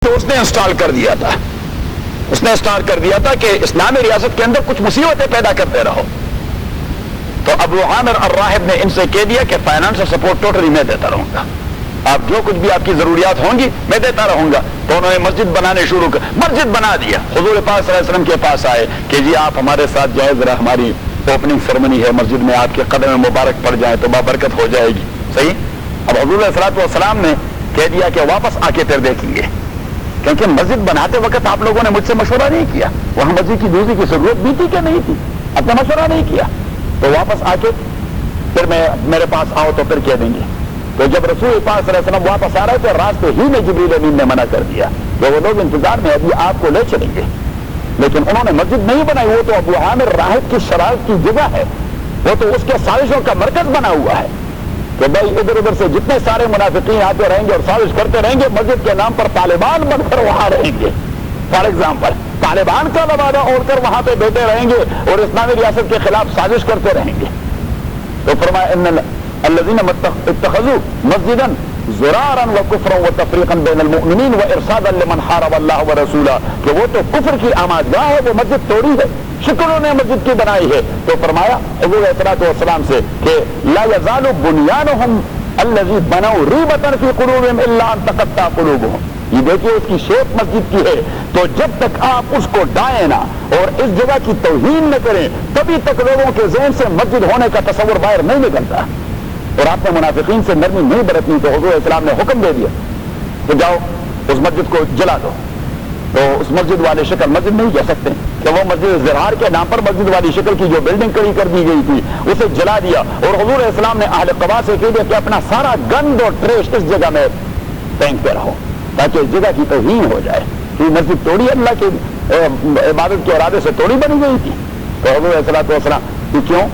تو اس نے انسٹال کر دیا تھا، اس نے انسٹال کر دیا تھا کہ اسلامی ریاست کے اندر کچھ مصیبتیں پیدا کرتے رہو. تو ابو عامر الراہب نے ان سے کہہ دیا کہ فائنانشل سپورٹ ٹوٹلی میں دیتا رہوں گا، آپ جو کچھ بھی آپ کی ضروریات ہوں گی میں دیتا رہوں گا. تو انہوں نے مسجد بنانے شروع کر، مسجد بنا دیا. حضور پاک صلی اللہ علیہ وسلم کے پاس آئے کہ جی آپ ہمارے ساتھ جائے، ذرا ہماری اوپننگ سرمنی ہے مسجد میں، آپ کے قدم مبارک پڑ جائیں تو بابرکت ہو جائے گی. صحیح. اب حضور علیہ الصلوۃ والسلام نے کہہ دیا کہ واپس آ کے پھر دیکھیں گے، کیونکہ مسجد بناتے وقت آپ لوگوں نے مجھ سے مشورہ نہیں کیا، وہاں مسجد کی دوسری کی ضرورت بھی تھی کہ نہیں تھی، آپ نے مشورہ نہیں کیا. تو واپس آ کے پھر میرے پاس آؤ تو پھر کہہ دیں گے. تو جب رسول پاک صلی اللہ علیہ وسلم واپس آ رہے تھے، راستے ہی میں جبریل امین نے منع کر دیا کہ وہ لوگ انتظار میں ابھی آپ کو لے چلیں گے. لیکن انہوں نے مسجد نہیں بنائی، وہ تو ابو عامر راہب کی شرارت کی جگہ ہے، وہ تو اس کے سازشوں کا مرکز بنا ہوا ہے کہ بھائی ادھر ادھر سے جتنے سارے منافقین آتے رہیں گے اور سازش کرتے رہیں گے، مسجد کے نام پر طالبان بن کر وہاں رہیں گے. فار ایگزامپل طالبان کا لبادہ اوڑھ کر وہاں پہ بیٹھے رہیں گے اور اسلامی ریاست کے خلاف سازش کرتے رہیں گے. تو فرمایا ان الذين اتخذوا مسجدا ضرارا وكفرا وتفريقا بين المؤمنين وارصادا لمن حارب الله ورسوله، کہ وہ تو کفر کی آمادگاہ ہے، وہ مسجد توڑی ہے، شکروں نے مسجد کی بنائی ہے. تو فرمایا حضور علیہ الصلوۃ والسلام سے کہ لا يزال بنيانهم الذي بنوا ريبة في قلوبهم الا ان تقطع قلوبهم. یہ دیکھیے اس کی شیپ مسجد کی ہے، تو جب تک آپ اس کو ڈائیں نہ اور اس جگہ کی توہین نہ کریں تبھی تک لوگوں کے ذہن سے مسجد ہونے کا تصور باہر نہیں نکلتا. اور آپ نے منافقین سے نرمی نہیں برتنی تو حضور السلام نے حکم دے دیا کہ جاؤ اس مسجد کو جلا دو. تو اس مسجد والی شکل مسجد نہیں کہہ سکتے کہ وہ مسجد زرار کے نام پر مسجد والی شکل کی جو بلڈنگ کھڑی کر دی گئی تھی اسے جلا دیا. اور حضور علیہ السلام نے اہل قبا سے کہہ دیا کہ اپنا سارا گند اور ٹریش اس جگہ میں پھینکتے رہو تاکہ اس جگہ کی توہین ہو جائے. یہ مسجد توڑی اللہ کی عبادت کے ارادے سے توڑی بنی گئی تھی. تو حضور علیہ الصلوۃ والسلام کہ کیوں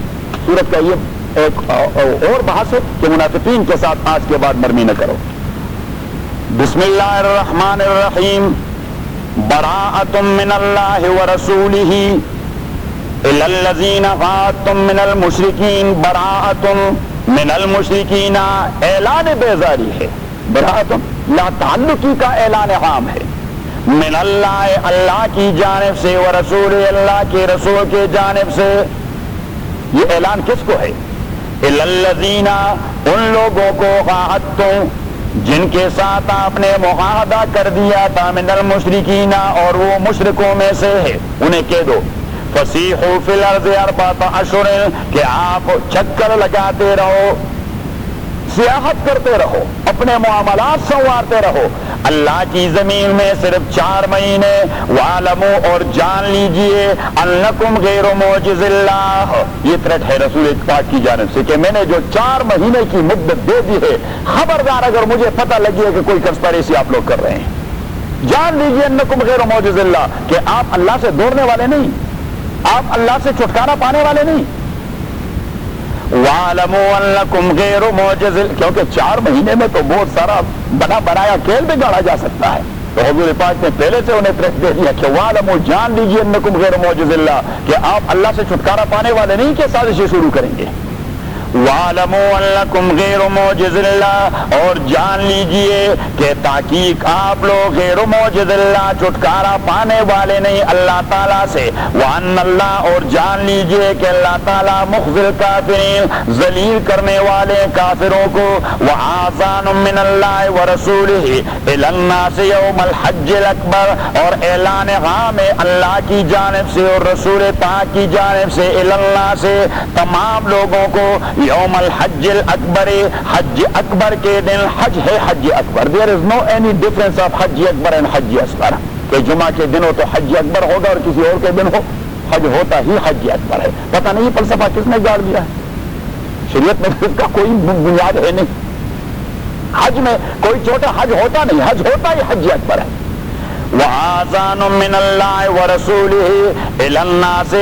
سورت کا یہ ایک اور بحث ہے کہ منافقین کے ساتھ آج کے بعد نرمی نہ کرو. بسم اللہ الرحمن الرحیم. براءۃ من اللہ ورسولہ الی الذین عاہدتم من المشرکین براءۃ من المشرکین. اعلان بیزاری ہے، براءۃ لا تعلقی کا اعلان عام ہے. من اللہ اللہ کی جانب سے، ورسول اللہ کے رسول کے جانب سے. یہ اعلان کس کو ہے؟ الی الذین ان لوگوں کو عاہدتم جن کے ساتھ آپ نے معاہدہ کر دیا تھا، من المشرکین اور وہ مشرکوں میں سے ہے. انہیں کہہ دو فسیحوا فی الارض اربعۃ اشہر کہ آپ چکر لگاتے رہو، سیاحت کرتے رہو، اپنے معاملات سنوارتے رہو اللہ کی زمین میں صرف 4 مہینے. وَاعْلَمُوا اور جان لیجئے أَنَّكُمْ غَيْرُ مُعْجِزِ اللَّهِ. یہ تھریٹ ہے رسول پاک کی جانب سے کہ میں نے جو 4 مہینے کی مدت دے دی ہے، خبردار اگر مجھے پتہ لگی ہے کہ کوئی کنسپریسی آپ لوگ کر رہے ہیں، جان لیجئے أَنَّكُمْ غَيْرُ مُعْجِزِ اللَّهِ کہ آپ اللہ سے دوڑنے والے نہیں، آپ اللہ سے چھٹکارا پانے والے نہیں. وَاعْلَمُوا أَنَّكُمْ غَيْرُ مُعْجِزِ، کیونکہ 4 مہینے میں تو بہت سارا بنا بنایا کھیل بھی گاڑا جا سکتا ہے. تو حضور پاک نے پہلے سے انہیں ترک دے دیا کہ وَاعْلَمُوا جان لیجیے أَنَّكُمْ غَيْرُ مُعْجِزِ اللَّهِ کہ آپ اللہ سے چھٹکارا پانے والے نہیں کہ سازشیں شروع کریں گے. وَاعْلَمُوا أَنَّكُمْ غَيْرُ مُعْجِزِ اللَّهِ اور جان لیجئے کہ تحقیق آپ لوگ غیر معجز اللہ چھٹکارا پانے والے نہیں اللہ تعالیٰ سے. وَأَنَّ اللَّهَ اور جان لیجئے کہ اللہ تعالیٰ مخزي الكافرین ذلیل کرنے والے کافروں کو. وَآذَانٌ مِّنَ اللَّهِ وَرَسُولِهِ إِلَى النَّاسِ يَوْمَ الْحَجِّ الْأَكْبَرِ اور اعلان عام اللہ کی جانب سے اور رسول پاک کی جانب سے إِلَى النَّاسِ تمام لوگوں کو یوم الحج الاکبر حج اکبر کے دن. حج ہے حج اکبر. there is no any difference of Hajj Akbar and حج اصغر کہ جمعہ کے دن ہو تو حج اکبر ہوگا اور کسی اور کے دن ہو حج ہوتا ہی حج اکبر ہے. پتہ نہیں فلسفہ کس نے گاڑ دیا ہے، شریعت میں اس کا کوئی بنیاد ہے نہیں. حج میں کوئی چھوٹا حج ہوتا نہیں، حج ہوتا ہی حج اکبر ہے. وآذان من اللہ ورسولہ الی الناس،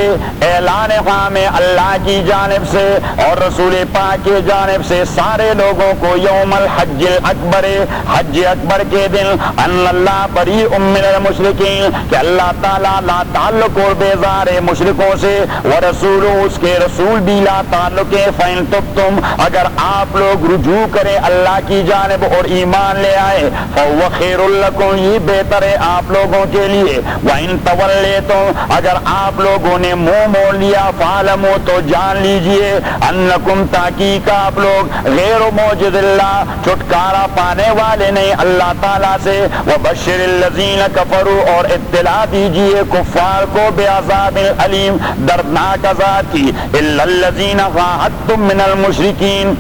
اعلان عام اللہ کی جانب سے اور رسول پاک کی جانب سے سارے لوگوں کو یوم الحج الاکبر، حج اکبر کے دن، ان اللہ بریء من المشرکین، کہ اللہ تعالیٰ لا تعلق اور بیزار ہے مشرکوں سے، ورسول اس کے رسول بھی لا تعلق ہے، فإن تبتم اگر آپ لوگ رجوع کریں اللہ کی جانب اور ایمان لے آئے، فهو خیر لکم یہ بہتر ہے آپ لوگوں کے لیے، وإن تولیتم اگر آپ لوگوں نے منہ موڑ لیا، فاعلموا تو جان لیجئے، انکم تحقیق آپ لوگ غیر موجد اللہ چھٹکارا پانے والے نہیں اللہ تعالیٰ سے، وبشر الذین کفروا اور اطلاع دیجئے کفار کو بعذاب علیم دردناک عذاب کی، الا الذین عاہدتم من المشرکین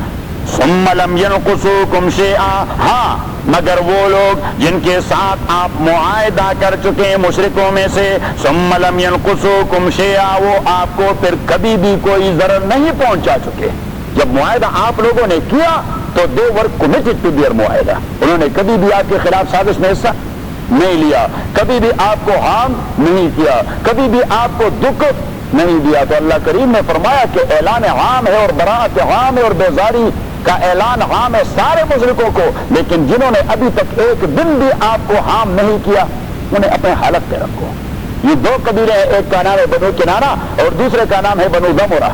ثم لم ينقصوكم شيئا، ہاں مگر وہ لوگ جن کے ساتھ آپ معاہدہ کر چکے مشرکوں میں سے، ثم لم ينقصوكم شيئا وہ آپ کو پھر کبھی بھی کوئی ضرر نہیں پہنچا چکے۔ جب معاہدہ آپ لوگوں نے کیا تو they were committed to their معاہدہ، انہوں نے کبھی بھی آپ کے خلاف سازش میں حصہ نہیں لیا، کبھی بھی آپ کو ہارم نہیں کیا، کبھی بھی آپ کو دکھ نہیں دیا۔ تو اللہ کریم نے فرمایا کہ اعلان عام ہے اور براءت عام ہے اور بیزاری کا اعلان عام ہے سارے مشرکوں کو، لیکن جنہوں نے ابھی تک ایک دن بھی آپ کو ہارم نہیں کیا انہیں اپنے حالت پہ رکھو۔ یہ دو قبیلے ہیں، ایک کا نام ہے بنو کنانہ اور دوسرے کا نام ہے بنو ضمرہ۔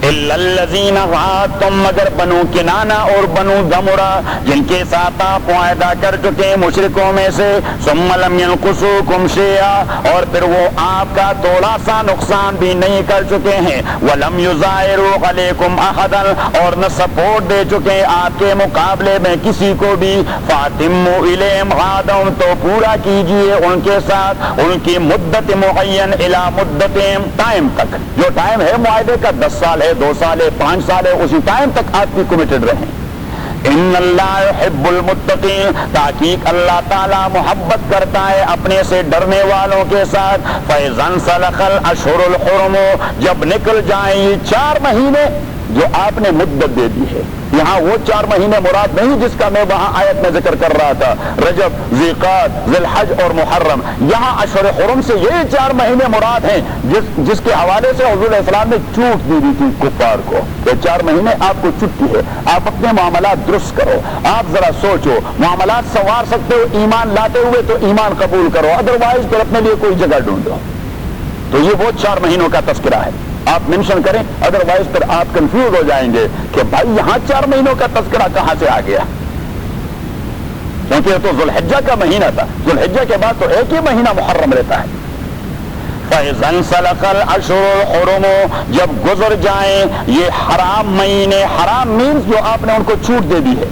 الا الذین عاہدتم مگر بنو کنانہ اور بنو ضمرہ جن کے ساتھ آپ معاہدہ کر چکے مشرکوں میں سے، ثم لم ينقصوكم شیئا اور پھر وہ آپ کا تھوڑا سا نقصان بھی نہیں کر چکے ہیں، ولم یظاہروا علیکم احدا اور نہ سپورٹ دے چکے آپ کے مقابلے میں کسی کو بھی، فاتموا الیہم عہدہم تو پورا کیجئے ان کے ساتھ ان کی مدت معین الی مدتہم ٹائم تک، جو ٹائم ہے معاہدے کا 10 سال ہے، 2 سال ہے، 5 سال ہے، اسی ٹائم تک آپ کی کمیٹڈ رہیں۔ ان اللہ يحب المتقین تحقیق اللہ تعالی محبت کرتا ہے اپنے سے ڈرنے والوں کے ساتھ۔ فإذا انسلخ الاشہر الحرم جب نکل جائیں یہ 4 مہینے جو آپ نے مدت دے دی ہے، یہاں وہ 4 مہینے مراد نہیں جس کا میں وہاں آیت میں ذکر کر رہا تھا، رجب، ذوالقعدہ، ذی الحج اور محرم، یہاں اشہر حرم سے یہ 4 مہینے مراد ہیں جس کے حوالے سے حضور علیہ السلام نے چھوٹ دی تھی کفار کو، یہ 4 مہینے آپ کو چھٹی ہے، آپ اپنے معاملات درست کرو، آپ ذرا سوچو، معاملات سنوار سکتے ہو ایمان لاتے ہوئے تو ایمان قبول کرو، ادروائز پھر اپنے لیے کوئی جگہ ڈھونڈو۔ تو یہ وہ 4 مہینوں کا تذکرہ ہے، آپ منشن کریں، ادروائز پھر آپ کنفیوز ہو جائیں گے کہ بھائی یہاں 4 مہینوں کا تذکرہ کہاں سے آ گیا، کیونکہ یہ تو ذوالحجہ کا مہینہ تھا، ذوالحجہ کے بعد تو ایک ہی مہینہ محرم رہتا ہے۔ فإذا انسلخ الاشہر الحرم جب گزر جائیں یہ حرام مہینے، حرام مینز جو آپ نے ان کو چھوٹ دے دی ہے،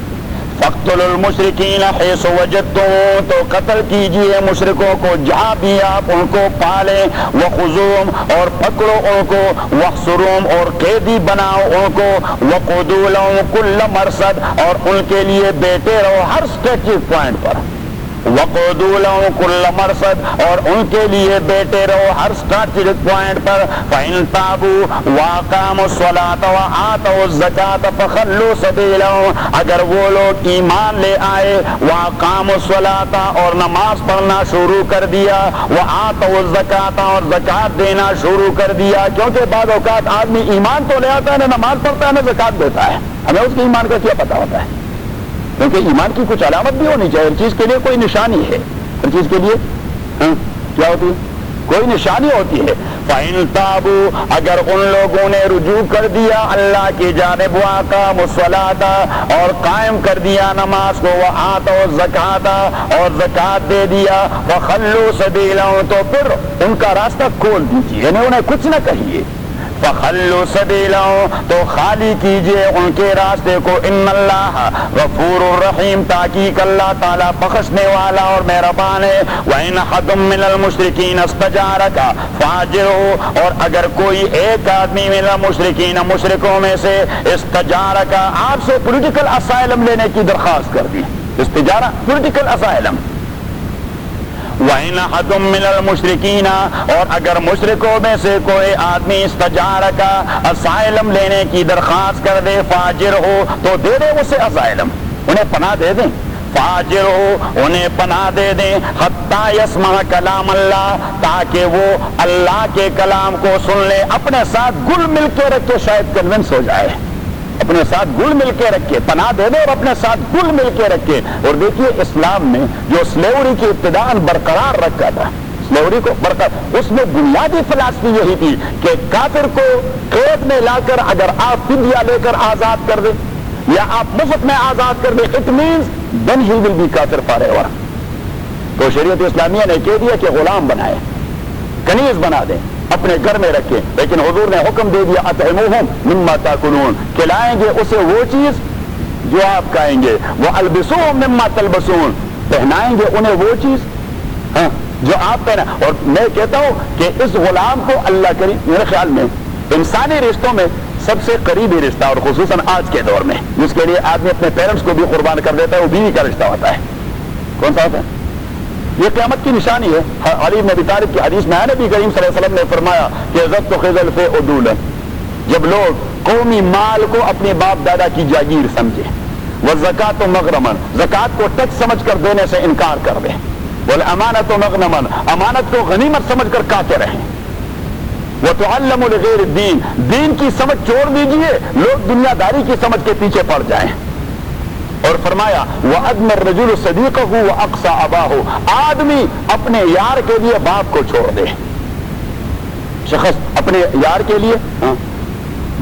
فاقتلوا المشرکین حیث وجدتموہم تو قتل کیجئے مشرکوں کو جہاں بھی آپ ان کو پالیں، وخذوہم اور پکڑو ان کو، واحصروہم اور قیدی بناؤ ان کو، وقعدوا لہم کل مرصد اور ان کے لیے بیٹھے رہو ہر اسٹریٹجک پوائنٹ پر، وقعدوا لہم کل مرصد اور ان کے لیے بیٹھے رہو ہر اسٹریٹجک پوائنٹ پر، فإن تابوا واقاموا الصلاة وآتوا الزکاة فخلوا سبیلہم اگر وہ لوگ ایمان لے آئے، واقاموا الصلاة اور نماز پڑھنا شروع کر دیا، وآتوا الزکاة اور زکوٰۃ دینا شروع کر دیا، کیونکہ بعض اوقات آدمی ایمان تو لے آتا ہے نہ نماز پڑھتا ہے نہ زکوٰۃ دیتا ہے، ہمیں اس کے ایمان کا کیا پتہ ہوتا ہے، کیونکہ ایمان کی کچھ علامت بھی ہونی چاہیے، ہر چیز کے لیے کوئی نشانی ہے، ہر چیز کے لیے کیا ہوتی ہے، کوئی نشانی ہوتی ہے۔ فإن تابوا اگر ان لوگوں نے رجوع کر دیا اللہ کی جانب، وأقاموا الصلاة اور قائم کر دیا نماز کو، وآتوا الزکاة اور زکوٰۃ دے دیا، فخلوا سبیلہم تو پھر ان کا راستہ کھول دیجیے، یعنی انہیں کچھ نہ کہیے، فخلوا سبیلہم تو خالی کیجئے ان کے راستے کو، ان اللہ غفور الرحیم تحقیق اللہ تعالی بخشنے والا اور مہربان ہے۔ وإن أحد من المشرکین استجارک فاجرہ اور اگر کوئی ایک آدمی من المشرکین مشرکوں میں سے استجارک آپ سے پولیٹیکل اسائلم لینے کی درخواست کر دی، استجارہ پولیٹیکل اسائلم، وَإِنْ أَحَدٌ مِّنَ الْمُشْرِكِينَ اور اگر مشرکوں میں سے کوئی آدمی استجارہ کا اسائلم لینے کی درخواست کر دے، فاجر ہو تو دے دے اسے اسائلم، انہیں پناہ دے دیں، فاجر ہو انہیں پناہ دے دیں حتی یسمع کلام اللہ تاکہ وہ اللہ کے کلام کو سن لے, اپنے ساتھ گل مل کے رکھے شاید کنونس ہو جائے, اپنے ساتھ گل مل کے رکھے, پناہ دے دے اور اپنے ساتھ گل مل کے رکھے. اور دیکھیے اسلام نے جو سلیوری کی ابتداء برقرار رکھا تھا, سلیوری کو برقرار, اس میں بنیادی فلسفی یہی تھی کہ کافر کو قید میں لا کر اگر آپ فدیہ لے کر آزاد کر دیں یا آپ مفت میں آزاد کر دیں, it means then he will be کافر فار ایور. تو شریعت اسلامیہ نے کہہ دیا کہ غلام بنائے, کنیز بنا دیں, اپنے گھر میں رکھے, لیکن حضور نے حکم دے دیا اطعموہم مما تاکلون, کھلائیں گے اسے وہ چیز جو آپ کھائیں گے, والبسوہم مما تلبسون, پہنائیں گے انہیں وہ چیز جو آپ پہنا. اور میں کہتا ہوں کہ اس غلام کو اللہ کریم, میرے خیال میں انسانی رشتوں میں سب سے قریبی رشتہ, اور خصوصاً آج کے دور میں جس کے لیے آدمی اپنے پیرنٹس کو بھی قربان کر دیتا ہے, وہ بیوی کا رشتہ ہوتا ہے. کون سا ہوتا ہے؟ یہ قیامت کی نشانی ہے. علی بن ابی طالب کی حدیث میں نبی کریم صلی اللہ علیہ وسلم نے فرمایا کہ عزت و خزل فی عدولا, جب لوگ قومی مال کو اپنے باپ دادا کی جاگیر سمجھے, والزکاۃ مغرما, زکات کو ٹیکس سمجھ کر دینے سے انکار کر دیں, والامانۃ مغنما, امانت کو غنیمت سمجھ کر کاتے رہیں, وتعلموا لغیر الدین, دین کی سمجھ چھوڑ دیجئے, لوگ دنیا داری کی سمجھ کے پیچھے پڑ جائیں. اور فرمایا وَأَدْنَ الرَّجُلُ صَدِيقَهُ وَأَقْصَى أَبَاهُ, آدمی اپنے یار کے لیے باپ کو چھوڑ دے, شخص اپنے یار کے لیے,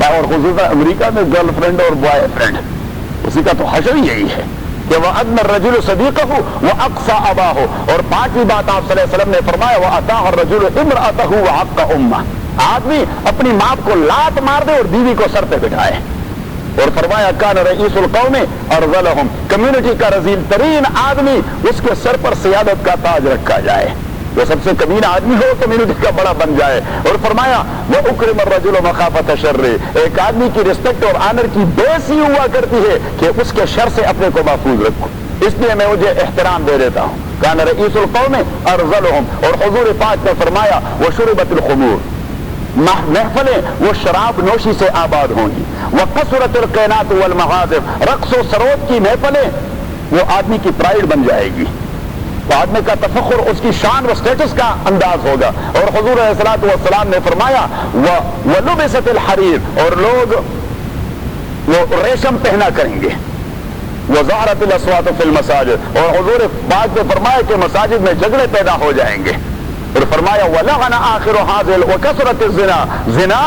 اور خصوصاً امریکہ میں گرل فرینڈ اور بوائے فرینڈ, اسی کا تو حشر یہی ہے کہ وَأَدْنَ الرَّجُلُ صَدِيقَهُ وَأَقْصَى أَبَاهُ. اور پانچویں بات آپ صلی اللہ علیہ وسلم نے فرمایا وَأَطَاعَ الرَّجُلُ امْرَأَتَهُ وَحَقَّ أُمَّهُ, آدمی اپنی ماں کو لات مار دے اور بیوی کو سر پہ بٹھائے. اور فرمایا کان رئیس القوم ارذلہم, کمیونٹی کا رذیل ترین آدمی اس کے سر پر سیادت کا تاج رکھا جائے, جو سب سے کمینہ آدمی ہو کمیونٹی کا بڑا بن جائے. اور فرمایا وَأُكْرِمَ الرَّجُلُ مَخَافَةَ شَرِّ, ایک آدمی کی رسپیکٹ اور آنر کی بیس ہی ہوا کرتی ہے کہ اس کے شر سے اپنے کو محفوظ رکھو, اس لیے میں مجھے احترام دے دیتا ہوں. کان رئیس القوم ارذلہم. اور حضور پاک نے فرمایا وشربت الخمور, محفلیں وہ شراب نوشی سے آباد ہوں گی. وَقَصُرَتِ الْقِينَاتُ وَالْمَعَازِفُ, رقص و سرود کی محفلیں وہ آدمی کی پرائیڈ بن جائے گی, تو آدمی کا تفخر, اس کی شان و سٹیٹس کا انداز ہوگا. اور حضور علیہ الصلوٰۃ والسلام نے فرمایا وَلُبِسَتِ الْحَرِيرُ, اور لوگ وہ ریشم پہنا کریں گے. وَظَهَرَتِ الْأَصْوَاتُ فِي الْمَسَاجِدِ, اور حضور پاک نے فرمایا کہ مساجد میں جھگڑے پیدا ہو جائیں گے. اور فرمایا وَلَعَنَ آخِرُ هَٰذِهِ وَكَثْرَتِ الزِّنَا, زنا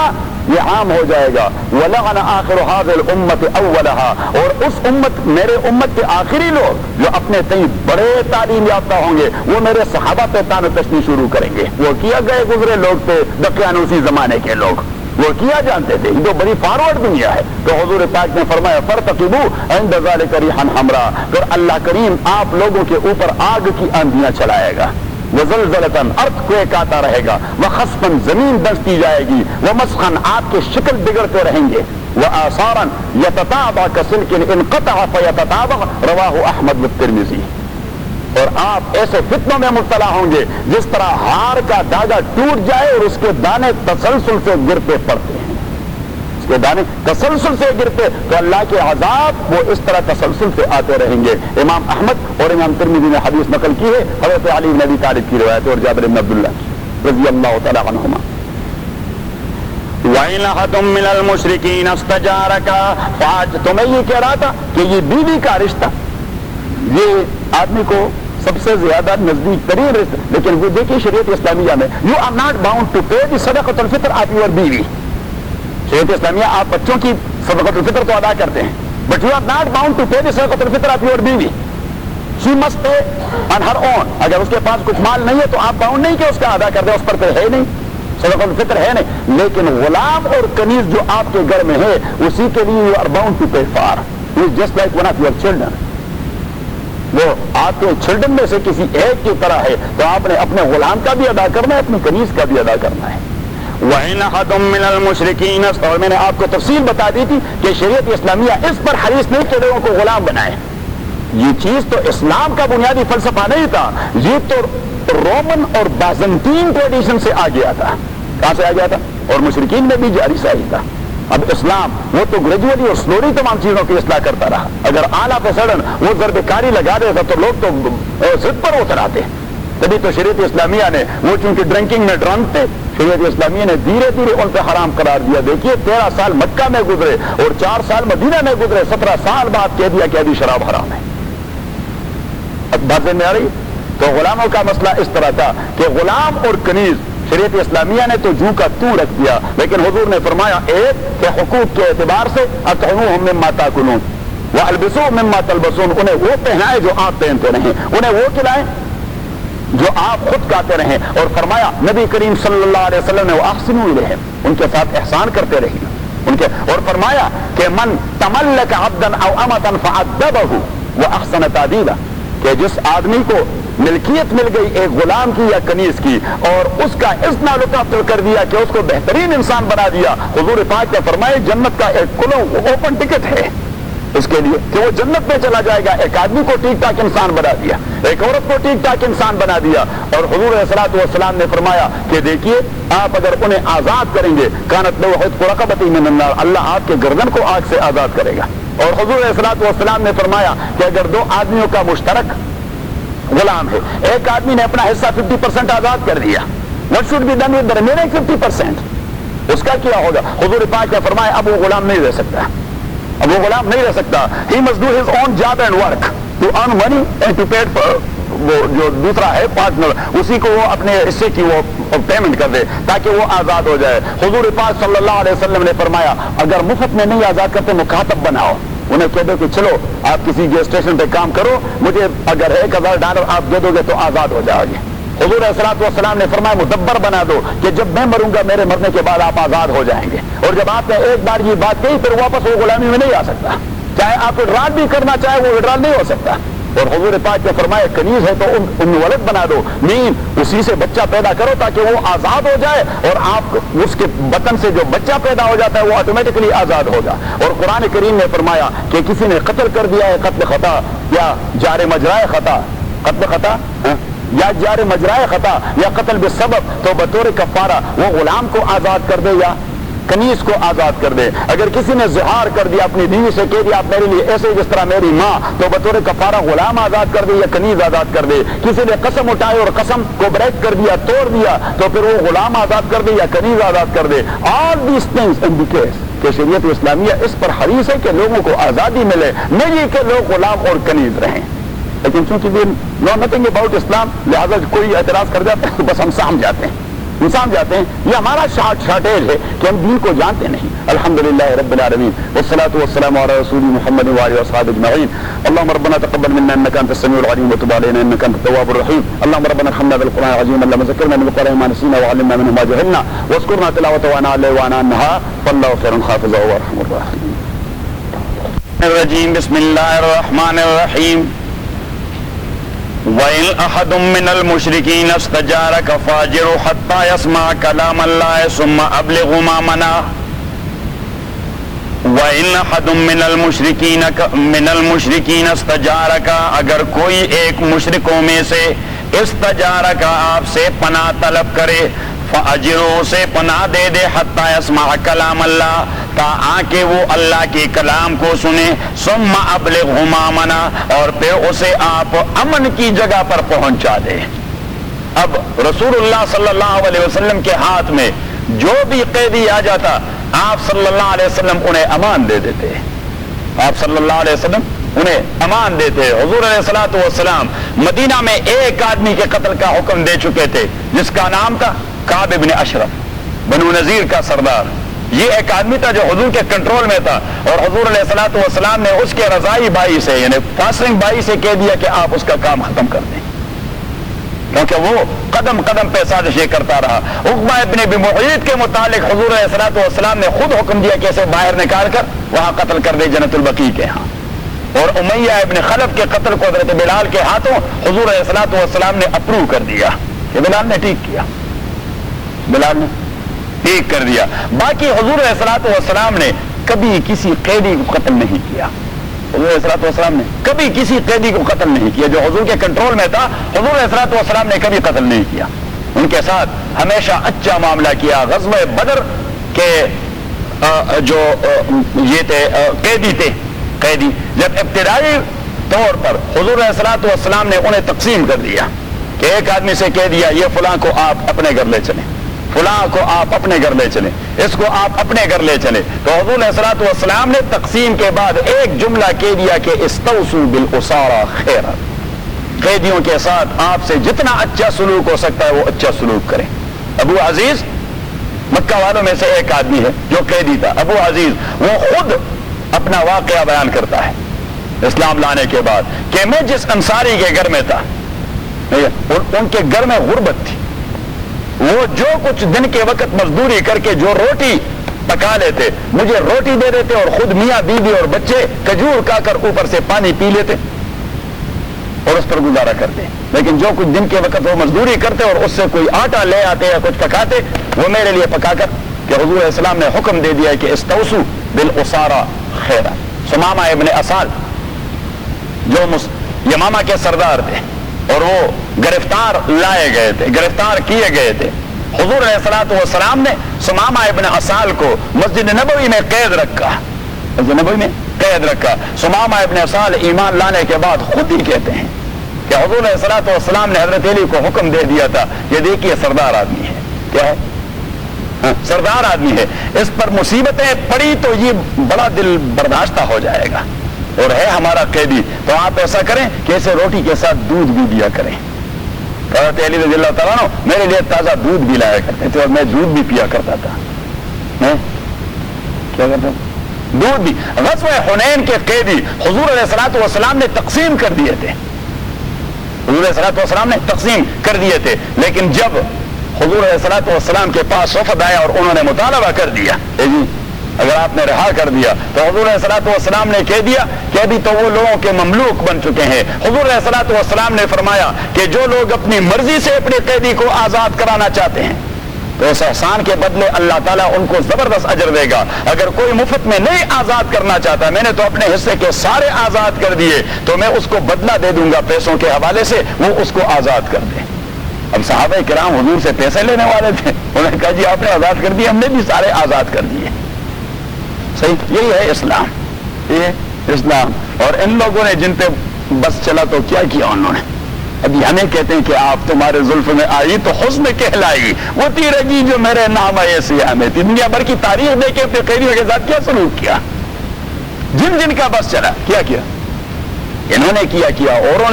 یہ عام ہو جائے گا. وَلَعَنَ آخِرُ هَٰذِهِ الْأُمَّةِ أَوَّلَهَا, اور اس امت, میرے امت کے آخری لوگ جو اپنے تئیں بڑے تعلیم یافتہ ہوں گے, وہ میرے صحابہ پہ تان و تشنی شروع کریں گے. وہ کیا گئے گزرے لوگ تھے, دقیانوسی زمانے کے لوگ, وہ کیا جانتے تھے, یہ تو بڑی فارورڈ دنیا ہے. تو حضور پاک نے فرمایا فَارْتَقِبُوا عِنْدَ ذَلِكَ رِيحًا حَمْرًا, پھر اللہ کریم آپ لوگوں کے اوپر آگ کی آندیاں چلائے گا. وَزَلْزَلَةً, ارتھ کویک آتا رہے گا. وَخَسْفًا, زمین دستی جائے گی. وَمَسْخًا, آپ کے شکل بگڑتے رہیں گے. وَآثَارًا يَتَتَابَعَ كَسِلْكٍ انْقَطَعَ فَيَتَتَابَعَ رَوَاهُ أَحْمَدُ وَالتِّرْمِذِي. اور آپ ایسے فتنوں میں مبتلا ہوں گے جس طرح ہار کا دھاگا ٹوٹ جائے اور اس کے دانے تسلسل سے گرتے پڑتے ہیں, اس کے دانے تسلسل سے گرتے, تو اللہ کے عذاب وہ اس طرح تسلسل سے آتے رہیں گے. امام احمد اور امام ترمذی نے حدیث نقل کی ہے, حضرت علی بن ابی طالب کی روایت اور جابر بن عبداللہ رضی اللہ تعالی عنہما. وَإِنْ أَحَدٌ مِّنَ الْمُشْرِكِينَ اسْتَجَارَكَ, فَآج, تو میں یہ کہہ رہا تھا کہ یہ بیوی کا رشتہ یہ آدمی کو سب سے زیادہ نزدیک ترین رشتہ, لیکن وہ دیکھیے شریعت اسلامیہ میں you are not bound to pay the صدقۃ الفطر آف یور بیوی. شریعت اسلامیہ آپ بچوں کی صدقۃ الفطر تو ادا کرتے ہیں, but you are not bound to pay the صدقۃ الفطر آف یور بیوی. She must pay on her own. اگر اس کے پاس کچھ مال نہیں ہے تو آپ باؤنڈ نہیں کہ اس کا ادا کر دیں, اس پر تو ہے نہیں, صدقۃ الفطر ہے نہیں. لیکن غلام اور کنیز جو آپ کے گھر میں ہے اسی کے لیے you are bound to pay for. He is just like one of your children, وہ آپ کے چلڈرن میں سے کسی ایک کی طرح ہے, تو آپ نے اپنے غلام کا بھی ادا کرنا ہے, اپنی کنیز کا بھی ادا کرنا ہے. وَإِنْ أَحَدٌ مِّنَ الْمُشْرِكِينَ, اور میں نے آپ کو تفصیل بتا دی تھی کہ شریعت اسلامیہ اس پر حریص نہیں کہ لوگوں کو غلام بنائے. یہ چیز تو اسلام کا بنیادی فلسفہ نہیں تھا, یہ تو رومن اور بازنطین ٹریڈیشن سے آ گیا تھا. کہاں سے آ گیا تھا؟ اور مشرکین میں بھی جاری ساری تھا. اب اسلام وہ تو گریجولی اور سلولی تمام چیزوں کی اصلاح کرتا رہا. اگر اعلیٰ پہ سڑن وہ ضرب کاری لگا دیتا تو لوگ تو ضد پر اتر آتے. تبھی تو شریعت اسلامیہ نے وہ چونکہ ڈرنکنگ میں ڈرنک تھے, شریعت اسلامیہ نے دھیرے دھیرے ان پہ حرام قرار دیا. دیکھیے 13 سال مکہ میں گزرے اور 4 سال مدینہ میں گزرے, 17 سال بعد کہہ دیا کہ ابھی شراب حرام ہے. اب بات میں آ رہی. تو غلاموں کا مسئلہ اس طرح تھا کہ غلام اور کنیز شریعت اسلامیہ نے تو جو کا تو رکھ دیا, لیکن حضور نے فرمایا ایک کہ حقوق کے اعتبار سے اطعموہم مما تاکلون والبسوہم مما تلبسون, انہیں وہ پہنائے جو آپ پہنتے رہیں, انہیں وہ کھلائیں جو آپ خود کھاتے رہیں. اور فرمایا نبی کریم صلی اللہ علیہ وسلم نے واحسنوا الیہم, ان کے ساتھ احسان کرتے رہیے ان کے. اور فرمایا کہ من تملک عبدا او امتا فعدبہ واحسن تعدیبہ, کہ جس آدمی کو ملکیت مل گئی ایک غلام کی یا کنیز کی اور اس کا اتنا لطف کر دیا کہ اس کو بہترین انسان بنا دیا, حضور پاک نے فرمائے جنت کا ایک کلو اوپن ٹکٹ ہے اس کے لیے کہ وہ جنت میں چلا جائے گا. ایک آدمی کو ٹھیک ٹھاک انسان بنا دیا, ایک عورت کو ٹھیک ٹھاک انسان بنا دیا. اور حضور علیہ الصلوۃ والسلام نے فرمایا کہ دیکھیے آپ اگر انہیں آزاد کریں گے کانت لو عتق رقبۃ من النار, اللہ آپ کے گردن کو آگ سے آزاد کرے گا. اور حضور علیہ الصلوۃ والسلام نے فرمایا کہ اگر 2 آدمیوں کا مشترک غلام ہے, ایک آدمی نے اپنا حصہ 50% آزاد کر دیا, what should be done with the remaining 50%, اس کا کیا ہوگا؟ حضور پاک نے فرمایا اب وہ غلام نہیں رہ سکتا, اب وہ غلام نہیں رہ سکتا. he must do his own job and work to earn money and to pay for وہ جو دوسرا ہے پارٹنر, اسی کو وہ اپنے حصے کی وہ پیمنٹ کر دے تاکہ وہ آزاد ہو جائے. حضور پاک صلی اللہ علیہ وسلم نے فرمایا اگر مفت میں نہیں آزاد کرتے مکاتب بناؤ, انہیں کہہ دو کہ چلو آپ کسی گیس اسٹیشن پہ کام کرو, مجھے اگر $1000 آپ دے دو گے تو آزاد ہو جاؤ گے. حضور علیہ الصلوۃ والسلام نے فرمایا مدبر بنا دو کہ جب میں مروں گا میرے مرنے کے بعد آپ آزاد ہو جائیں گے. اور جب آپ نے ایک بار یہ بات کہی پھر واپس وہ غلامی میں نہیں آ سکتا, چاہے آپ وڈرال بھی کرنا چاہے وہ وڈرال نہیں ہو سکتا. اور حضور پاک نے فرمایا کنیز ہے تو ان ولد بنا دو, مین اسی سے بچہ پیدا کرو تاکہ وہ آزاد ہو جائے, اور آپ اس کے بطن سے جو بچہ پیدا ہو جاتا ہے وہ آٹومیٹکلی آزاد ہوگا. اور قرآن کریم نے فرمایا کہ کسی نے قتل کر دیا ہے قتل خطا یا جار مجرائے خطا, قتل خطا یا جار مجرائے خطا یا قتل بالسبب, تو بطور کفارہ وہ غلام کو آزاد کر دے یا کنیز کو آزاد کر دے. اگر کسی نے زہار کر دیا اپنی بیوی سے کہہ دیا آپ میرے لیے ایسے جس طرح میری ماں, تو بطور کفارہ غلام آزاد کر دے یا کنیز آزاد کر دے. کسی نے قسم اٹھائی اور قسم کو بریک کر دیا توڑ دیا تو پھر وہ غلام آزاد کر دے یا کنیز آزاد کر دے. آل these things in the case کہ شریعت اسلامیہ اس پر حریص ہے کہ لوگوں کو آزادی ملے, نہیں کہ لوگ غلام اور کنیز رہیں. لیکن چونکہ we know nothing about اسلام, لہذا کوئی اعتراض کر جاتے ہیں تو بس ہم سامنے جاتے ہیں یہ ہمارا شارٹیج ہے کہ ہم دین کو جانتے نہیں. الحمدللہ رب العالمین والصلاة والسلام علی رسول محمد وآلہ وصحبہ اجمعین. اللهم ربنا تقبل منا انك انت السميع العليم وتب علينا انك انت التواب الرحيم. اللهم ربنا ارحمنا بالقرآن العظيم, اللهم ذكرنا من القرآن ما نسينا وعلمنا منه ما جهلنا واذكرنا تلاوته وانا الليل وانا النهار فالله خير حافظا وارحم الراحمين. الرجيم بسم الله الرحمن الرحيم. وَإِنْ أَحَدٌ مِّنَ الْمُشْرِكِينَ اسْتَجَارَكَ فَأَجِرْهُ حَتَّى يَسْمَعَ كَلَامَ اللَّهِ ثُمَّ أَبْلِغْهُ مَأْمَنَهُ. وَإِنْ أَحَدٌ مِّنَ الْمُشْرِكِينَ اسْتَجَارَكَ, اگر کوئی ایک مشرکوں میں سے استجارک آپ سے پناہ طلب کرے, فَأَجِرْهُ اسے پناہ دے دے, حَتَّى يَسْمَعَ كَلَامَ اللَّهِ تا آکے وہ اللہ کے کلام کو سنے, ثُمَّ أَبْلِغْهُ مَأْمَنَهُ اور پھر اسے آپ امن کی جگہ پر پہنچا دے. اب رسول اللہ صلی اللہ علیہ وسلم کے ہاتھ میں جو بھی قیدی آ جاتا آپ صلی اللہ علیہ وسلم انہیں امان دے دیتے, آپ صلی اللہ علیہ وسلم انہیں امان دیتے. حضور علیہ الصلوۃ والسلام مدینہ میں ایک آدمی کے قتل کا حکم دے چکے تھے جس کا نام تھا کعب بن اشرف, بنو نذیر کا سردار. یہ ایک آدمی تھا جو حضور کے کنٹرول میں تھا, اور حضور علیہ الصلوۃ والسلام نے اس کے رضائی بھائی سے یعنی فاسنگ بھائی سے کہہ دیا کہ آپ اس کا کام ختم کر دیں, کیونکہ وہ قدم قدم پہ سازشیں کرتا رہا. عقبہ ابن ابی معیط کے متعلق حضور علیہ الصلوۃ والسلام نے خود حکم دیا کہ اسے باہر نکال کر وہاں قتل کر دے جنت البقیع کے ہاں. اور امیہ ابن خلف کے قتل کو حضرت بلال کے ہاتھوں حضور علیہ الصلوۃ والسلام نے اپروو کر دیا کہ بلال نے ٹھیک کیا, بلال نے ٹھیک کر دیا. باقی حضور علیہ الصلوۃ والسلام نے کبھی کسی قیدی کو قتل نہیں کیا, حضور علیہ الصلوۃ والسلام نے کبھی کسی قیدی کو قتل نہیں کیا. جو حضور کے کنٹرول میں تھا حضور علیہ الصلوۃ والسلام نے کبھی قتل نہیں کیا, ان کے ساتھ ہمیشہ اچھا معاملہ کیا. غزوہ بدر کے جو یہ تھے قیدی جب ابتدائی طور پر حضور علیہ الصلوۃ والسلام نے انہیں تقسیم کر دیا کہ ایک آدمی سے کہہ دیا یہ فلاں کو آپ اپنے گھر لے چلیں، فلاں کو آپ اپنے گھر لے چلیں، اس کو آپ اپنے گھر لے چلیں، تو حضور علیہ الصلوۃ والسلام نے تقسیم کے بعد ایک جملہ کہہ دیا کہ استوصوا بالاسارى خیرا، قیدیوں کے ساتھ آپ سے جتنا اچھا سلوک ہو سکتا ہے وہ اچھا سلوک کریں۔ ابو عزیز مکہ والوں میں سے ایک آدمی ہے جو قیدی تھا، ابو عزیز، وہ خود اپنا واقعہ بیان کرتا ہے اسلام لانے کے بعد کہ میں جس انصاری کے گھر میں تھا، ان کے گھر میں غربت تھی، وہ جو کچھ دن کے وقت مزدوری کر کے جو روٹی پکا لیتے مجھے روٹی دے دیتے، اور خود میاں بیوی اور بچے کھجور کھا کر اوپر سے پانی پی لیتے اور اس پر گزارا کرتے، لیکن جو کچھ دن کے وقت وہ مزدوری کرتے اور اس سے کوئی آٹا لے آتے یا کچھ پکاتے وہ میرے لیے پکا کر، کہ حضور علیہ السلام نے حکم دے دیا کہ استوصوا بالاسارى خیرا۔ ثمامہ ابن اسال جو یمامہ کے سردار تھے اور وہ گرفتار کیے گئے تھے، حضور علیہ الصلوۃ والسلام نے ثمامہ ابن اسال کو مسجد نبوی میں قید رکھا۔ ثمامہ ابن اسال ایمان لانے کے بعد خود ہی کہتے ہیں کہ حضور علیہ الصلوۃ والسلام نے حضرت علی کو حکم دے دیا تھا یہ دیکھیے سردار آدمی ہے، کیا ہے؟ سردار آدمی ہے، اس پر مصیبتیں پڑی تو یہ بڑا دل برداشتہ ہو جائے گا اور ہے ہمارا قیدی، تو آپ ایسا کریں کہ اسے روٹی کے ساتھ دودھ بھی دیا کریں۔ حضرت علی رضی اللہ تعالیٰ عنہ میرے لیے تازہ دودھ بھی لایا کرتے تھے اور میں دودھ بھی پیا کرتا تھا۔ کیا کرتا دودھ بھی۔ غزوہ حنین کے قیدی حضور علیہ الصلوۃ والسلام نے تقسیم کر دیے تھے، حضور علیہ الصلوۃ والسلام نے تقسیم کر دیے تھے، لیکن جب حضور علیہ الصلوۃ والسلام کے پاس وفد آیا اور انہوں نے مطالبہ کر دیا جی اگر آپ نے رہا کر دیا، تو حضور علیہ الصلوۃ والسلام نے کہہ دیا کہ ابھی تو وہ لوگوں کے مملوک بن چکے ہیں۔ حضور علیہ الصلوۃ والسلام نے فرمایا کہ جو لوگ اپنی مرضی سے اپنے قیدی کو آزاد کرانا چاہتے ہیں تو اس احسان کے بدلے اللہ تعالیٰ ان کو زبردست اجر دے گا۔ اگر کوئی مفت میں نہیں آزاد کرنا چاہتا، میں نے تو اپنے حصے کے سارے آزاد کر دیے، تو میں اس کو بدلہ دے دوں گا پیسوں کے حوالے سے، وہ اس کو آزاد کر دے۔ اب صحابہ کرام حضور سے پیسے لینے والے تھے، انہوں نے کہا جی آپ نے آزاد کر دیے، ہم نے بھی سارے آزاد کر دیے۔ صحیح، یہی ہے اسلام، یہ اسلام۔ اور ان لوگوں نے جن پہ بس چلا تو کیا کیا انہوں نے؟ ابھی ہمیں کہتے ہیں کہ آپ تمہارے زلف میں آئی تو حسن کہلائی، وہ تیرگی جو میرے نام آئے سیاہ میں تھی۔ دنیا بھر کی تاریخ دے کے اپنے قیدیوں کے ساتھ کیا سلوک کیا، جن کا بس چلا کیا انہوں نے کیا، اوروں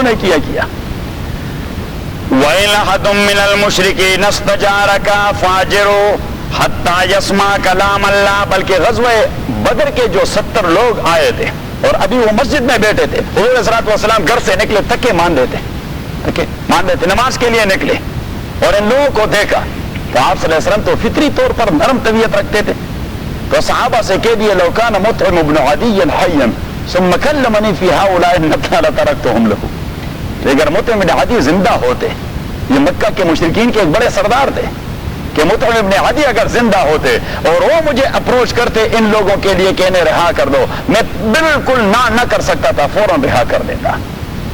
نے کیا۔ وَإِنْ أَحَدٌ مِّنَ الْمُشْرِكِينَ اسْتَجَارَكَ فَأَجِرْهُ حَتَّى يَسْمَعَ كَلَامَ اللَّهِ۔ بلکہ غزوہ بدر کے جو 70 لوگ آئے تھے اور ابھی وہ مسجد میں بیٹھے تھے، حضور علیہ الصلوۃ والسلام گھر سے نکلے تھکے ماندے تھے، نماز کے لیے نکلے اور ان لوگوں کو دیکھا کہ آپ صلی اللہ علیہ وسلم تو فطری طور پر نرم طبیعت رکھتے تھے، تو صحابہ سے کہہ دیے لو کان مطعم بن عدی حیا ثم کلمنی فی هؤلاء النفر لترکتهم له۔ اگر مطعم بن عدی زندہ ہوتے، یہ مکہ کے مشرکین کے ایک بڑے سردار تھے، کہ مطعم بن عدی اگر زندہ ہوتے اور وہ مجھے اپروچ کرتے ان لوگوں کے لیے کہ انہیں رہا کر دو، میں بالکل نہ کر سکتا تھا، فوراً رہا کر دیتا،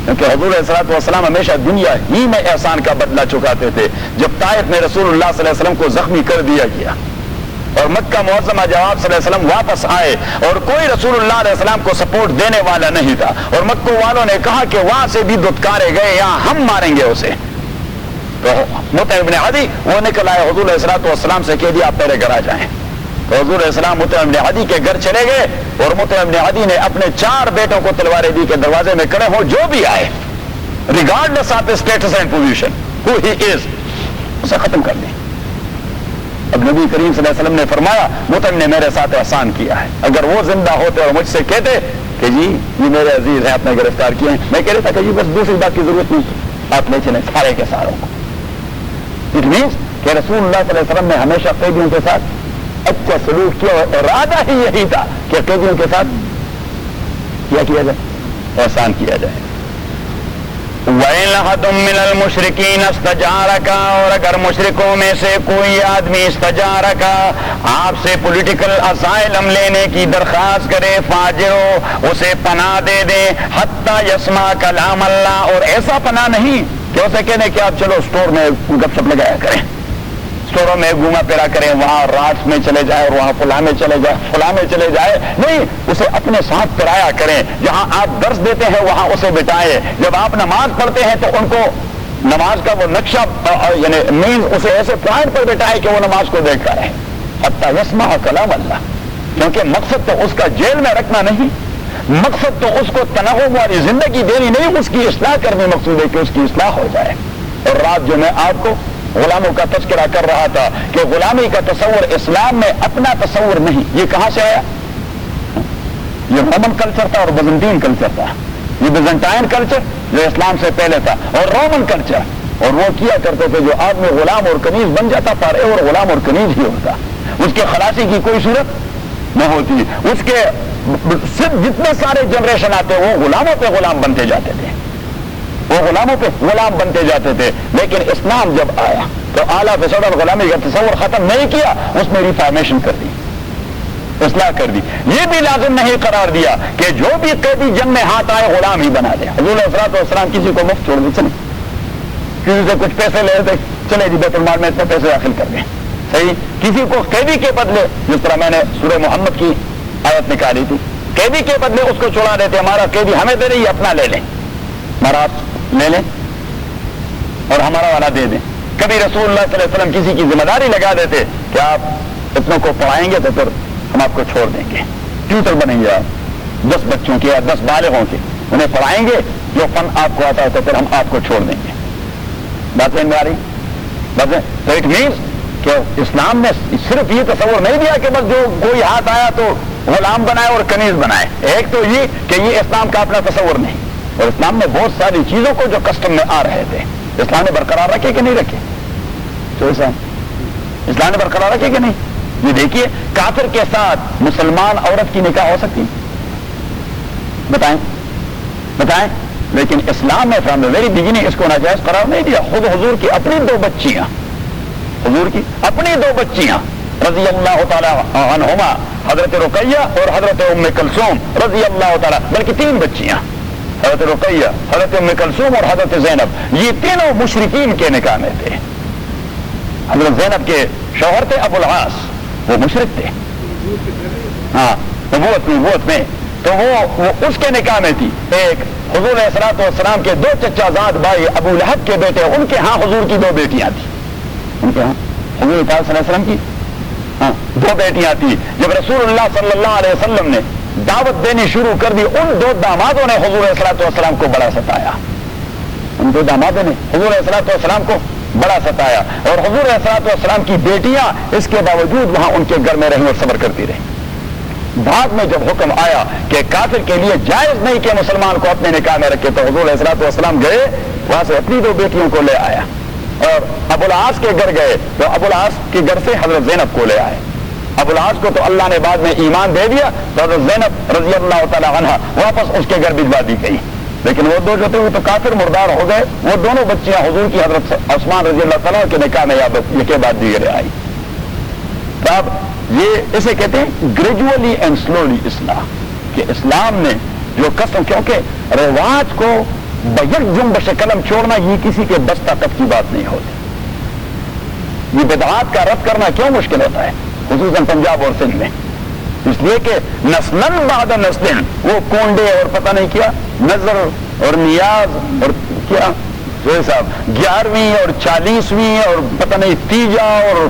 کیونکہ حضور علیہ الصلوۃ والسلام ہمیشہ دنیا ہی میں احسان کا بدلہ چکاتے تھے۔ جب طائف میں رسول اللہ صلی اللہ علیہ وسلم کو زخمی کر دیا گیا اور مکہ معظمہ جب آپ صلی اللہ علیہ وسلم واپس آئے اور کوئی رسول اللہ علیہ السلام کو سپورٹ دینے والا نہیں تھا، اور مکہ والوں نے کہا کہ وہاں سے بھی دھتکارے گئے، یہاں ہم ماریں گے اسے، تو مطعم بن عدی وہ نکل آئے، حضور علیہ الصلوۃ والسلام سے کہہ دیا آپ میرے گھر آ جائیں، تو حضور علیہ السلام مطعم بن عدی کے گھر چلے گئے اور مطعم بن عدی نے اپنے 4 بیٹوں کو تلواریں دی کہ دروازے میں کھڑے ہو، جو بھی آئے regardless of status and position ہو ہی از، اسے ختم کر دیں۔ اب نبی کریم صلی اللہ علیہ وسلم نے فرمایا مطعم نے میرے ساتھ احسان کیا ہے، اگر وہ زندہ ہوتے اور مجھ سے کہتے کہ جی یہ میرے عزیز ہیں آپ نے گرفتار کیے ہیں، میں کہہ رہا تھا کہ جی بس دوسری بات کی ضرورت نہیں، آپ لے چلیں سارے کے ساروں کو۔ اٹ مینس کہ رسول اللہ صلی اللہ علیہ وسلم نے ہمیشہ قیدیوں کے ساتھ اچھا سلوک کیا، اور ارادہ ہی یہی تھا کہ قیدیوں کے ساتھ کیا جائے، احسان کیا جائے۔ وَإِنْ أَحَدٌ مِّنَ الْمُشْرِكِينَ اسْتَجَارَكَ، اور اگر مشرکوں میں سے کوئی آدمی استجارک آپ سے پولیٹیکل اسائلم لینے کی درخواست کرے، فاجرو اسے پناہ دے دیں، حتیٰ یسمع کلام اللہ، اور ایسا پناہ نہیں کہ اسے کہنے کہ آپ چلو اسٹور میں گپ شپ لگایا کریں، اسٹوروں میں گھوما پھرا کریں, وہاں رات میں چلے جائے اور وہاں فلاں میں چلے جائے, فلاں میں چلے جائے, نہیں, اسے اپنے ساتھ پرایا کریں. جہاں آپ درس دیتے ہیں وہاں اسے بٹائیں. جب آپ نماز پڑھتے ہیں تو ان کو نماز کا وہ نقشہ یعنی مینز اسے ایسے پوائنٹ پر بٹائے کہ وہ نماز کو دیکھتا رہے حتی یسمع کلام اللہ. کیونکہ مقصد تو اس کا جیل میں رکھنا نہیں, مقصد تو اس کو تنہم والی زندگی دینی نہیں, اس کی اصلاح کرنی مقصود ہے کہ اس کی اصلاح ہو جائے. اور رات جو میں آپ کو غلاموں کا تذکرہ کر رہا تھا کہ غلامی کا تصور اسلام میں اپنا تصور نہیں. یہ کہاں سے آیا؟ یہ رومن کلچر تھا اور بیزنٹین کلچر تھا. یہ بیزنٹائن کلچر جو اسلام سے پہلے تھا, اور رومن کلچر, اور وہ کیا کرتے تھے جو آدمی غلام اور کنیز بن جاتا پارے اور غلام اور کنیز ہی ہوتا, اس کے خلاصی کی کوئی صورت نہ ہوتی. اس کے صرف جتنے سارے جنریشن آتے وہ غلاموں پہ غلام بنتے جاتے تھے, وہ غلاموں پہ غلام بنتے جاتے تھے. لیکن اسلام جب آیا تو اعلیٰ فیصد غلامی کا تصور ختم نہیں کیا, اس میں ریفارمیشن کر دی, اصلاح کر دی. یہ بھی لازم نہیں قرار دیا کہ جو بھی قیدی جنگ میں ہاتھ آئے غلام ہی بنا دیا. حضور علیہ الصلوۃ والسلام کسی کو مفت چھوڑ دی, چلے کسی سے کچھ پیسے لے لیتے, چلے جی بیت المال میں اتنے پیسے داخل کر دیں, صحیح. کسی کو قیدی کے بدلے, جس طرح میں نے سورہ محمد کی آیت نکالی تھی, قیدی کے بدلے اس کو چھوڑا دیتے, ہمارا قیدی ہمیں دے رہی ہے, اپنا لے لیں, ہمارا آپ لے لیں اور ہمارا والا دے دیں. کبھی رسول اللہ صلی اللہ علیہ وسلم کسی کی ذمہ داری لگا دیتے کہ آپ اتنوں کو پڑھائیں گے تو پھر ہم آپ کو چھوڑ دیں گے, ٹیوٹر بنیں گے آپ 10 بچوں کے یا 10 بالغوں کے, انہیں پڑھائیں گے, جو فن آپ کو آتا ہے تو پھر ہم آپ کو چھوڑ دیں گے. بات سمجھ میں آ رہی؟ بس تو اٹ مینس کہ اسلام نے صرف یہ تصور نہیں دیا کہ بس جو کوئی ہاتھ آیا تو غلام بنائے اور کنیز بنائے. ایک تو یہ کہ یہ اسلام کا اپنا تصور نہیں, اور اسلام نے بہت ساری چیزوں کو جو کسٹم میں آ رہے تھے اسلام نے برقرار رکھے کہ نہیں رکھے؟ اسلام نے برقرار رکھے کہ نہیں؟ یہ دیکھیے, کافر کے ساتھ مسلمان عورت کی نکاح ہو سکتی, بتائیں بتائیں. لیکن اسلام نے فرام دا ویری بگننگ اس کو ناجائز قرار نہیں دیا. خود حضور کی اپنی 2 بچیاں, حضور کی اپنی 2 بچیاں رضی اللہ تعالی عنہما, حضرت رقیہ اور حضرت ام کلثوم رضی اللہ تعالی, بلکہ 3 بچیاں, حضرت رقیہ, حضرت ام کلثوم اور حضرت زینب, یہ تینوں مشرکین کے نکاح میں تھے. حضرت زینب کے شوہر تھے ابو العاص, وہ مشرک تھے, ہاں نبوت میں, تو وہ اس کے نکاح میں تھی. ایک حضور علیہ الصلوۃ والسلام کے 2 چچا زاد بھائی ابو لہب کے بیٹے, ان کے ہاں حضور کی 2 بیٹیاں تھیں, ان کے ہاں حضور صلی اللہ علیہ وسلم کی 2 بیٹیاں تھیں. جب رسول اللہ صلی اللہ علیہ وسلم نے دعوت دینی شروع کر دی, ان 2 دامادوں نے حضور علیہ الصلوۃ والسلام کو بڑا ستایا, ان 2 دامادوں نے حضور علیہ الصلوۃ والسلام کو بڑا ستایا, اور حضور علیہ الصلوۃ والسلام کی بیٹیاں اس کے باوجود وہاں ان کے گھر میں رہیں اور صبر کرتی رہیں. بعد میں جب حکم آیا کہ کافر کے لیے جائز نہیں کہ مسلمان کو اپنے نکاح میں رکھے, تو حضور علیہ الصلوۃ والسلام گئے, وہاں سے اپنی 2 بیٹیوں کو لے آیا, اور ابو العاص کے گھر گئے تو ابو العاص کے گھر سے حضرت زینب کو لے آئے. ابو العاص کو تو اللہ نے بعد میں ایمان دے دیا, تو حضرت زینب رضی اللہ تعالی عنہ واپس اس کے گھر بھجوا دی گئی. لیکن وہ 2 جو تھے وہ تو کافر مردار ہو گئے. وہ دونوں بچیاں حضور کی حضرت عثمان رضی اللہ تعالیٰ کے نکاح میں یہ کے بعد دیگر آئی. تو اب یہ اسے کہتے ہیں گریجولی اینڈ سلولی اصلاح, کہ اسلام نے جو قسم, کیونکہ رواج کو بیک جنبش قلم چھوڑنا یہ کسی کے بس طاقت کی بات نہیں ہوتی. یہ بدعات کا رد کرنا کیوں مشکل ہوتا ہے, خصوصاً پنجاب اور سندھ میں؟ اس لیے کہ نسلن بعد نسلن وہ کونڈے اور پتہ نہیں کیا نظر اور نیاز اور کیا صاحب 11ویں اور 40ویں اور پتہ نہیں تیجا اور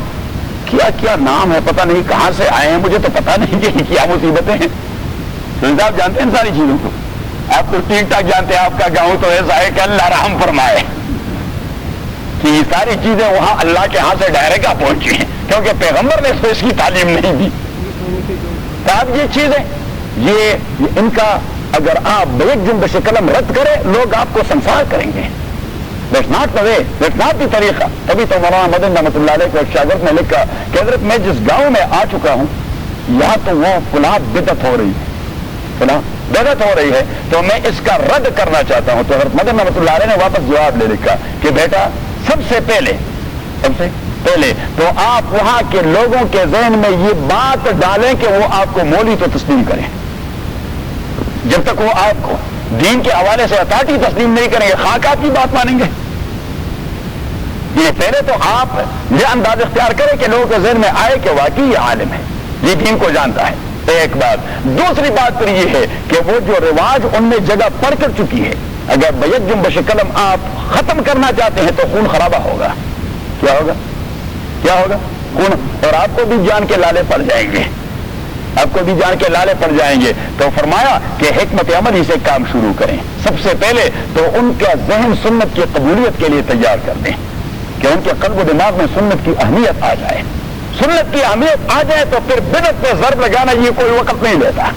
کیا کیا نام ہے, پتہ نہیں کہاں سے آئے ہیں, مجھے تو پتہ نہیں کہ کیا مصیبتیں ہیں. صاحب جانتے ہیں ان ساری چیزوں کو, آپ تو ٹھیک ٹھاک جانتے ہیں, آپ کا گاؤں تو ایسا ہے کہ اللہ رحم فرمائے کہ یہ ساری چیزیں وہاں اللہ کے ہاں سے ڈائریکٹ پہنچی ہیں, کیونکہ پیغمبر نے اس کی تعلیم نہیں دی. صاحب یہ چیزیں یہ ان کا اگر آپ بیک جنبش قلم رد کریں, لوگ آپ کو سنسار کریں گے. That's not the way, that's not the طریقہ. تبھی تو مولانا مدن رحمۃ اللہ علیہ کو ایک شاگرد نے لکھا کہ حضرت میں جس گاؤں میں آ چکا ہوں یا تو وہ فلاں بدعت ہو رہی ہے, فلاں بدعت ہو رہی ہے, تو میں اس کا رد کرنا چاہتا ہوں. تو حضرت مدن رحمۃ اللہ علیہ نے واپس جواب لے لکھا کہ بیٹا سب سے پہلے تو آپ وہاں کے لوگوں کے ذہن میں یہ بات ڈالیں کہ وہ آپ کو مولی تو تسلیم کریں. جب تک وہ آپ کو دین کے حوالے سے اطاعتی تسلیم نہیں کریں گے, خاک آپ کی بات مانیں گے. یہ پہلے تو آپ یہ انداز اختیار کریں کہ لوگوں کے ذہن میں آئے کہ واقعی یہ عالم ہے، یہ دین کو جانتا ہے، ایک بات۔ دوسری بات پھر یہ ہے کہ وہ جو رواج ان میں جگہ پڑ کر چکی ہے، اگر بیجم بشکلم آپ ختم کرنا چاہتے ہیں تو خون خرابہ ہوگا۔ کیا ہوگا؟ کیا ہوگا؟ خون، اور آپ کو بھی جان کے لالے پڑ جائیں گے، آپ کو بھی جان کے لالے پڑ جائیں گے۔ تو فرمایا کہ حکمت عملی سے کام شروع کریں۔ سب سے پہلے تو ان کا ذہن سنت کی قبولیت کے لیے تیار کر دیں کہ ان کے قلب و دماغ میں سنت کی اہمیت آ جائے۔ سنت کی اہمیت آ جائے تو پھر بدعت پہ ضرب لگانا یہ کوئی وقت نہیں لیتا۔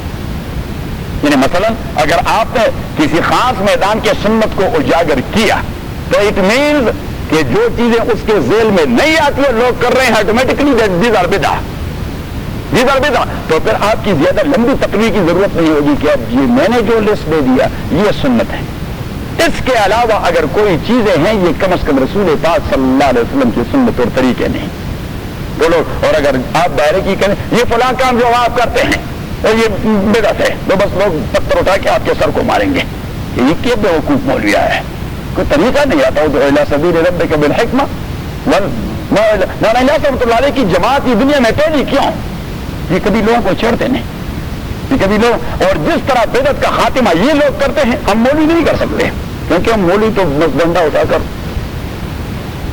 یعنی مثلا اگر آپ نے کسی خاص میدان کے سنت کو اجاگر کیا تو اٹ مینز کہ جو چیزیں اس کے ذیل میں نہیں آتی ہیں لوگ کر رہے ہیں آٹومیٹکلی دیز آر بدعہ، دیز آر بدعہ، تو پھر آپ کی زیادہ لمبی تقریر کی ضرورت نہیں ہوگی کہ اب یہ میں نے جو لسٹ دے دیا یہ سنت ہے۔ اس کے علاوہ اگر کوئی چیزیں ہیں یہ کم از کم رسول پاک صلی اللہ علیہ وسلم کی سنت اور طریقے نہیں بولو۔ اور اگر آپ دائرے کی کریں یہ فلاں کام جو آپ کرتے ہیں اور یہ بدعت ہے تو بس لوگ پتھر اٹھا کے آپ کے سر کو ماریں گے کہ یہ کیا بیوقوف مولوی آیا ہے، کوئی طریقہ نہیں آتا۔ وہ الی سبیل ربک بالحکمہ مولانا رحمۃ اللہ علیہ کی جماعت کی دنیا میں پھیلی کیوں؟ یہ کبھی لوگوں کو چھیڑتے نہیں، یہ کبھی لوگ، اور جس طرح بدعت کا خاتمہ یہ لوگ کرتے ہیں ہم مولوی نہیں کر سکتے، کیونکہ ہم مولوی تو بس ڈنڈا اٹھا کر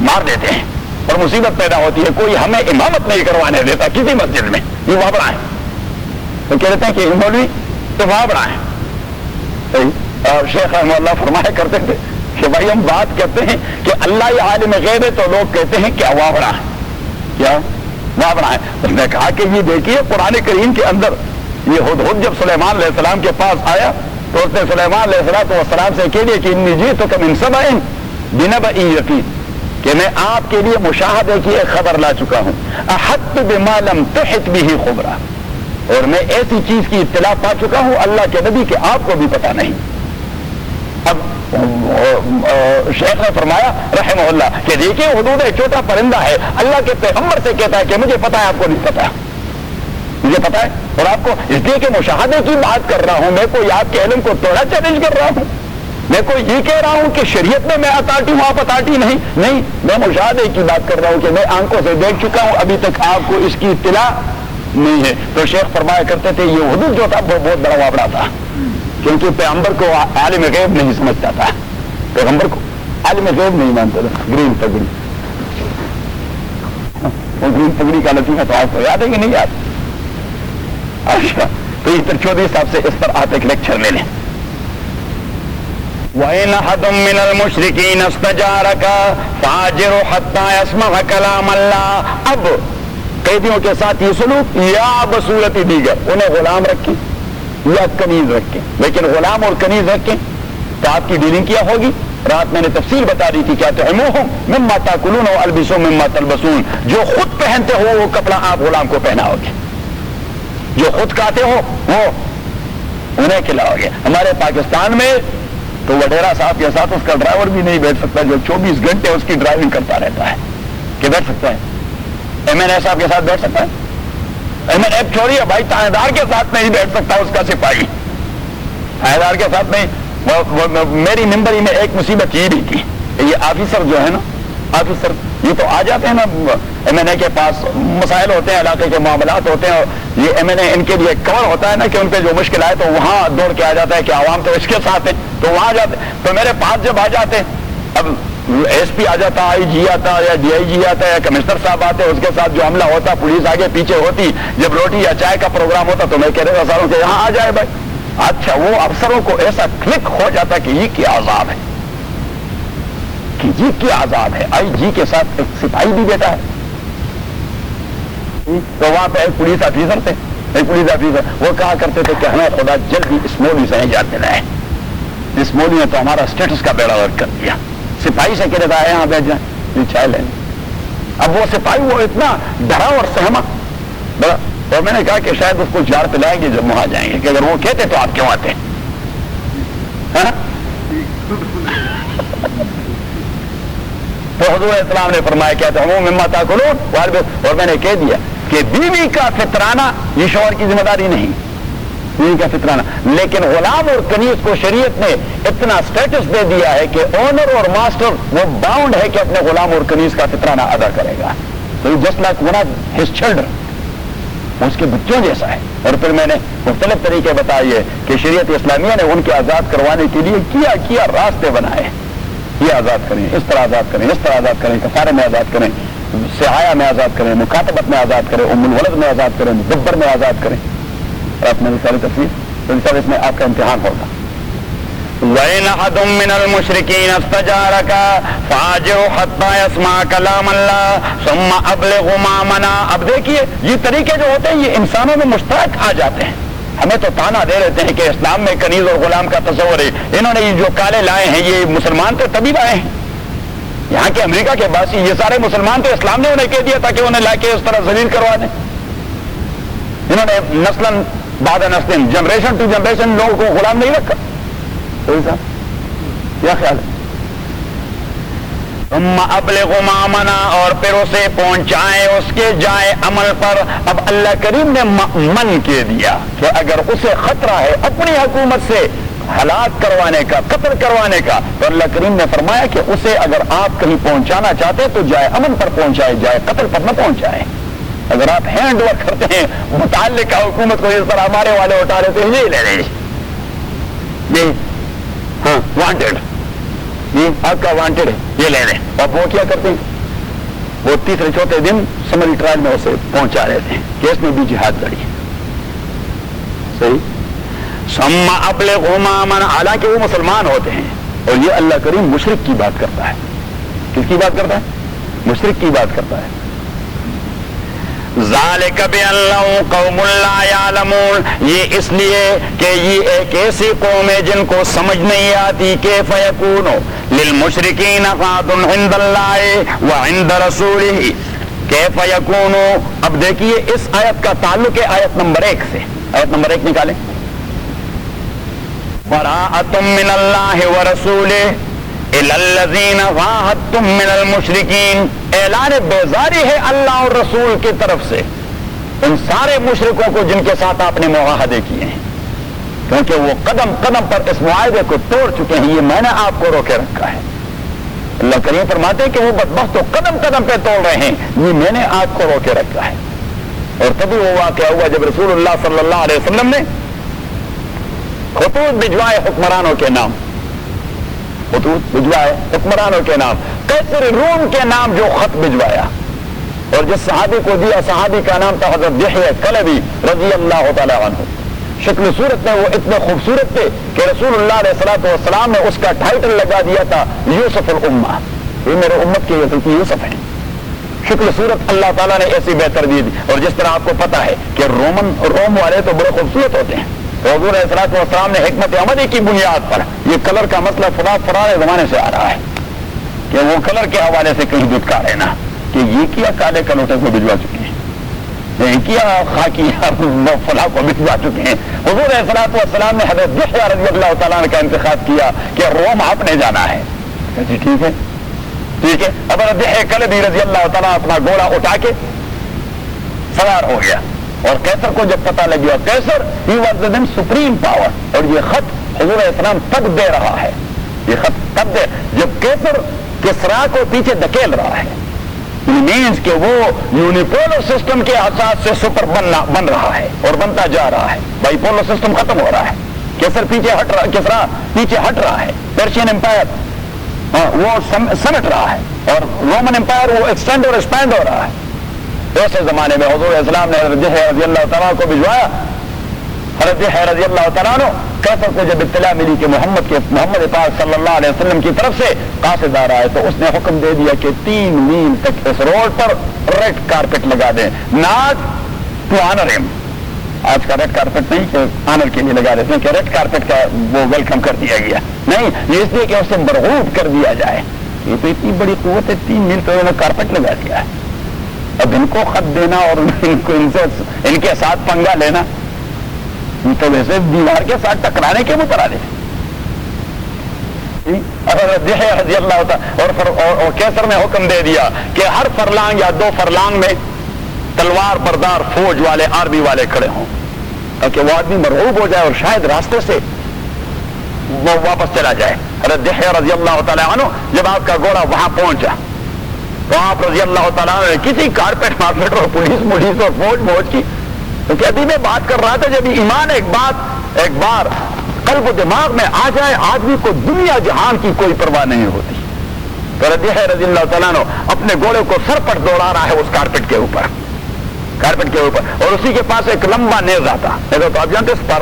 مار دیتے ہیں اور مصیبت پیدا ہوتی ہے۔ کوئی ہمیں امامت نہیں کروانے دیتا کسی مسجد میں، یہ وابڑا ہے، تو کہتے ہیں کہ مولوی تو وابڑا ہے۔ اور شیخ رحمہ اللہ فرمایا کرتے تھے کہ بھائی ہم بات کرتے ہیں کہ اللہ یہ عالم غیب ہے تو لوگ کہتے ہیں کیا وابڑا ہے، کیا وابڑا ہے۔ اس نے کہا کہ یہ دیکھیے قرآن کریم کے اندر یہ ہدہد جب سلیمان علیہ السلام کے پاس آیا تو اس نے سلیمان علیہ السلام سے کہہ دیا کہ انی جئتک من سبأ بنبأ یقین، کہ میں آپ کے لیے مشاہدے کی ایک خبر لا چکا ہوں، احط بما لم تحط به خبرا، اور میں ایسی چیز کی اطلاع پا چکا ہوں اللہ کے نبی کہ آپ کو بھی پتہ نہیں۔ اب شیخ نے فرمایا رحمہ اللہ کہ دیکھیں حدود ایک چھوٹا پرندہ ہے، اللہ کے پیغمبر سے کہتا ہے کہ مجھے پتا ہے آپ کو نہیں پتا، مجھے پتا ہے، اور آپ کو اس لیے کہ مشاہدے کی بات کر رہا ہوں، میں کوئی آپ کے علم کو توڑا چیلنج کر رہا ہوں، میں کوئی یہ کہہ رہا ہوں کہ شریعت میں اتھارٹی ہوں آپ اتھارٹی نہیں، میں مشاہدے کی بات کر رہا ہوں کہ میں آنکھوں سے دیکھ چکا ہوں، ابھی تک آپ کو اس کی اطلاع نہیں ہے۔ تو شیخ فرمایا کرتے تھے یہ حدود جو تھا وہ بہت بڑا وابڑا تھا، کیونکہ پیغمبر کو عالم غیب نہیں سمجھتا تھا، پیغمبر کو عالم غیب نہیں مانتا تھا۔ گرین پگڑی، وہ گرین پگڑی کا لطیفہ تو آپ کو یاد ہے کہ نہیں یاد؟ اچھا، تو یہ چودھری صاحب سے اس پر آپ ایک لیکچر لے لیں۔ وَإِنْ أَحَدٌ مِّنَ الْمُشْرِكِينَ اسْتَجَارَكَ فَأَجِرْهُ حَتَّى يَسْمَعَ كَلَامَ اللَّهِ۔ اب قیدیوں کے ساتھ یہ سلوک یا بصورت دیگر، انہیں غلام رکھیں یا کنیز رکھیں، لیکن غلام اور کنیز رکھیں تو آپ کی ڈیلنگ کیا ہوگی؟ رات میں نے تفصیل بتا دی تھی کیا تطعموہم مما تاکلون والبسوہم مما تلبسون، جو خود پہنتے ہو وہ کپڑا آپ غلام کو پہناؤ گے، جو خود کھاتے ہو وہ انہیں کھلاؤ گے۔ ہمارے پاکستان میں تو وڈیرا صاحب کے ساتھ اس کا ڈرائیور بھی نہیں بیٹھ سکتا جو 24 گھنٹے اس کی ڈرائیونگ کرتا رہتا ہے، کہ بیٹھ سکتا ہے؟ ایم این اے صاحب کے ساتھ بیٹھ سکتا ہے؟ ایم این اے چھوڑیے بھائی، تھانے دار کے ساتھ نہیں بیٹھ سکتا اس کا سپاہی، تھانے دار کے ساتھ نہیں۔ میری ممبری میں ایک مصیبت یہ بھی تھی، یہ آفیسر جو ہے نا، آفیسر یہ تو آ جاتے ہیں نا ایم این اے کے پاس، مسائل ہوتے ہیں، علاقے کے معاملات ہوتے ہیں، یہ ایم این اے ان کے لیے کور ہوتا ہے نا کہ ان پہ جو مشکل آئے تو وہاں دوڑ کے آ جاتا ہے کہ عوام تو اس کے ساتھ ہے، تو وہاں جاتے، تو میرے پاس جب آ جاتے، اب ایس پی آ جاتا، آئی جی آتا یا ڈی آئی جی آتا یا کمشنر صاحب آتے، اس کے ساتھ جو عملہ ہوتا، پولیس آگے پیچھے ہوتی، جب روٹی یا چائے کا پروگرام ہوتا تو میں کہہ رہا ساروں کہ یہاں آ جائے بھائی۔ اچھا، وہ افسروں کو ایسا کلک ہو جاتا کہ یہ کیا عذاب ہے، کہ یہ کیا عذاب ہے، آئی جی کے ساتھ ایک سپاہی بھی بیٹا ہے۔ تو وہاں پہ ایک پولیس آفیسر تھے، ایک پولیس آفیسر، وہ کہا کرتے تھے کہ ہمیں خدا جلدی اس مولوی سے نجات دلائے، اس مولوی نے تو ہمارا اسٹیٹس کا بیڑا غرق کر دیا۔ سپاہی سے کہہ رہا ہے یہاں بیٹھ جائیں، یہ چائے لیں۔ اب وہ سپاہی وہ اتنا ڈرا اور سہما، اور میں نے کہا کہ شاید اس کو جھاڑ پلائیں گے جب وہاں جائیں گے، کہ اگر وہ کہتے تو آپ کیوں آتے؟ تو حضور اسلام نے فرمایا کیا تھا مما تاکلون، اور میں نے کہہ دیا کہ بیوی کا فطرانہ یہ شوہر کی ذمہ داری نہیں، بیوی کا فطرانہ. لیکن غلام اور کنیز کو شریعت نے اتنا سٹیٹس دے دیا ہے کہ اونر اور ماسٹر وہ باؤنڈ ہے کہ اپنے غلام اور کنیز کا فطرانہ ادا کرے گا. تو just like one of his children, اس کے بچوں جیسا ہے. اور پھر میں نے مختلف طریقے بتائے کہ شریعت اسلامیہ نے ان کے آزاد کروانے کے لیے کیا راستے بنائے. یہ آزاد کریں، اس طرح آزاد کریں، اس طرح آزاد کریں، کفارے میں آزاد کریں، سہایا میں آزاد کریں، مکاتبت میں آزاد کریں، ام الولد میں آزاد کریں، مدبر میں آزاد کریں. اور آپ نے ساری تفصیل تو اس میں آپ کا امتحان ہوگا. وَإِنْ أَحَدٌ مِّنَ الْمُشْرِكِينَ اسْتَجَارَكَ فَأَجِرْهُ حَتَّى يَسْمَعَ كَلَامَ اللَّهِ ثُمَّ أَبْلِغْهُ مَأْمَنَهُ. اب دیکھیے یہ طریقے جو ہوتے ہیں یہ انسانوں میں مشترک آ جاتے ہیں. ہمیں تو تانا دے رہتے ہیں کہ اسلام میں کنیز اور غلام کا تصور ہے. انہوں نے یہ جو کالے لائے ہیں یہ مسلمان تو تبھی لائے ہیں. یہاں کے امریکہ کے باسی یہ سارے مسلمان تھے، اسلام نے انہیں کہہ دیا تھا کہ انہیں لا کے اس طرح ذلیل کروا دیں. انہوں نے نسلاً بعد نسل جنریشن ٹو جنریشن لوگوں کو غلام نہیں رکھا. کیا خیال ہے؟ ثم ابلغ مامنا، اور پھر اسے پہنچائے اس کے جائے عمل پر. اب اللہ کریم نے من کہہ دیا کہ اگر اسے خطرہ ہے اپنی حکومت سے ہلاک کروانے کا، قتل کروانے کا، تو اللہ کریم نے فرمایا کہ اسے اگر آپ کہیں پہنچانا چاہتے ہیں تو جائے امن پر پہنچائے، جائے قتل پر نہ پہنچائے. اگر آپ ہینڈ اوور کرتے ہیں متعلقہ حکومت کو اس طرح ہمارے والے اٹھا رہے تھے، یہ لے لیں یہ ہاں وانٹیڈ، یہ آپ کا وانٹیڈ ہے، یہ لے لیں. اب وہ کیا کرتے ہیں؟ وہ تیسرے چوتھے دن سمری ٹرائل میں اسے پہنچا رہے تھے کہ اس میں بھی جہاد لڑی. صحیح. ثم ابلغ مامنا، حالانکہ وہ مسلمان ہوتے ہیں. اور یہ اللہ کریم مشرک کی بات کرتا ہے. کس کی بات کرتا ہے؟ مشرک کی بات کرتا ہے. ذالک بأنہم قوم لا یعلمون، یہ اس لیے کہ یہ ایک ایسی قوم ہے جن کو سمجھ نہیں آتی. کیف یکون للمشرکین قعد عند اللہ وعند رسولہ، کیف یکون. اب دیکھیے اس آیت کا تعلق ہے آیت نمبر 1 سے. آیت نمبر 1 نکالیں. براءۃ من اللہ ورسولہ الی الذین عاہدتم من المشرکین، اعلان بیزاری ہے اللہ اور رسول کی طرف سے ان سارے مشرکوں کو جن کے ساتھ آپ نے معاہدے کیے ہیں، کیونکہ وہ قدم قدم پر اس معاہدے کو توڑ چکے ہیں. یہ میں نے آپ کو روکے رکھا ہے. اللہ کریم فرماتے ہیں کہ وہ بدبخت تو قدم قدم پہ توڑ رہے ہیں، یہ میں نے آپ کو روکے رکھا ہے. اور تبھی وہ واقعہ ہوا جب رسول اللہ صلی اللہ علیہ وسلم نے خطوط بھجوائے حکمرانوں کے نام، خطوط بھجوائے حکمرانوں کے نام، قیصر روم کے نام جو خط بھجوایا، اور جس صحابی کو دیا صحابی کا نام تھا حضرت دحیہ کلبی رضی اللہ تعالیٰ عنہ. شکل صورت میں وہ اتنے خوبصورت تھے کہ رسول اللہ علیہ السلام نے اس کا ٹائٹل لگا دیا تھا یوسف الامہ، یہ میرے امت کے یوسف ہیں. شکل صورت اللہ تعالیٰ نے ایسی بہتر دی. اور جس طرح آپ کو پتا ہے کہ روم والے تو بڑے خوبصورت ہوتے ہیں. حضور علیہ السلام نے حکمت عملی کی بنیاد پر یہ کلر کا مسئلہ فرار زمانے سے آ رہا ہے کہ وہ کلر کے حوالے سے کہیں دھتکا رہنا کہ یہ کیا کالے کلوٹے کو بھجوا چکے ہیں، یہ کیا خاکی فلاں کو بھجوا چکے ہیں. حضور علیہ السلام نے حضرت دحیہ رضی اللہ تعالیٰ کا انتخاب کیا کہ روم آپ نے جانا ہے. جی ٹھیک ہے ٹھیک ہے. اب دحیہ کلبی رضی اللہ تعالیٰ اپنا گھوڑا اٹھا کے سوار ہو گیا. اور کیسر کو جب پتہ لگ گیا، کیسر he was the supreme power. اور یہ خط حضور علیہ السلام تب دے رہا ہے، یہ خط تب دے جب کیسر کسرا کو پیچھے دھکیل رہا ہے. مینس کہ وہ یونیپولر سسٹم کے اساس سے سپر بن رہا ہے اور بنتا جا رہا ہے. بائی پولر سسٹم ختم ہو رہا ہے، کیسر پیچھے ہٹ رہا، کسرا پیچھے ہٹ رہا ہے. پرشین امپائر وہ سمٹ رہا ہے اور رومن امپائر وہ ایکسٹینڈ اور ایکسپینڈ ہو رہا ہے. ایسے زمانے میں حضور السلام نے حضرت دحیہ رضی اللہ تعالیٰ کو بھجوایا. حضرت دحیہ رضی اللہ تعالیٰ نے کیسر کو جب اطلاع ملی کہ محمد پاک صلی اللہ علیہ وسلم کی طرف سے قاصد آ رہا ہے، تو اس نے حکم دے دیا کہ 3 میل تک اس روڈ پر ریڈ کارپٹ لگا دیں. ناٹ ٹو آنر ہم، آج کا ریڈ کارپٹ نہیں کہ آنر کے لیے لگا دیتے ہیں کہ ریڈ کارپٹ کا وہ ویلکم کر دیا گیا، نہیں، یہ اس لیے کہ اسے مرغوب کر دیا جائے. یہ تو اتنی بڑی قوت ہے، 3 میل تو انہوں نے کارپٹ لگا دیا ہے. اب ان کو خط دینا اور ان کے ساتھ پنگا لینا تو ویسے دیوار کے ساتھ ٹکرانے کے مترادف. رضی اللہ تعالیٰ اور کیسر نے حکم دے دیا کہ ہر فرلانگ یا 2 فرلانگ میں تلوار بردار فوج والے آرمی والے کھڑے ہوں. تاکہ وہ آدمی مرعوب ہو جائے اور شاید راستے سے وہ واپس چلا جائے. حضرت دحیہ رضی اللہ تعالیٰ عنہ جب آپ کا گھوڑا وہاں پہنچا تو آپ رضی اللہ تعالیٰ عنہ نے کسی کارپیٹ مارکیٹ اور پولیس اور فوج کی، کیونکہ ابھی میں بات کر رہا تھا جب ایمان ایک بار قلب و دماغ میں آ جائے آدمی کو دنیا جہان کی کوئی پرواہ نہیں ہوتی. تو رضی اللہ تعالیٰ عنہ اپنے گھوڑے کو سر پر دوڑا رہا ہے اس کارپیٹ کے اوپر اور اسی کے پاس ایک لمبا نیزہ تھا. نیزہ تو آپ جانتے ہیں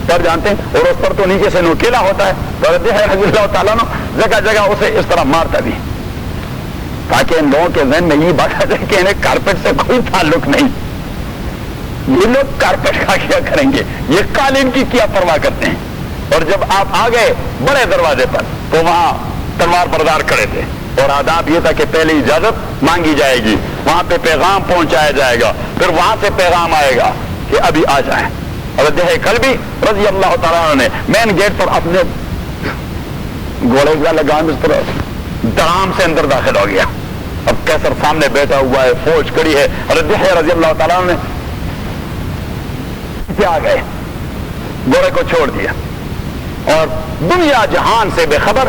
پر جانتے ہیں، اور اس پر تو نیچے سے نوکیلا ہوتا ہے. تو رضی اللہ تعالیٰ عنہ جگہ جگہ اسے اس طرح مارتا بھی تاکہ ان لوگوں کے ذہن میں یہ بات آ جائے کہ انہیں کارپیٹ سے کوئی تعلق نہیں، یہ لوگ کارپیٹ کا کیا کریں گے، یہ قالین کی کیا پرواہ کرتے ہیں. اور جب آپ آ گئے بڑے دروازے پر تو وہاں تلوار بردار کھڑے تھے اور آداب یہ تھا کہ پہلے اجازت مانگی جائے گی، وہاں پہ پیغام پہنچایا جائے گا، پھر وہاں سے پیغام آئے گا کہ ابھی آ جائیں. اور دہے کلبی رضی اللہ تعالیٰ عنہ نے مین گیٹ پر اپنے گھوڑے کا لگام اس طرح درام سے اندر داخل ہو گیا. اب کیسر سامنے بیٹھا ہوا ہے، فوج کڑی ہے، اور دہے رضی اللہ تعالیٰ عنہ نے آ گئے، گھوڑے کو چھوڑ دیا اور دنیا جہان سے بے خبر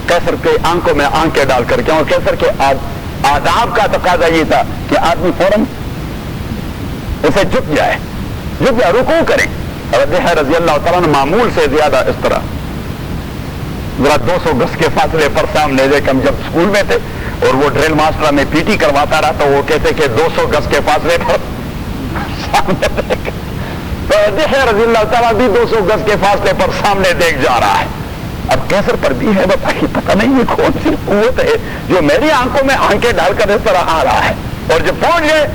کیسر کے آنکھوں میں آنکھیں ڈال کر کے. اور کیسر کے آداب کا تقاضا یہ تھا کہ آدمی فوراً اسے جھک جائے رکوع کرے. اور رضی اللہ تعالیٰ نے معمول سے زیادہ اس طرح ذرا 200 گز کے فاصلے پر سامنے دیکھ. ہم جب اسکول میں تھے اور وہ ڈرل ماسٹر میں پی ٹی کرواتا رہا تو وہ کہتے کہ 200 گز کے فاصلے پر سامنے دیکھ. رضی اللہ تعالیٰ بھی 200 گز کے فاصلے پر سامنے دیکھ جا رہا ہے. اب کیسر پر بھی ہے بتائیے، پتہ نہیں یہ کون سی قوت ہے جو میری آنکھوں میں آنکھیں ڈال کر اس طرح آ رہا ہے. اور جب پہنچ گئے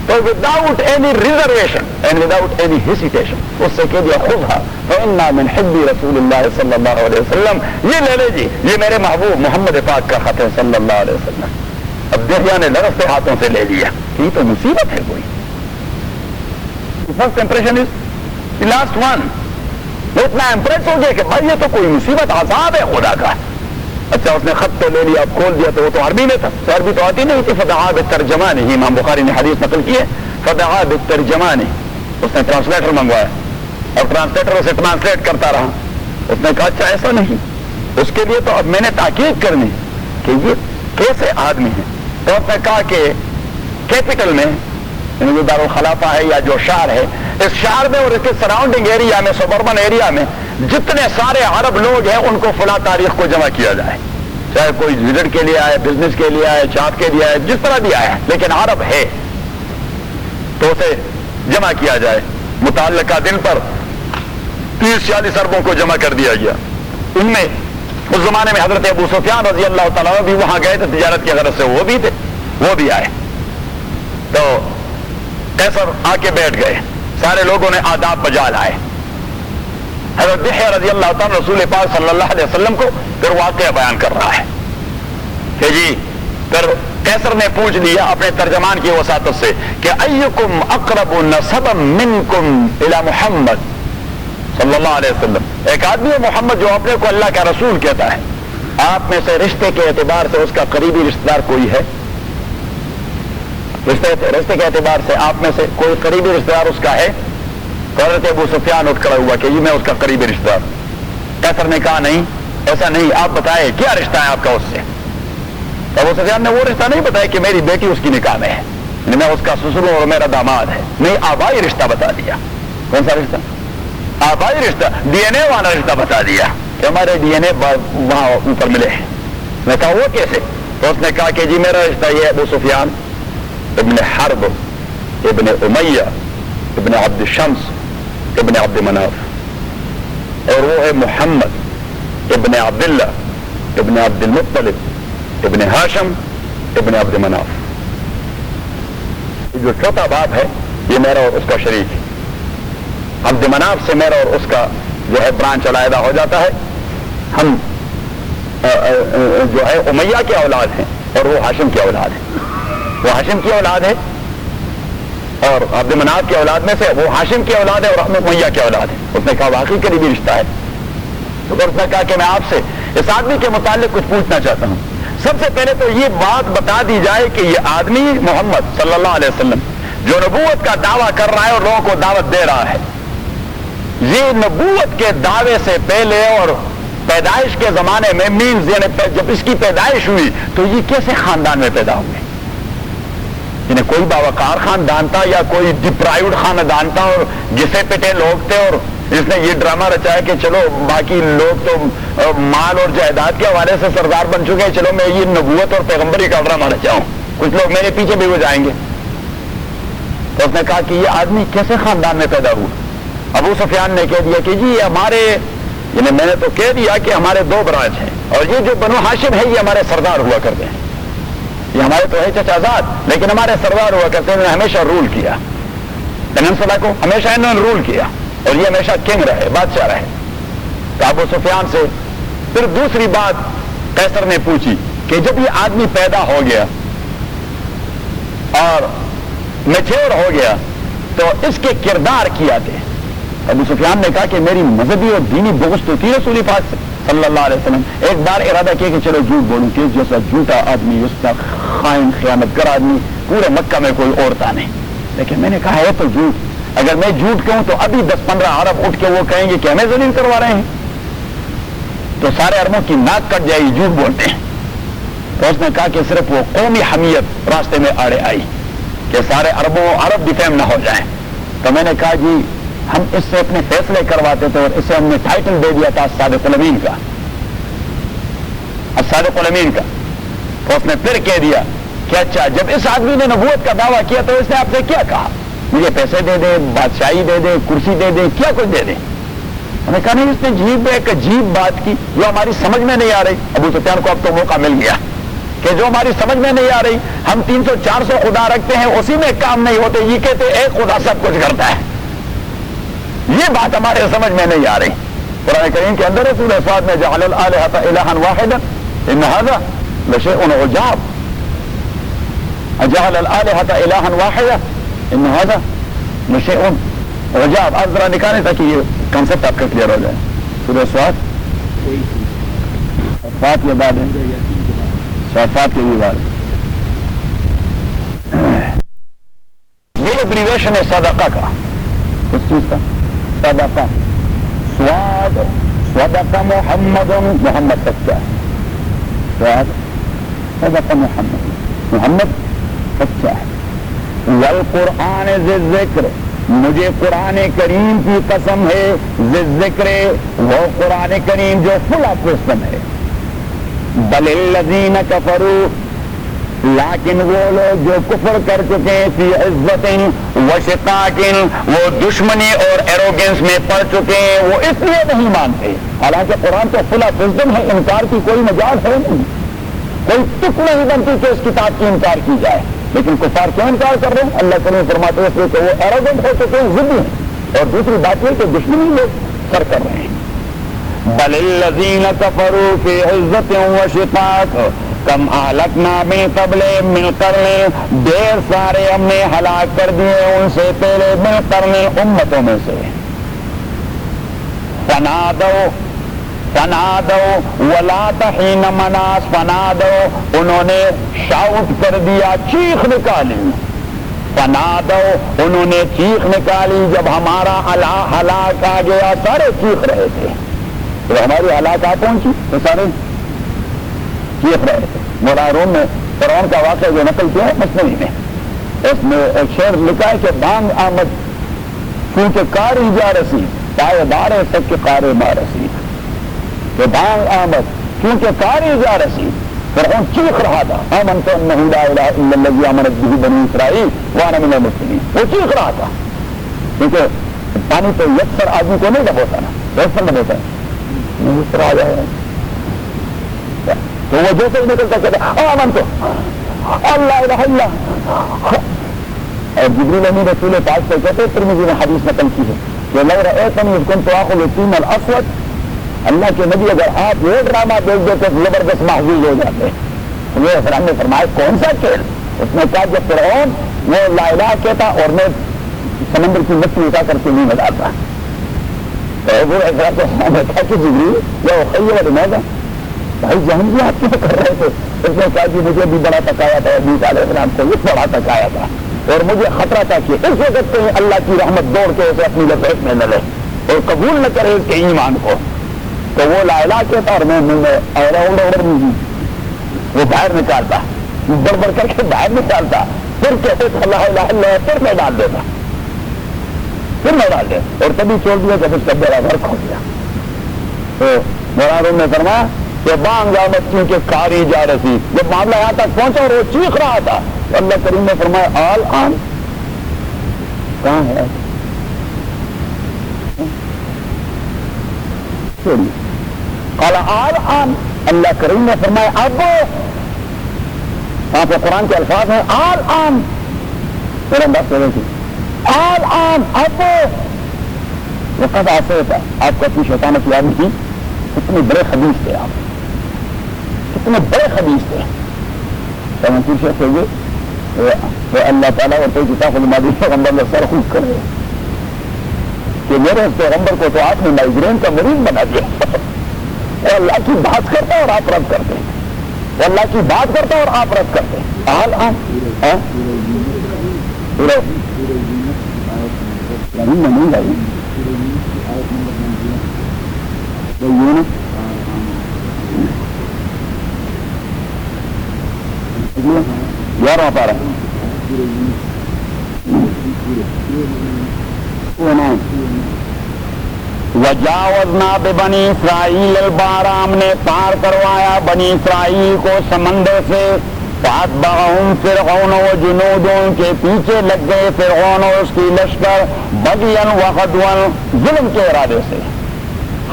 تو without any reservation and without any hesitation اس سے کہہ دیا خذھا فإنا من حب رسول اللہ صلی اللہ علیہ وسلم، یہ لے لے جی، یہ میرے محبوب محمد پاک کا خط ہے صلی اللہ علیہ وسلم. اب دہیا نے لرزتے ہاتھوں سے لے لیا. یہ تو مصیبت ہے کوئی. First impression is the last one. وہ اتنا امپریس ہو گیا کہ بھائی یہ تو کوئی مصیبت عذاب ہے خدا کا. اچھا اس نے خط تو لے لیا، اب کھول دیا تو وہ تو عربی میں تھا، تو عربی تو آتی نہیں تھی. فدعا بالترجمان، ہی امام بخاری نے حدیث نقل کی ہے، فدعا بالترجمان. اس نے ٹرانسلیٹر منگوایا اور ٹرانسلیٹر اسے ٹرانسلیٹ کرتا رہا. اس نے کہا اچھا ایسا نہیں، اس کے لیے تو اب میں نے تحقیق کرنی کہ یہ کیسے آدمی ہے. تو اس نے کہا کہ کیپٹل میں جو دارالخلافہ ہے یا جو شہر ہے، اس شہر میں اور اس کے سراؤنڈنگ ایریا میں، سبربن ایریا میں جتنے سارے عرب لوگ ہیں ان کو فلاں تاریخ کو جمع کیا جائے. چاہے کوئی وزٹ کے لیے آئے، بزنس کے لیے آئے، چاند کے لیے آئے، جس طرح بھی آئے، لیکن عرب ہے تو اسے جمع کیا جائے. متعلقہ دن پر 30-40 عربوں کو جمع کر دیا گیا. ان میں اس زمانے میں حضرت ابو سفیان رضی اللہ تعالیٰ بھی وہاں گئے تھے تجارت کی غرض سے، وہ بھی تھے، وہ بھی آئے. تو قیصر آ کے بیٹھ گئے، سارے لوگوں نے آداب بجا لائے. حضرت دحیہ رضی اللہ تعالیٰ رسول پاک صلی اللہ علیہ وسلم کو پھر واقعہ بیان کر رہا ہے کہ جی پھر قیصر نے پوچھ لیا اپنے ترجمان کی وساطت سے کہ ایکم اقرب نسبا منکم الی محمد صلی اللہ علیہ وسلم. ایک آدمی محمد جو اپنے کو اللہ کا رسول کہتا ہے، آپ میں سے رشتے کے اعتبار سے اس کا قریبی رشتہ دار کوئی ہے؟ رشتے کے اعتبار سے آپ میں سے کوئی قریبی رشتہ دار اس کا ہے؟ تو حضرت ابو سفیان اٹھ کھڑا ہوا کہ جی میں اس کا قریبی رشتہ دار. قیصر نے کہا نہیں ایسا نہیں، آپ بتائیں کیا رشتہ ہے آپ کا اس سے؟ تو ابو سفیان نے وہ رشتہ نہیں بتایا کہ میری بیٹی اس کی نکاح میں ہے، میں اس کا سسر ہوں اور میرا داماد ہے. نہیں، آبائی رشتہ بتا دیا. کون سا رشتہ؟ آبائی رشتہ، ڈی این اے والا رشتہ بتا دیا کہ ہمارے ڈی این اے وہاں اوپر ملے ہیں. میں کہا وہ کیسے؟ تو اس نے کہا کہ جی میرا رشتہ یہ ابو سفیان ابن حرب ابن امیہ ابن عبد شمس ابن عبد مناف، اور وہ ہے محمد ابن عبداللہ ابن عبد المطلب ابن ہاشم ابن عبد مناف. جو چوتھا باپ ہے یہ میرا اور اس کا شریک ہے. عبد مناف سے میرا اور اس کا جو ہے برانچ علیحدہ ہو جاتا ہے. ہم جو ہے امیہ کی اولاد ہیں اور وہ ہاشم کی اولاد ہے. وہ ہاشم کی اولاد ہے اور عبد مناف کی اولاد میں سے وہ ہاشم کی اولاد ہے اور ہم امیہ کی اولاد ہے. اس نے کہا واقعی قریبی رشتہ ہے. تو اس نے کہا کہ میں آپ سے اس آدمی کے متعلق کچھ پوچھنا چاہتا ہوں. سب سے پہلے تو یہ بات بتا دی جائے کہ یہ آدمی محمد صلی اللہ علیہ وسلم جو نبوت کا دعویٰ کر رہا ہے اور لوگوں کو دعوت دے رہا ہے، یہ نبوت کے دعوے سے پہلے اور پیدائش کے زمانے میں مینز یعنی جب اس کی پیدائش ہوئی تو یہ کیسے خاندان میں پیدا ہوئے؟ یعنی کوئی باوقار خاندان تھا یا کوئی ڈپرائیوڈ خاندان تھا اور گسے پٹے لوگ تھے اور اس نے یہ ڈرامہ رچایا کہ چلو باقی لوگ تو مال اور جائیداد کے حوالے سے سردار بن چکے ہیں، چلو میں یہ نبوت اور پیغمبری کا ڈرامہ رچاؤں، کچھ لوگ میرے پیچھے بھی ہو جائیں گے۔ تو اس نے کہا کہ یہ آدمی کیسے خاندان میں پیدا ہوا؟ ابو سفیان نے کہہ دیا کہ جی ہمارے یعنی میں نے تو کہہ دیا کہ ہمارے دو برانچ ہیں اور یہ جو بنو ہاشم ہے یہ ہمارے سردار ہوا کرتے ہیں، یہ ہمارے تو ہے چچا زاد لیکن ہمارے سردار ہوا کرتے ہیں، انہوں نے ہمیشہ رول کیا پیننسولا کو، ہمیشہ انہوں نے رول کیا اور یہ ہمیشہ کنگ رہے، بادشاہ رہے۔ تو ابو سفیان سے پھر دوسری بات قیصر نے پوچھی کہ جب یہ آدمی پیدا ہو گیا اور میچور ہو گیا تو اس کے کردار کیا تھے؟ ابو سفیان نے کہا کہ میری مذہبی اور دینی بغض تو تھی رسول پاک سے صلی اللہ علیہ وسلم۔ ایک بار ارادہ کیا کہ چلو جھوٹ بولوں کہ جیسا جھوٹا آدمی، اس کا خائن خیانت گر آدمی پورے مکہ میں کوئی اور تھا نہیں، لیکن میں نے کہا ہے تو جھوٹ، اگر میں جھوٹ کہوں تو ابھی 10-15 عرب اٹھ کے وہ کہیں گے کہ ہمیں ذلیل کروا رہے ہیں، تو سارے عربوں کی ناک کٹ جائے گی، جھوٹ بولتے ہیں۔ تو اس نے کہا کہ صرف وہ قومی حمیت راستے میں آڑے آئی کہ سارے عرب ڈیفیم نہ ہو جائیں۔ تو میں نے کہا جی ہم اس سے اپنے فیصلے کرواتے تھے اور اسے ہم نے ٹائٹل دے دیا تھا الصادق الامین کا، الصادق الامین کا۔ تو اس نے پھر کہہ دیا کہ اچھا جب اس آدمی نے نبوت کا دعویٰ کیا تو اس نے آپ سے کیا کہا؟ مجھے پیسے دے دے، بادشاہی دے دے، کرسی دے دے، کیا کچھ دے دے؟ ہم نے کہا نہیں، اس نے ایک عجیب بات کی جو ہماری سمجھ میں نہیں آ رہی۔ ابو سفیان کو اب تو موقع مل گیا کہ جو ہماری سمجھ میں نہیں آ رہی، ہم 300-400 خدا رکھتے ہیں، اسی میں کام نہیں ہوتے، یہ کہتے ایک خدا سب کچھ کرتا ہے، یہ بات ہمارے سمجھ میں نہیں آ رہی۔ قرآن کریم کے اندر سورہ صاد میں جعل الآلہۃ الہا واحدا ان ھذا لشیء عجاب، جعل الآلہۃ الہا واحدا ان ھذا لشیء عجاب۔ آپ ذرا نکالیں تاکہ یہ کنسپٹ آپ کا کلیئر ہو جائے۔ سورہ صاد صاد کے بعد صاد کے بعد یہ ایبریویشن ہے صدقہ کا، اس چیز کا صدقہ، سواد صدقہ محمد، محمد سچا ہے، سواد صدقہ محمد سچا ہے۔ والقرآن ذی الذکر، مجھے قرآن کریم کی قسم ہے، ذی الذکر وہ قرآن کریم جو فل آف وسڈم ہے۔ بل الذین کفروا، لیکن وہ لوگ جو کفر کر چکے ہیں، فی عزت و شقاق، وہ دشمنی اور ایروگنس میں پڑ چکے ہیں، وہ اس لیے نہیں مانتے۔ حالانکہ قرآن تو فل آف وسڈم ہے، انکار کی کوئی مجال ہے نہیں، کوئی تک نہیں بنتی کہ اس کتاب کی انکار کی جائے، لیکن کفار کیوں انکار کر رہے ہیں؟ اللہ کریم فرماتے ہیں کہ وہ ایروگنٹ ہو چکے ہیں، ضدی ہیں، اور دوسری بات یہ کہ دشمنی لوگ سر کر رہے ہیں۔ بل الذین کفروا فی عزت و شقاق، کم اہلکنا من قبل من قرن، ڈیر سارے ہم نے ہلاک کر دیے ان سے پہلے، من قرن امتوں میں سے۔ فنادو ولا تحین مناس، فنادو انہوں نے شاؤٹ کر دیا، چیخ نکالی، فنادو انہوں نے چیخ نکالی جب ہمارا ہلاک آ گیا، سارے چیخ رہے تھے، تو ہماری ہلاک آ پہنچی تو سارے چیخ رہے تھے۔ مولا روم میں فرعون کا واقعہ جو نقل کیا ہے مثنوی میں، اس میں ایک شعر لکھا ہے کہ بانگ آمد کیونکہ کاری جا رسی، پائے دار سب کے قارے ماں رسی، کہ بانگ آمد کیونکہ کاری جا رسی، فرعون چیخ رہا تھا، آمنت انہ لا الہ الا الذی آمنت بہ بنی اسرائیل وانا من المسلمین، وہ چیخ رہا تھا، کیونکہ پانی تو یکسر آدمی کو نہیں دبوتا نا، یکسر دبوتا ہے، اس طرح آ جائے تو وہ جیسے نکلتا کہتا آمن تو اللہ الہ الا، اور جبریل امین رسول پاک سے کہتے ترمذی نے حدیث نقل کی ہے کہ لو رأیتنی اذ کنت آخذ التین الاسود، اللہ کے نبی اگر آپ یہ ڈرامہ دیکھ دیتے تو زبردست محظوظ ہو جاتے۔ یہ اسلام نے فرمایا کون سا کھیل؟ اس نے کہا جب فرعون وہ لا الہ کہتا اور میں سمندر کی مچھلی اٹھا کر کے نہیں ملاتا، تو وہ اسلام نے کہا کہ جبریل یا اخی لماذا، بھائی جہن جی آپ کیوں کر رہے تھے؟ اس نے کہا کہ مجھے بھی بڑا تکایا تھا، موسیٰ علیہ السلام کو بھی بڑا تکایا تھا، اور مجھے خطرہ تھا کہ اس وقت کہیں اللہ کی رحمت دوڑ کے اسے اپنی لپیٹ میں نہ لے، اور قبول نہ کرے کہ ایمان کو، تو وہ لا الہ کہتا اور میں وہ باہر نکالتا، بڑھ کر کے باہر نکالتا، پھر کہتے تھے اللہ الہ الا اللہ، پھر میں ڈال دیتا، اور تبھی چھوڑ دیا جب اس کا بیڑا غرق ہو گیا۔ تو مولانا نے فرمایا کہ بانگ آمد کیونکہ کاری جا رہی، جب معاملہ یہاں تک پہنچا اور وہ چیخ رہا تھا، اللہ کریم نے فرمایا آل آن کہاں ہے؟ قال آل آن، اللہ کریم نے فرمایا اب، وہاں پہ قرآن کے الفاظ ہیں آل آن، آل آن اب، وقت آسے ہوتا آپ کو اپنی شیطانت یاد نہیں، کتنے بڑے خبیث تھے آپ، کتنے بڑے خبیث تھے۔ منصور شیخ ہوگے وہ اللہ تعالیٰ اور تو کتاب المادی پیغمبر نے سر خوب کر رہے کہ میرے اس پیغمبر کو تو آپ نے مائگرین کا مریض بنا دیا، اور اللہ کی بات کرتا اور آپ رد کرتے ہیں، وہ اللہ کی بات کرتا اور آپ رد کرتے ہیں۔ آل آن نہیں آئی گیارہ پارہ وجاوزنا ببنی اسرائیل البحر، ہم نے پار کروایا بنی اسرائیل کو سمندر سے، فاتبعہم فرعون وجنودہ، کے پیچھے لگ گئے فرعون اور اس کی لشکر، بغیا وعدوا، ظلم کے ارادے سے،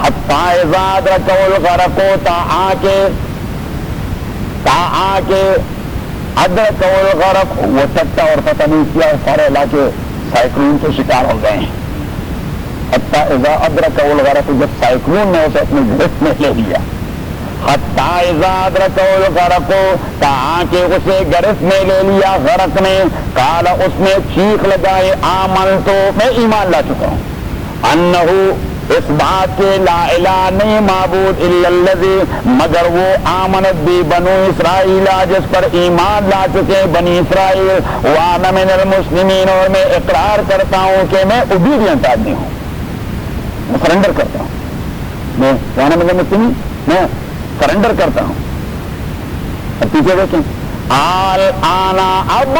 حتی اذا ادرکہ الغرق، تا آ کے ادرکہ الغرق، وہ چکتا اور پتہ نہیں کیا، سارے علاقے سائیکلون کے شکار ہو گئے ہیں۔ حتی اذا ادرکہ الغرق، جب سائیکلون نے اسے اپنے گرفت میں لے لیا، حتی اذا ادرکہ الغرق، تا کہ اسے گرفت میں لے لیا غرق نے، قال اس نے چیخ لگائے آمنتو، میں ایمان لا چکا ہوں، انہو، اس بات کے لا الہ نہیں معبود الا الذی، مگر وہ آمنت بھی بنو اسرائیل، جس پر ایمان لا چکے بنی اسرائیل، وانا من المسلمین، اور میں اقرار کرتا ہوں کہ میں اوبیڈینٹ آدمی ہوں، میں سرنڈر کرتا ہوں، میں وانا من المسلمین، میں سرنڈر کرتا ہوں۔ اب پیچھے دیکھیں، آل آنا اب،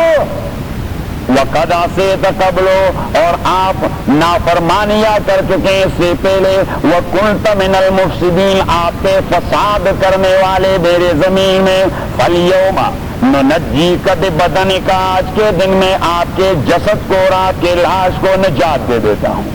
وقد عصیت قبل، اور آپ نافرمانیاں کر چکے اس سے پہلے، وکنت من المفسدین، آپ کے فساد کرنے والے میرے زمین میں، فالیوم ننجیک ببدنک، آج کے دن میں آپ کے جسد کو اور آپ کے لاش کو نجات دے دیتا ہوں،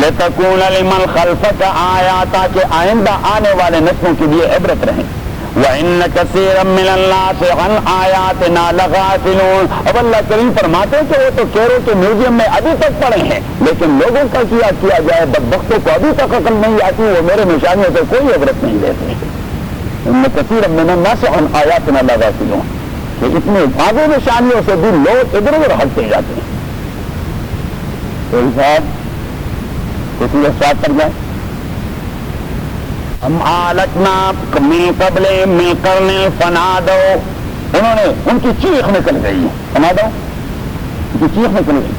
لتکون لمن خلفک آیا، تاکہ آئندہ آنے والے نسلوں کے لیے عبرت رہیں، وَإِنَّ كَثِيرًا مِّنَ النَّاسِ عَنْ آيَاتِنَا لَغَافِلُونَ۔ اب اللہ کریم فرماتے ہیں کہ وہ تو کیروں کے میوزیم میں ابھی تک پڑے ہیں، لیکن لوگوں کا کیا جائے، بدبختوں کو ابھی تک عقل نہیں آتی، وہ میرے نشانیوں سے کوئی عبرت نہیں لیتے۔ إِنَّ كَثِيرًا مِّنَ النَّاسِ عَنْ آيَاتِنَا لَغَافِلُونَ، کہ اتنے آگے نشانیوں سے بھی لوگ ادھر ادھر ہٹتے جاتے ہیں۔ کوئی صاحب کسی ساتھ پر جائے، ہم آلکنا من قبل من قرن فنادو، انہوں نے، ان کی چیخ نکل گئی، فنادو، ان کی چیخ نکل گئی،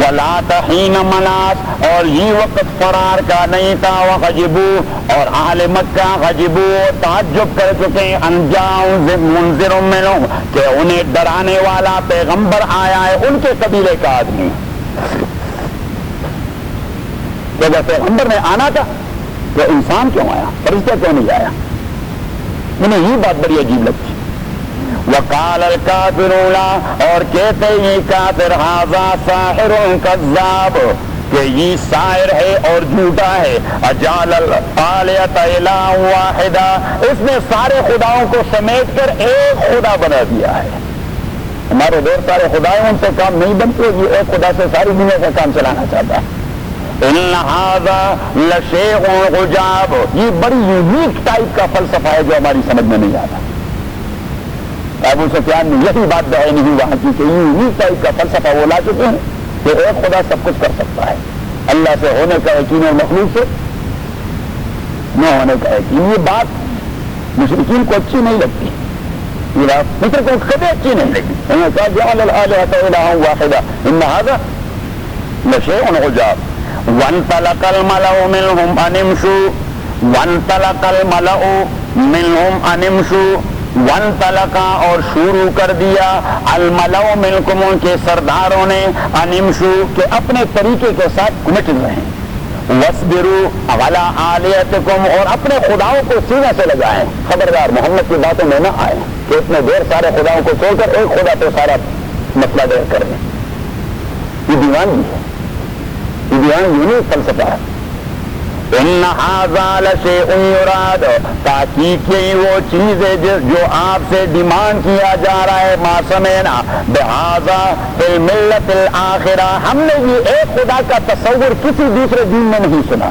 ولا تحین مناس، اور یہ وقت فرار کا نہیں تھا، وغجبو، اور اہل مکہ غجبو، تعجب کر چکے، انجاؤں منذر منہم، کہ انہیں ڈرانے والا پیغمبر آیا ہے ان کے قبیلے کا آدمی، کہ جب پیغمبر نے آنا تھا تو انسان کیوں آیا، فرشتہ کیوں نہیں آیا، انہیں یہ بات بڑی عجیب لگتی۔ وقال الکافرون، اور کہتے یہ کافر، ھذا ساحر کذاب، کہ یہ ساحر ہے اور جھوٹا ہے، اجعل الآلہۃ الہا واحدا، اس نے سارے خداؤں کو سمیٹ کر ایک خدا بنا دیا ہے۔ ہمارے دور سارے خداؤں سے کام نہیں بنتے، یہ ایک خدا سے ساری دنیا کا کام چلانا چاہتا ہے۔ ان ھذا لشیء عجاب، یہ بڑی یونیک ٹائپ کا فلسفہ ہے جو ہماری سمجھ میں نہیں آتا۔ ابو سفیان نے یہی بات بیان نہیں وہاں کی، کہ یہ یونیک ٹائپ کا فلسفہ وہ لا چکے ہیں کہ ایک خدا سب کچھ کر سکتا ہے، اللہ سے ہونے کا یقین اور مخلوق سے نہ ہونے کا یقین۔ یہ بات مشرکین کو اچھی نہیں لگتی، یہ بات مصر کو کبھی اچھی نہیں لگی، انہوں نے کہا جعل الآلہۃ الہا واحدا ان ھذا لشیء عجاب۔ وانطلق الملأ منهم ان امشوا وانطلق الملأ منهم ان امشوا وانطلقا اور شروع کر دیا الملأ منکم ان کے سرداروں نے ان امشوا کہ اپنے طریقے کے ساتھ کمٹ رہیں وَاصْبِرُوا عَلَىٰ آلِهَتِكُمْ اور اپنے خداؤں کو سینے سے لگائیں خبردار محمد کی باتوں میں نہ آئے کہ اتنے دیر سارے خداؤں کو چھوڑ کر ایک خدا تو سارا مسئلہ دیر کر دیں یہ دیوانگی ہے یہ دیوانگی نہیں فلسفہ ہے إِنَّ هَٰذَا لَشَيْءٌ يُرَادُ تحقیق یہی وہ چیز ہے جو آپ سے ڈیمانڈ کیا جا رہا ہے ما سمعنا بهذا فی الملت الآخرہ ہم نے یہ ایک خدا کا تصور کسی دوسرے دین میں نہیں سنا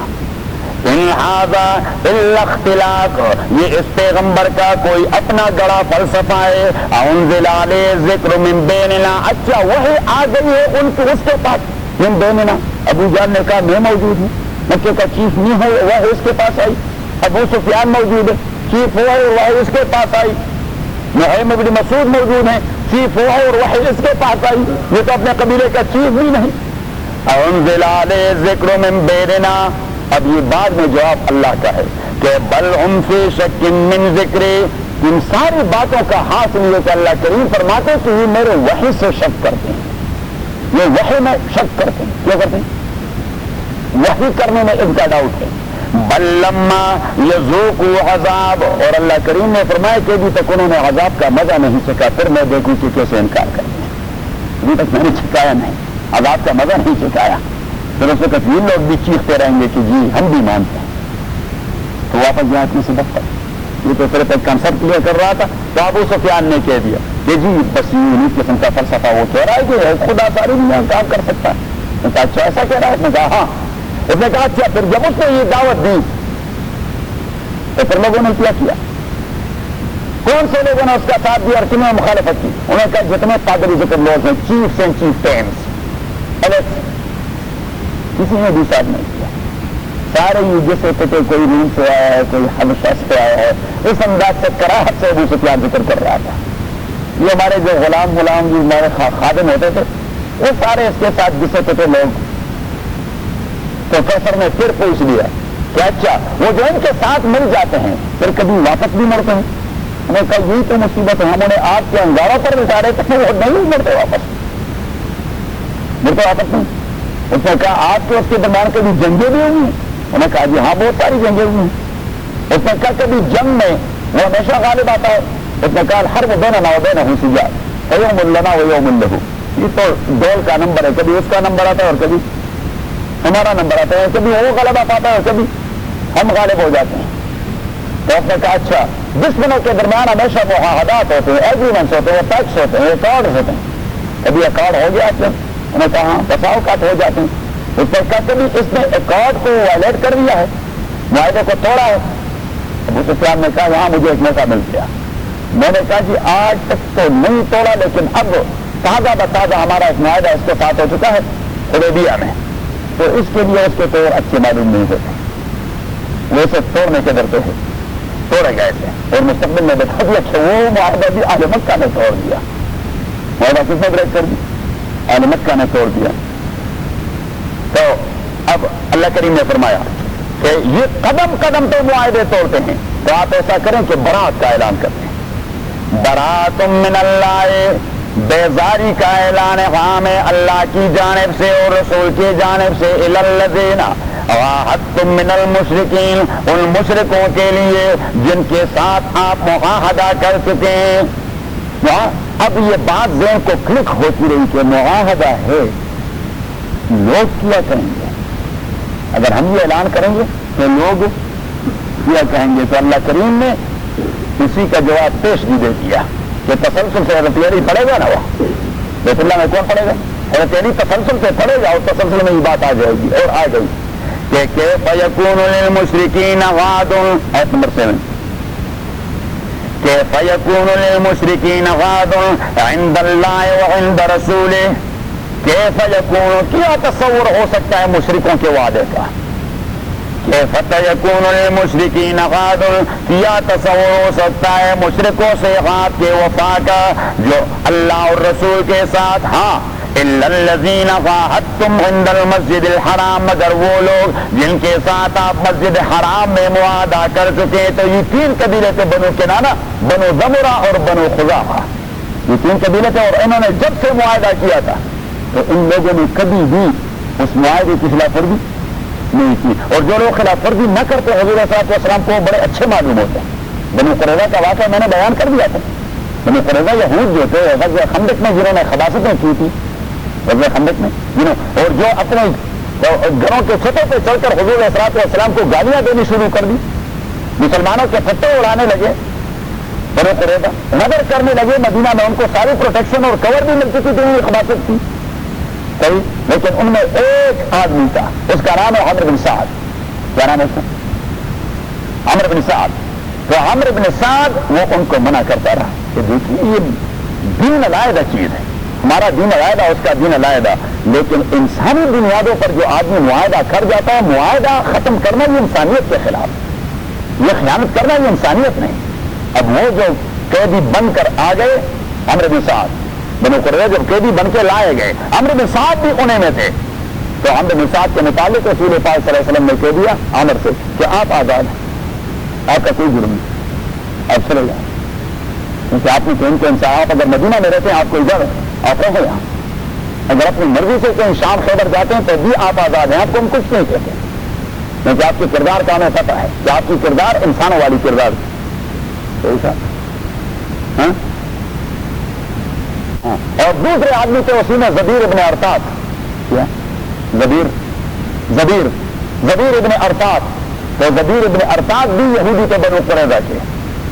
ان هذا الا اختلاق یہ اس پیغمبر کا کوئی اپنا گڑا فلسفہ ہے انزل علیہ ذکر من بیننا اچھا وہی آ گئی ہے ان کے اس کے پاس من بیننا ابو جہل نے کہا میں موجود ہوں مکے کا چیف نہیں ہے وہ اس کے پاس آئی ابو سفیان موجود ہے چیف ہوا ہے وہ اس کے پاس آئی نعیم بن مسعود موجود ہیں چیف ہوا اور وہ اس کے پاس آئی یہ تو اپنے قبیلے کا چیف بھی نہیں انزل علیہ ذکر من بیننا اب یہ بعد میں جواب اللہ کا ہے کہ بل ہم فی شک من ذکری ان ساری باتوں کا حاصل یہ کہ اللہ کریم فرماتے کہ یہ میرے وحی سے شک کرتے ہیں یہ وحی میں شک کرتے ہیں کیا کرتے ہیں وحی کرنے میں ان کا ڈاؤٹ ہے بل لما یذوقوا عذاب اور اللہ کریم نے فرمایا کہ ابھی تک انہوں نے عذاب کا مزہ نہیں چکھا پھر میں دیکھوں کہ کیسے انکار کرتے ہیں ابھی تک میں نے چکھایا نہیں عذاب کا مزہ نہیں چکھایا پھر اس وقت یہ لوگ بھی چیختے رہیں گے کہ جی ہم بھی مانتے ہیں تو واپس جائیں اپنی سے دفتر یہ تو صرف ایک کنسپٹ کلیئر کر رہا تھا تو ابو سفیان نے کہہ دیا کہ جی بس یہ قسم کا فلسفہ وہ کہہ رہا ہے کہ خدا ساری دنیا کام کر سکتا ہے میں کہا اچھا ایسا کہہ رہا ہے اس نے کہا ہاں اس نے کہا اچھا پھر جب اس نے یہ دعوت دی تو پھر لوگوں نے کیا کون سے لوگوں نے اس کا ساتھ دیا اور کنہوں نے مخالفت کی انہوں نے کہا جتنے پادری ذکر لوگ ہیں چیف اینڈ چیف ٹینس کسی نے بھی ساتھ نہیں کیا سارے یہ جیسے کہ کوئی روم سے آیا ہے کوئی حبشہ سے آیا ہے اس انداز سے کراہت سے ابو سفیان ذکر کر رہا تھا یہ ہمارے جو غلام جو ہمارے خادم ہوتے تھے وہ سارے اس کے ساتھ جسے تھے لوگ پروفیسر نے پھر پوچھ لیا کہ اچھا وہ جو ان کے ساتھ مل جاتے ہیں پھر کبھی واپس بھی مڑتے ہیں انہوں نے کہا یہی تو مصیبت ہے ہم انہیں آپ کے انگاروں پر بچارے تھے وہ نہیں مڑتے واپس نہیں اس نے کہا آپ کے اس کے درمیان کبھی جنگیں بھی ہوئی انہوں نے کہا جی ہاں بہت ساری جنگیں ہوئی ہیں اس نے کہا کبھی جنگ میں وہ ہمیشہ غالب آتا ہے اس نے کہا ہر وہ دینا نہ دینا ہوں سجا یوم لنا و یوم لہو یہ تو دول کا نمبر ہے کبھی اس کا نمبر آتا ہے اور کبھی ہمارا نمبر آتا ہے کبھی وہ غلبہ پاتا ہے اور کبھی ہم غالب ہو جاتے ہیں تو اس نے کہا اچھا دشمنوں کے درمیان ہمیشہ معاہدات ہوتے ہیں ایگریمنٹس ہوتے ہیں ٹیکس ہوتے ہیں ریکارڈ ہوتے ہیں کبھی ریکارڈ ہو گیا انہوں نے کہا ہاں بساؤ کاٹ ہو جاتے ہیں اس نے کہا کبھی اس نے ایکارڈ کو وائلیٹ کر دیا ہے معاہدے کو توڑا ہے ابو سفیان نے کہا یہاں مجھے ایک موقع مل گیا میں نے کہا جی آج تک تو نہیں توڑا لیکن اب تازہ بتازہ ہمارا ایک معاہدہ اس کے ساتھ ہو چکا ہے حدیبیہ میں تو اس کے لیے اس کے توڑ اچھے معلوم نہیں ہوتے وہ سب توڑنے کے ڈرتے ہیں توڑے گئے تھے اور مستقبل میں بتا دیا کہ وہ معاہدہ بھی اہل مکہ نے توڑ دیا معاہدہ کس نے بریک کر دیا اہل مکہ نے توڑ دیا تو اب اللہ کریم نے فرمایا کہ یہ قدم قدم تو معاہدے توڑتے ہیں تو آپ ایسا کریں کہ برات کا اعلان کرتے ہیں برات من اللہ بیزاری کا اعلان عام ہے اللہ کی جانب سے اور رسول کی جانب سے الی الذین عاہدتم من المشرکین ان مشرکوں کے لیے جن کے ساتھ آپ معاہدہ کر چکے ہیں اب یہ بات ذہن کو کلک ہوتی رہی کہ معاہدہ ہے لوگ کیا کہیں گے اگر ہم یہ اعلان کریں گے تو لوگ کیا کہیں گے تو اللہ کریم نے اسی کا جواب پیش بھی دے دیا کہ تسلسل سے حضرت علی پڑھے گا نا وہ بیت اللہ میں کون پڑھے گا حضرت علی تسلسل سے پڑھے گا اور تسلسل میں یہ بات آ جائے گی اور آ گئی کہ کیف یکون للمشرکین وعد آیت نمبر 7 کیف یکون للمشرکین وعد عند اللہ وعند رسولہ کیف یکون کیا تصور ہو سکتا ہے مشرکوں کے وعدے کا کیف یکون للمشرکین وعد کیا تصور ہو سکتا ہے مشرکوں سے وعد کے وفا کا جو اللہ اور رسول کے ساتھ ہاں الا الذین عاہدتم عند المسجد الحرام، مگر وہ لوگ جن کے ساتھ آپ مسجد حرام میں معاہدہ کر چکے. تو یہ تین قبیلے تھے، بنو کنانہ، بنو زمرہ اور بنو خزاعہ. یہ تین قبیلے تھے اور انہوں نے جب سے معاہدہ کیا تھا تو ان لوگوں نے کبھی بھی اس معاہدے کی خلاف ورزی نہیں کی. اور جو لوگ خلاف ورزی نہ کرتے حضور صلی اللہ علیہ وسلم کو بڑے اچھے معلوم ہوتے ہیں. بنو قریظہ کا واقعہ میں نے بیان کر دیا تھا. بنو قریظہ یہود جو تھے غزوہ خندق میں جنہوں نے خباثتیں کی تھی، غزوہ خندق میں اور جو اپنے گھروں کے چھتوں پہ چڑھ کر حضور صلی اللہ علیہ وسلم کو گالیاں دینی شروع کر دی، مسلمانوں کے پھٹے اڑانے لگے، بنو قریظہ نظر کرنے لگے مدینہ میں. ان کو ساری پروٹیکشن اور کور بھی مل چکی تھی، انہیں خباثت تھی صحیح. لیکن ان میں ایک آدمی تھا، اس کا نام ہے عمرو بن سعد. کیا نام ہے اس کا؟ عمرو بن سعد. تو عمرو بن سعد وہ ان کو منع کرتا رہا کہ دیکھیے یہ دین علیحدہ چیز ہے، ہمارا دین علیحدہ، اس کا دین علیحدہ. لیکن انسانی بنیادوں پر جو آدمی معاہدہ کر جاتا ہے، معاہدہ ختم کرنا یہ انسانیت کے خلاف، یہ خیانت کرنا یہ انسانیت نہیں. اب وہ جو قیدی بن کر آ گئے عمرو بن سعد، بنو قریظہ جب قیدی بن کے لائے گئے، عمرو بن سعد بھی انہیں میں تھے. تو عمرو بن سعد کے متعلق رسول پاک صلی اللہ علیہ وسلم نے کہہ دیا عامر سے کہ آپ آزاد ہیں، آپ کا کوئی جرم نہیں، آپ چلے جائیں. کیونکہ آپ نے کہیں کہ انسان، آپ اگر مدینہ میں رہتے ہیں آپ کو ادھر آپ رہو یہاں، اگر اپنی مرضی سے کہیں شام خیبر جاتے ہیں تو بھی آپ آزاد ہیں، آپ کو ہم کچھ نہیں کہتے. کیونکہ آپ کی کردار کا ہمیں پتہ ہے کہ آپ کی کردار انسانوں والی کردار ہاں. اور دوسرے آدمی تھے اسی میں زبیر ابن ارطاد. کیا زبیر ابن ارطاد. تو زبیر ابن ارطاد بھی یہودی کے بنو قریظہ کے،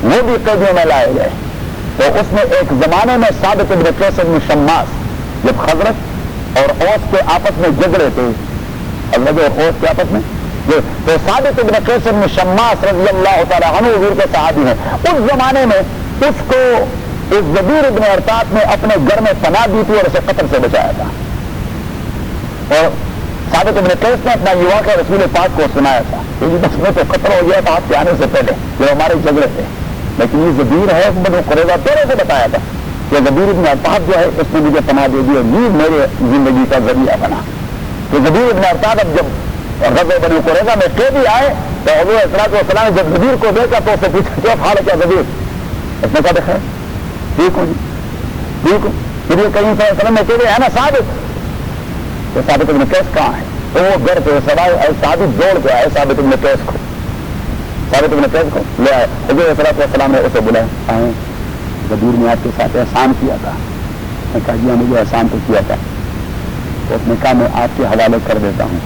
وہ بھی قیدیوں میں لائے گئے. تو اس میں ایک زمانے میں ثابت بن قیس بن شماس، جب خزرج اور اوس کے آپس میں جھگڑے تھے، خزرج اور اوس کے آپس میں، تو ثابت بن قیس بن شماس رضی اللہ تعالیٰ عنہ حضور کے صحابی ہیں. اس زمانے میں اس کو اس زبیر ابن ارطاد نے اپنے گھر میں پناہ دی تھی اور اسے قتل سے بچایا تھا. اور ثابت بن قیس نے اپنا یہ واقعہ رسول پاک کو سنایا تھا کہ بس میں تو قتل ہو گیا تھا آپ کے آنے سے پہلے جو ہمارے جھگڑے تھے. لیکن یہ زبیر ہے بنو قریظہ پہلے سے بتایا تھا کہ زبیر ابن ارطاد جو ہے اس نے مجھے پناہ دے دی اور یہ میرے زندگی کا ذریعہ بنا. تو زبیر ابن ارطاد اب جب غزوہ بنو قریظہ میں قیدی آئے تو حضور صلی اللہ علیہ وسلم نے جب زبیر کو دیکھا تو اسے پوچھا کیا حال ہے کیا زبیر؟ اس نے کہا دیکھا ٹھیک ہوں جی ٹھیک ہوں. پھر یہ کہیں صلی اللہ علیہ وسلم نے کہہ دیا ہے نا ثابت؟ تو ثابت ابن قیس کہاں ہے؟ تو وہ گھر پہ سوائے ثابت دوڑ کے آئے ثابت ابن قیس کو، ثابت ابن قیس کو لے آئے. حضور صلی اللہ علیہ وسلم نے اسے بلایا، آئے زبیر نے آپ کے ساتھ احسان کیا تھا. میں کہا جی مجھے احسان تو کیا تھا. تو اس نے کہا میں آپ کے حوالے کر دیتا ہوں،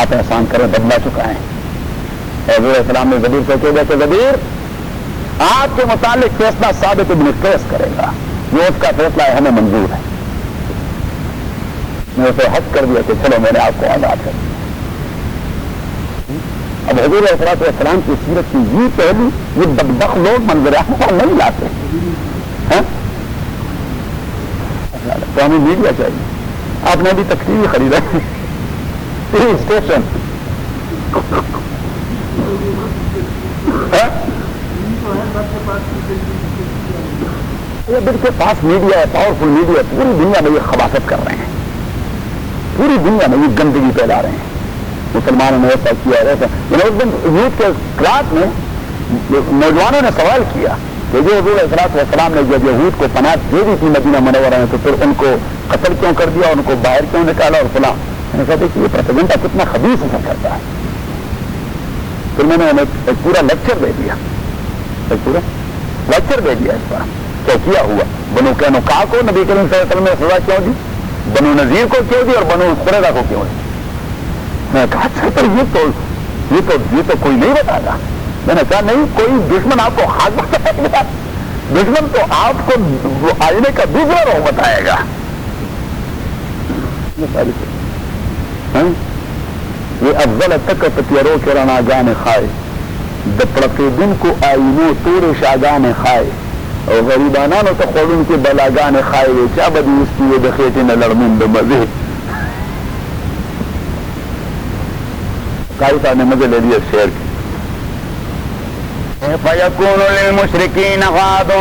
آپ احسان کریں، بدلا چکا ہے. حضور علیہ السلام نے زبیر سے کہہ دیا کہ زبیر آپ کے متعلق فیصلہ ثابت ابن قیس کرے گا، جو اس کا فیصلہ ہے ہمیں منظور ہے. میں اسے حق کر دیا کہ چلو میں نے آپ کو آزاد کر دیا. اب حضور علیہ السلام کی سیرت کی یہ پہلو یہ بدبخت لوگ منظر پر نہیں لاتے تو ہمیں میڈیا چاہیے. آپ نے بھی تقریر خریدا اسٹیشن یہ کے پاس میڈیا ہے، پاورفل میڈیا، پوری دنیا میں یہ خباثت کر رہے ہیں، پوری دنیا میں یہ گندگی پھیلا رہے ہیں. مسلمانوں نے ایسا کیا ایسا. اس دن یوتھ کے کلاس میں نوجوانوں نے سوال کیا کہ جو حضور علیہ السلام نے جب یہود کو پناہ دے دی تھی مدینہ منورہ میں تو پھر ان کو قتل کیوں کر دیا، ان کو باہر کیوں نکالا اور فلاں. میں نے کہا کہ یہ پروپیگنڈا کتنا خبیث اثر کرتا ہے. پھر میں نے انہیں ایک پورا لیکچر دے دیا، اس پر کیا ہوا. بنو قینقاع کو نبی کریم صلی اللہ علیہ وسلم نے سزا کیوں دی، بنو نذیر کو کیوں دی اور بنو قریظہ کو کیوں دی. میں نے کہا اچھا یہ تو کوئی نہیں بتا گا. میں نے کہا نہیں، کوئی دشمن آپ کو حق بتائے گا، دشمن تو آپ کو آئینے کا دوسرا روح بتائے گا. یہ افضل تک تیرو کے رنا جان خائے دپڑتے دن کو آئینو تور شاگان خائے اور غریبانہ نو تو خود ان کے بلاگان خائے کیا بدی اس کی یہ دخیٹے نہ لڑمن بمزے. قاری صاحب نے مجھے لے لیا شعر کی. فَيَكُونُ لِلْمُشْرِكِينَ غَادٌ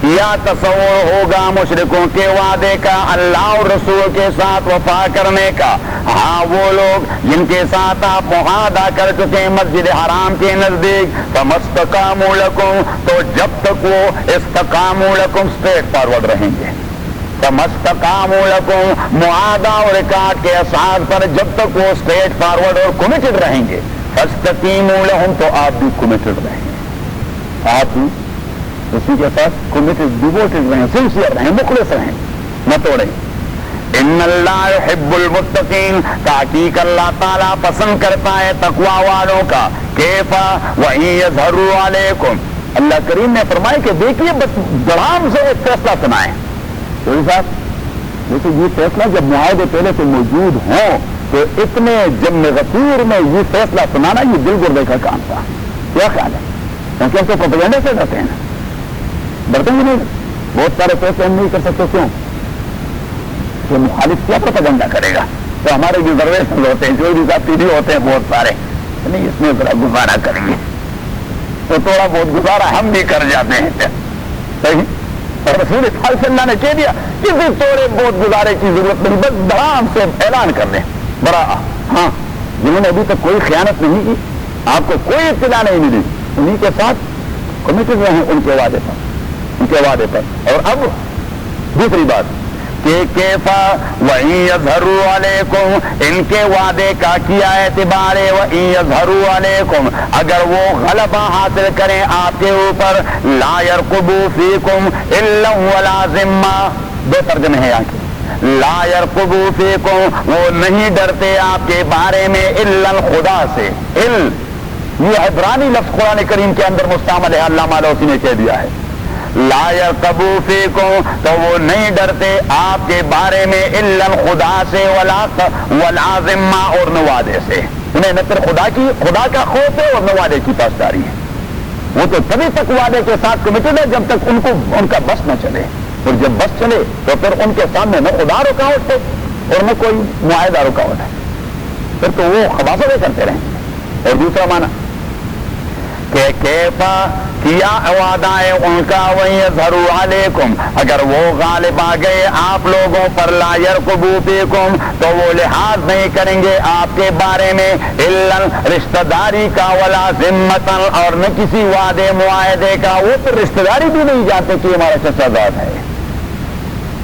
کیا تصور ہوگا مشرکوں کے وعدے کا اللہ اور رسول کے ساتھ وفا کرنے کا؟ ہاں وہ لوگ جن کے ساتھ آپ معاہدہ کر چکے ہیں مسجد حرام کے نزدیک، فمستقاموا لکم، تو جب تک وہ استقاموا لکم اسٹریٹ فارورڈ رہیں گے، فمستقاموا لکم معاہدہ اور ریکارڈ کے اساس پر جب تک وہ اسٹریٹ فارورڈ اور کمیٹڈ رہیں گے، فاستقیموا لہم، تو آپ بھی کمیٹڈ رہیں گے، آپ بھی اسی کے ساتھ کمیٹڈ ڈیووٹڈ رہیں، سنسیئر رہیں، مخلص رہیں، نہ توڑیں۔ ان اللہ یحب المتقین، تحقیق اللہ تعالیٰ پسند کرتا ہے تقوی والوں کا۔ کیفا وَإِن يَظْهَرُوا عَلَيْكُمْ، اللہ کریم نے فرمایا کہ دیکھیے بس بڑھام سے ایک فیصلہ سنائیں تو صاحب، لیکن یہ فیصلہ جب معاہدے پہلے سے موجود ہوں تو اتنے جم غفور میں یہ فیصلہ سنانا یہ دل گردے کا کام تھا۔ کیا خیال ہے؟ کیونکہ ہم تو پروپیگنڈے سے ڈرتے ہیں، ڈرتے ہی نہیں، بہت سارے فیصلے ہم نہیں کر سکتے، کیوں کہ مخالف کیا پروپیگنڈا کرے گا؟ تو ہمارے جو ریزرویشن ہوتے ہیں، جو بھی ساتھی بھی ہوتے ہیں بہت سارے، نہیں اس میں ذرا گزارا کریں گے تو تھوڑا بہت گزارا ہم بھی کر جاتے ہیں، صحیح۔ اور رسول صلی اللہ نے کہہ دیا کسی تھوڑے بہت گزارے کی ضرورت نہیں، بس برام سے اعلان کر دیں برا۔ ہاں جنہوں نے ابھی تک کوئی خیانت نہیں کی، آپ کو کوئی اطلاع نہیں ملی، انہیں کے ساتھ کمیٹڈ رہے ان کے وعدے پر، ان کے وعدے پر۔ اور اب دوسری بات کہ کیفا وَإِن يَظْهَرُوا عَلَيْكُمْ، ان کے وعدے کا کیا اعتبار ہے؟ وَإِن يَظْهَرُوا عَلَيْكُمْ، اگر وہ غلبہ حاصل کریں آپ کے اوپر، لا يَرْقُبُوا فِيكُمْ إِلًّا وَلَا ذِمَّةً، دو ترجمے ہیں یہاں کے، لا يَرْقُبُوا فِيكُمْ، وہ نہیں ڈرتے آپ کے بارے میں، إِلًّا خدا سے۔ یہ عبرانی لفظ قرآن کریم کے اندر مستعمل ہے، علامہ الوسی نے کہہ دیا ہے، لا يرقبوا فیکم، تو وہ نہیں ڈرتے آپ کے بارے میں، الا خدا سے، ولا ذمہ، اور نہ وعدے سے۔ انہیں نہ صرف خدا کا خوف ہے اور نہ وعدے کی پاسداری ہے۔ وہ تو تبھی تک وعدے کے ساتھ کمیٹڈ ہے جب تک ان کا بس نہ چلے، اور جب بس چلے تو پھر ان کے سامنے نہ خدا رکاوٹ ہے اور نہ کوئی معاہدہ رکاوٹ ہے، پھر تو وہ خباثتیں کرتے رہیں گے۔ اور دوسرا معنی کہ کیفا، کیا وعدہ ہے ان کا، وَيَظْهَرُوا عَلَيْكُمْ، اگر وہ غالب آ گئے آپ لوگوں پر، لا يَرْقُبُوا فِيكُمْ، تو وہ لحاظ نہیں کریں گے آپ کے بارے میں، الا رشتہ داری کا، ولا ذمۃ، اور نہ کسی وعدے معاہدے کا۔ وہ پھر رشتہ داری بھی نہیں جانتے کہ ہمارا چچا زاد ہے،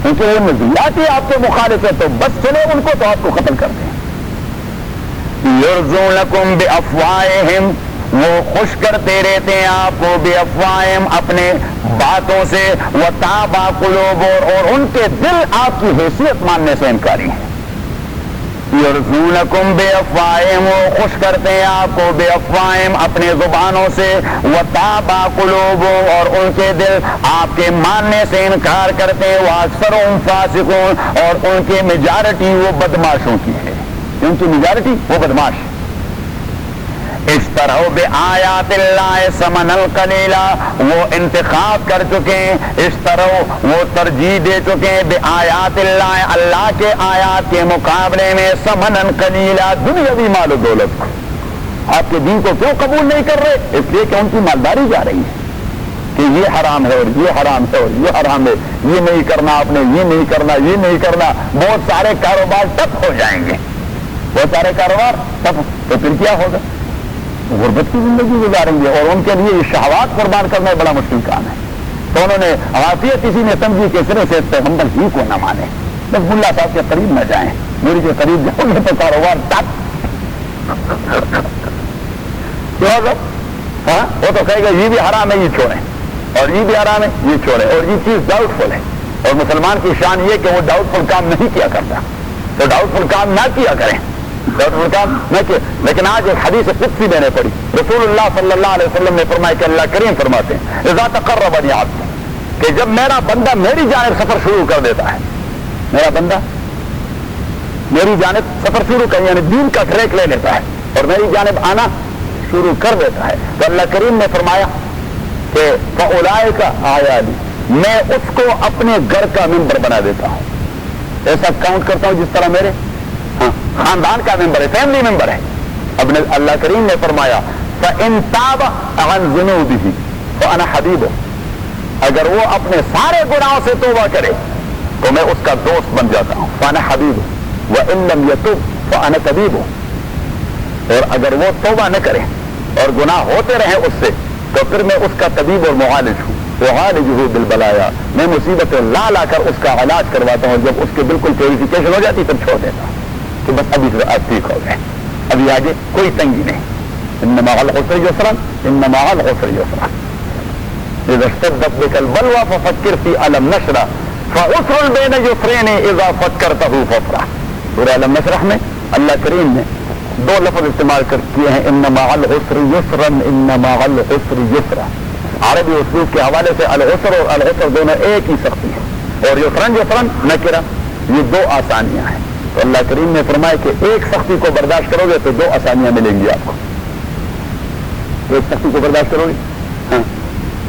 کیونکہ وہ نظریات ہی آپ کے مخالف ہے، تو بس چلے ان کو تو آپ کو قتل کر دیں۔ يُرْضُونَكُمْ بِأَفْوَاهِهِمْ، وہ خوش کرتے رہتے ہیں آپ کو، بِأَفْوَاهِهِمْ، اپنے باتوں سے، وَتَابَ قُلُوبُهُمْ، اور ان کے دل آپ کی حیثیت ماننے سے انکاری ہیں۔ يُرْضُونَكُمْ بِأَفْوَاهِهِمْ، وہ خوش کرتے ہیں آپ کو، بِأَفْوَاهِهِمْ، اپنے زبانوں سے، وَتَابَ قُلُوبُهُمْ، اور ان کے دل آپ کے ماننے سے انکار کرتے ہیں، وَأَكْثَرُهُمْ فَاسِقُونَ، اور ان کے میجارٹی وہ بدماشوں کی ہے، ان کی میجارٹی وہ بدماش۔ اشتروا بآیات اللہ ثمنا قلیلا، وہ انتخاب کر چکے ہیں، اشتروا، وہ ترجیح دے چکے ہیں، بآیات اللہ، اللہ کے آیات کے مقابلے میں، ثمنا قلیلا، دنیاوی مال و دولت کو۔ آپ کے دین کو کیوں قبول نہیں کر رہے؟ اس لیے کہ ان کی مالداری جا رہی ہے کہ یہ حرام ہے اور یہ حرام ہے اور یہ حرام ہے، یہ نہیں کرنا آپ نے، یہ نہیں کرنا، یہ نہیں کرنا۔ بہت سارے کاروبار ٹپ ہو جائیں گے، بہت سارے کاروبار ٹپ، تو پھر کیا ہوگا؟ غربت کی زندگی گزاریں گے، اور ان کے لیے یہ شہوات قربان کرنا بڑا مشکل کام ہے۔ تو انہوں نے عافیت کسی نے سمجھی کہ صرف سے پیغمبر ہی کو نہ مانے، بس ملا صاحب کے قریب نہ جائیں، میری کے قریب جاؤ گے تو کاروبار ٹپ۔ ہاں وہ تو کہے گا یہ بھی حرام ہے، یہ چھوڑیں، اور یہ بھی حرام ہے، یہ چھوڑیں، اور یہ چیز ڈاؤٹ فل ہے۔ اور مسلمان کی شان یہ کہ وہ ڈاؤٹ فل کام نہیں کیا کرتا، تو ڈاؤٹ فل کام نہ کیا کریں، لیکن آج ایک حدیث قدسی میں نے پڑھی، رسول اللہ صلی اللہ علیہ وسلم نے فرمایا کہ اللہ کریم فرماتے ہیں، اذا تقربنی عبدی، کہ جب میرا بندہ میری جانب سفر شروع کر دیتا ہے، میرا بندہ میری جانب سفر شروع کر، یعنی دین کا ٹریک لے لیتا ہے اور میری جانب آنا شروع کر دیتا ہے، تو اللہ کریم نے فرمایا کہ فاولئک آیاتی، میں اس کو اپنے گھر کا ممبر بنا دیتا ہوں، ایسا کاؤنٹ کرتا ہوں جس طرح میرے خاندان کا ممبر ہے، فیملی ممبر ہے۔ اب اللہ کریم نے فرمایا فَإِن تَابَ عَنْ ذُنُوبِهِ فَأَنَا حَبِيبُهُ، اگر وہ اپنے سارے گناہوں سے توبہ کرے تو میں اس کا دوست بن جاتا ہوں، فانا حبیب وان لم یتب فانا طبیب ہوں، اور اگر وہ توبہ نہ کرے اور گناہ ہوتے رہیں اس سے تو پھر میں اس کا طبیب اور معالج ہوں، وعالجہ بالبلایا، میں مصیبتیں لا لا کر اس کا علاج کرواتا ہوں، جب اس کی بالکل پیوریفیکیشن ہو جاتی پھر چھوڑ دیتا ہوں کہ بس ابھی سے آپ ٹھیک ہو گئے، ابھی آگے کوئی تنگی نہیں، ان مع العسر یسرا ان مع العسر یسرا، اذا اشتدت بك البلوى ففكر في الم نشرح فعسر بين یسرین اذا فکرته فافرح۔ سورہ الم نشرح میں اللہ کریم نے دو لفظ استعمال کیے ہیں، ان مع العسر یسرا ان مع العسر یسرا۔ عربی اسلوب کے حوالے سے العسر اور العسر دونوں ایک ہی سختی ہے، اور یسرن یسرن نکرہ، یہ دو آسانیاں ہیں۔ تو اللہ کریم نے فرمایا کہ ایک سختی کو برداشت کرو گے تو دو آسانیاں ملیں گی آپ کو، ایک سختی کو برداشت کرو گے ہاں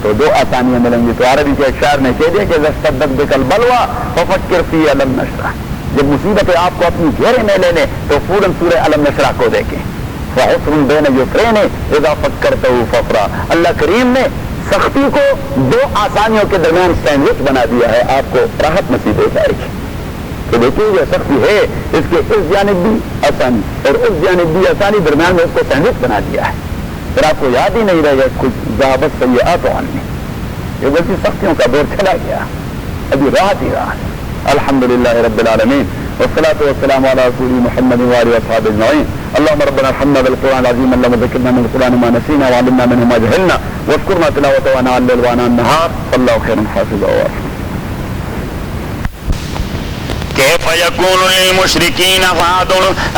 تو دو آسانیاں ملیں گی۔ تو عربی کے ایک شاعر نے کہہ دیا کہ اشتدت بک البلوى ففکر فی الم نشرح، جب مصیبتیں آپ کو اپنی گھیرے میں لے لیں تو فوراً سورہ الم نشرح کو دیکھیں، فعسر بین یسرین اذا فکرته فافرح۔ اللہ کریم نے سختی کو دو آسانیوں کے درمیان سینڈوچ بنا دیا ہے، آپ کو راحت نصیب ہو جائے گی۔ تو دیکھیے یہ سختی ہے، اس کے اس جانب بھی آسانی اور اس جانب بھی آسانی، درمیان میں اس کو سینڈوچ بنا دیا ہے، پھر آپ کو یاد ہی نہیں رہے گا کچھ ذهبت سیئات عنی، یہ ویسی سختیوں کا دور چلا گیا، ابھی راحت ہی رہا ہے۔ الحمدللہ رب العالمین والصلاة والسلام علی رسول محمد وآلہ وصحبہ اجمعین۔ اللهم ربنا ارحمنا بالقرآن العظیم، اللهم ذکرنا من القرآن ما نسینا وعلمنا منه ما جهلنا واذكرنا تلاوته آناء الليل وآناء النهار والله خير حافظا وارحم۔ کیف یکون للمشرکین عہد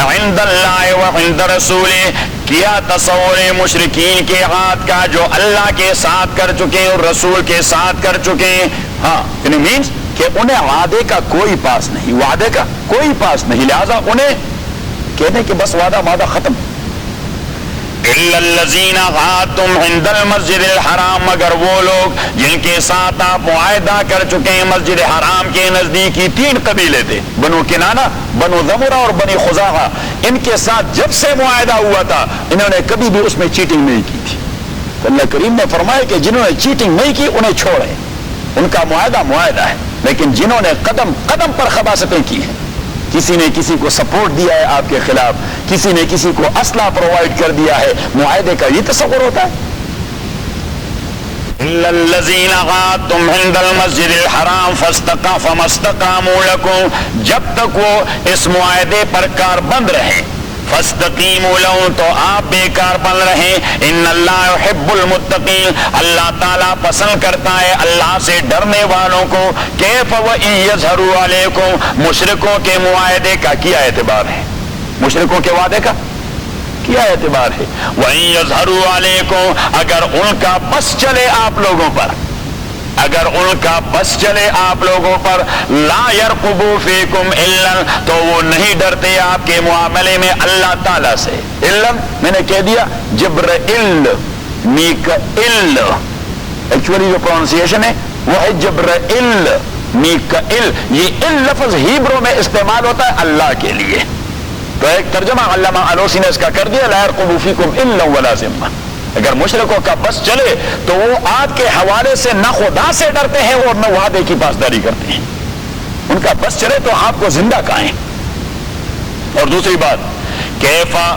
عند اللہ وعند رسولہ، کیا تصور مشرکین کے عہد کا جو اللہ کے ساتھ کر چکے اور رسول کے ساتھ کر چکے، ہاں یعنی مینس کہ انہیں وعدے کا کوئی پاس نہیں، وعدے کا کوئی پاس نہیں، لہذا انہیں کہنے کہ بس وعدہ ختم۔ الا الذین عاہدتم عند المسجد الحرام، مگر وہ لوگ جن کے ساتھ آپ معاہدہ کر چکے ہیں مسجد حرام کے نزدیک ہی، تین قبیلے تھے، بنو کنانہ، بنو ضمرہ اور بنی خزاعہ، ان کے ساتھ جب سے معاہدہ ہوا تھا انہوں نے کبھی بھی اس میں چیٹنگ نہیں کی تھی۔ تو اللہ کریم نے فرمایا کہ جنہوں نے چیٹنگ نہیں کی انہیں چھوڑیں، ان کا معاہدہ ہے، لیکن جنہوں نے قدم قدم پر خباثتیں کی ہیں، کسی نے کسی کو سپورٹ دیا ہے آپ کے خلاف، کسی نے کسی کو اسلحہ پرووائڈ کر دیا ہے، معاہدے کا یہ تصور ہوتا ہے۔ الا الذین عاہدتم عند المسجد الحرام فما استقاموا لکم، جب تک وہ اس معاہدے پر کاربند رہے، فاستقیموا لہم، تو آپ بیکار بن رہے۔ ان اللہ یحب المتقین، اللہ تعالیٰ پسند کرتا ہے اللہ سے ڈرنے والوں کو۔ کیف وإن یظہروا علیکم، مشرکوں کے معاہدے کا کیا اعتبار ہے، مشرکوں کے وعدے کا کیا اعتبار ہے؟ وإن یظہروا علیکم، اگر ان کا بس چلے آپ لوگوں پر، اگر ان کا بس چلے آپ لوگوں پر، لا یرقبوا فیکم الا، تو وہ نہیں ڈرتے آپ کے معاملے میں اللہ تعالیٰ سے۔ الا میں نے کہہ دیا جبرائیل، میکائیل، ایکچولی جو پروننسیشن ہے وہ ہے جبرائیل، میکائیل، یہ ال لفظ ہیبرو میں استعمال ہوتا ہے اللہ کے لیے، تو ایک ترجمہ علامہ آلوسی نے اس کا کر دیا لا یرقبوا فیکم الا ولا ذمہ۔ اگر مشرکوں کا بس چلے تو وہ آپ کے حوالے سے نہ خدا سے ڈرتے ہیں اور نہ وعدے کی پاسداری کرتے ہیں، ان کا بس چلے تو آپ کو زندہ کھائیں۔ اور دوسری بات کیفا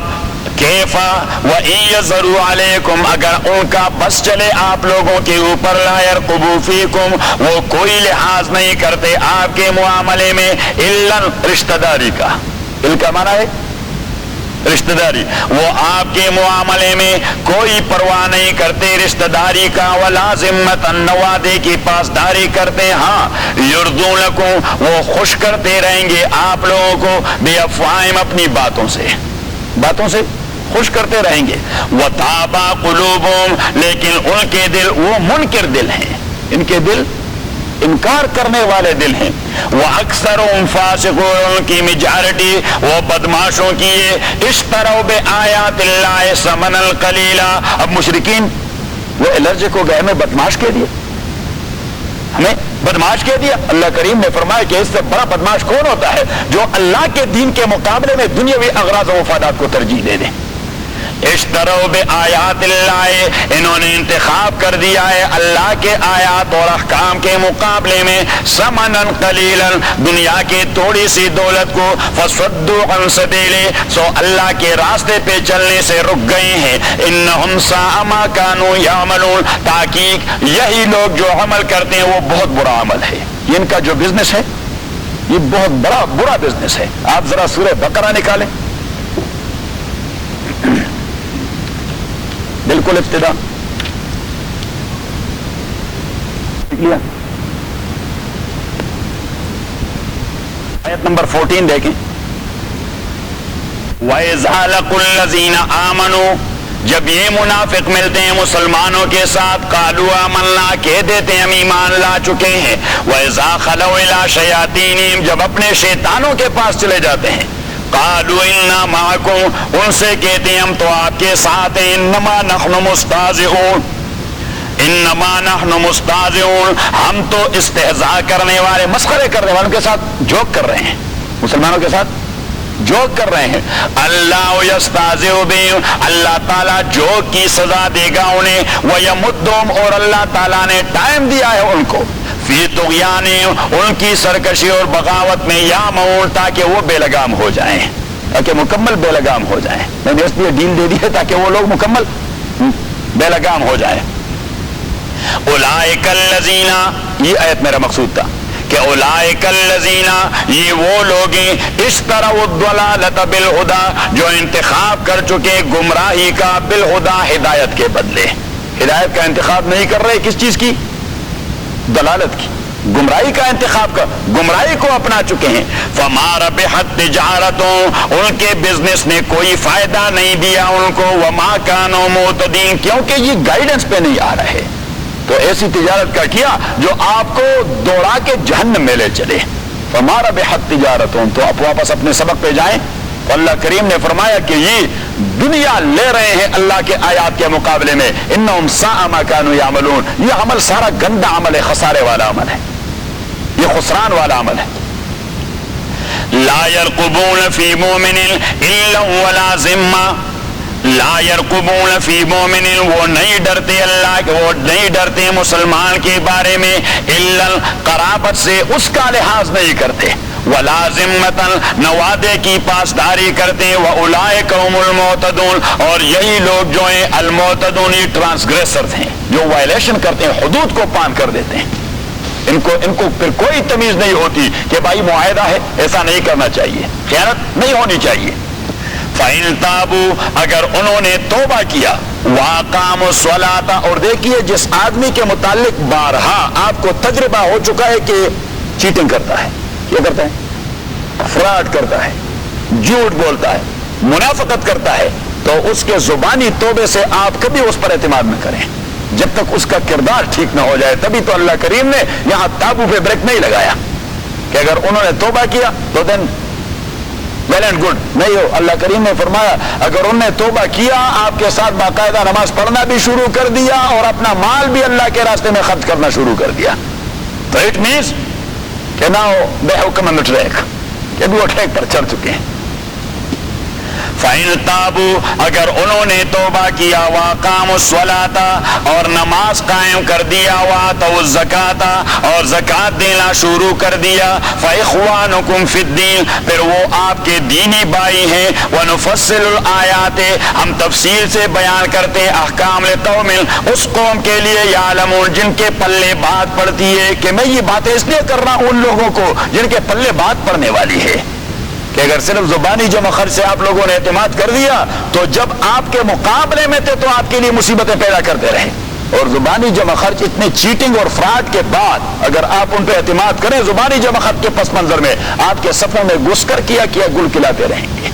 وَإِن یظہروا علیکم، اگر ان کا بس چلے آپ لوگوں کے اوپر، لا یرقبوا فیکم، وہ کوئی لحاظ نہیں کرتے آپ کے معاملے میں، الا رشتہ داری کا، ال کا معنی ہے رشتہ داری، وہ آپ کے معاملے میں کوئی پرواہ نہیں کرتے رشتہ داری کا، ولا ذمۃ، وعدے کی پاسداری کرتے، ہاں یرضونکم، وہ خوش کرتے رہیں گے آپ لوگوں کو، بافواہہم، اپنی باتوں سے خوش کرتے رہیں گے، وتابا قلوبہم، لیکن ان کے دل وہ منکر دل ہیں، ان کے دل انکار کرنے والے دل ہیں، وہ اکثرهم فاسقون، ان کی میجارٹی وہ بدماشوں کی ہے، اشتروا بآیات اللہ ثمنا قلیلا۔ اب مشرکین وہ الرجک ہو گئے، ہمیں بدماش کہہ دیا، ہمیں بدماش کہہ دیا۔ اللہ کریم نے فرمایا کہ اس سے بڑا بدماش کون ہوتا ہے جو اللہ کے دین کے مقابلے میں دنیاوی اغراض و مفادات کو ترجیح دے دے۔ اشتروا بآیات اللہ، انہوں نے انتخاب کر دیا ہے اللہ کے آیات اور احکام کے مقابلے میں ثمنا قلیلا، دنیا کی تھوڑی سی دولت کو، فصدوا عن سبیلہ، سو اللہ کے راستے پہ چلنے سے رک گئے ہیں، انہم ساء ما کانوا یعملون، تحقیق یہی لوگ جو عمل کرتے ہیں وہ بہت برا عمل ہے، ان کا جو بزنس ہے یہ بہت بڑا برا بزنس ہے۔ آپ ذرا سورہ بقرہ نکالیں، بالکل ابتدا آیت نمبر 14 دیکھیں، وَإِذَا لَقُوا الَّذِينَ آمَنُوا، جب یہ منافق ملتے ہیں مسلمانوں کے ساتھ، قالوا آمنا، کہہ دیتے ہیں ہم ایمان لا چکے ہیں، وَإِذَا خَلَوْا إِلَىٰ شَيَاطِینِهِمْ، جب اپنے شیطانوں کے پاس چلے جاتے ہیں، قالوا انا معکم، ان سے کہتے ہیں ہم تو آپ کے ساتھ ہیں، انما نحن مستہزئون، انما نحن مستہزئون، ہم تو استہزاء کرنے والے، مسخرے کرنے والوں کے ساتھ جوک کر رہے ہیں، مسلمانوں کے ساتھ جوک کر رہے ہیں۔ اللہ یستہزئ بہم، اللہ تعالیٰ جوک کی سزا دے گا انہیں، ویمدہم، اور اللہ تعالیٰ نے ٹائم دیا ہے ان کو، فی طغیانہم، ان کی سرکشی اور بغاوت میں، یعمہون، تاکہ وہ بے لگام ہو جائیں، تاکہ مکمل بے لگام ہو جائیں۔ میں نے اس لیے ڈیل دے دی ہے تاکہ وہ لوگ مکمل بے لگام ہو جائیں۔ اولئک الذین، یہ آیت میرا مقصود تھا کہ اولئک الذین، یہ وہ لوگ ہیں، اشتروا الضلالۃ بالہدی، جو انتخاب کر چکے گمراہی کا، بالہدی، ہدایت کے بدلے۔ ہدایت کا انتخاب نہیں کر رہے، کس چیز کی؟ دلالت کی، گمراہی کا انتخاب کر، گمراہی کو اپنا چکے ہیں۔ فما ربحت تجارتوں، ان کے بزنس نے کوئی فائدہ نہیں دیا ان کو، وما کانوا مہتدین، کیونکہ یہ گائیڈنس پہ نہیں آ رہے، تو ایسی تجارت کا کیا جو آپ کو دوڑا کے جہنم میں لے چلے۔ فما ربحت تجارتوں، تو آپ واپس اپنے سبق پہ جائیں، تو اللہ کریم نے فرمایا کہ یہ دنیا لے رہے ہیں اللہ کے آیات کے مقابلے میں، انہم ساء ما کانوا یعملون، یہ عمل سارا گندا عمل ہے، خسارے والا عمل ہے، یہ خسران والا عمل ہے۔ لا يرقبون فی مومن الا ولا ذمہ، لا يرقبون فی مومن، وہ نہیں ڈرتے اللہ کے، وہ نہیں ڈرتے مسلمان کے بارے میں، الا قرابت سے، اس کا لحاظ نہیں کرتے، ولا ذمۃ، نہ وعدے کی پاسداری کرتے ہیں، واولئک هم المعتدون، اور یہی لوگ جو ہیں المعتدون، ٹرانسگریسرز ہیں، جو وائلیشن کرتے ہیں، حدود کو پان کر دیتے ہیں، ان کو پھر کوئی تمیز نہیں ہوتی کہ بھائی معاہدہ ہے، ایسا نہیں کرنا چاہیے، خیانت نہیں ہونی چاہیے۔ فَإِن تَابُوا، اگر انہوں نے توبہ کیا، وَأَقَامُوا الصَّلَاةَ، اور دیکھیے جس آدمی کے متعلق بارہا آپ کو تجربہ ہو چکا ہے کہ چیٹنگ کرتا ہے، کیا کرتا ہے؟ فراڈ کرتا ہے، جھوٹ بولتا ہے، منافقت کرتا ہے، تو اس کے زبانی توبے سے آپ کبھی اس پر اعتماد نہ کریں جب تک اس کا کردار ٹھیک نہ ہو جائے۔ تبھی تو اللہ کریم نے یہاں تابو پہ بریک نہیں لگایا کہ اگر انہوں نے توبہ کیا تو دین ویل اینڈ گڈ، نہیں ہو۔ اللہ کریم نے فرمایا اگر انہوں نے توبہ کیا، آپ کے ساتھ باقاعدہ نماز پڑھنا بھی شروع کر دیا اور اپنا مال بھی اللہ کے راستے میں خرچ کرنا شروع کر دیا، تو اٹ مینس کہ نہ ہو بے حکم ٹریک، کہ بھی وہ ٹریک پر چڑھ چکے ہیں۔ فَإِن تَابُوا، اگر انہوں نے توبہ کیا، وَأَقَامُوا الصَّلَاةَ، اور نماز قائم کر دیا، وَآتَوُا الزَّكَاةَ، اور زکوٰۃ دینا شروع کر دیا، فَإِخْوَانُكُمْ فِي الدِّينِ، پھر وہ آپ کے دینی بھائی ہیں، وَنُفَصِّلُ الْآيَاتِ، ہم تفصیل سے بیان کرتے ہیں احکام لِقَوْمٍ، اس قوم کے لیے، یعلمون، جن کے پلے بات پڑتی ہے، کہ میں یہ باتیں اس لیے کر رہا ہوں ان لوگوں کو جن کے پلے بات پڑنے والی ہے، کہ اگر صرف زبانی جمع خرچ سے آپ لوگوں نے اعتماد کر دیا تو جب آپ کے مقابلے میں تھے تو آپ کے لیے مصیبتیں پیدا کرتے رہے، اور زبانی جمع خرچ اتنے چیٹنگ اور فراڈ کے بعد اگر آپ ان پہ اعتماد کریں، زبانی جمع خرچ کے پس منظر میں آپ کے صفوں میں گھس کر کیا گل کھلاتے رہیں گے۔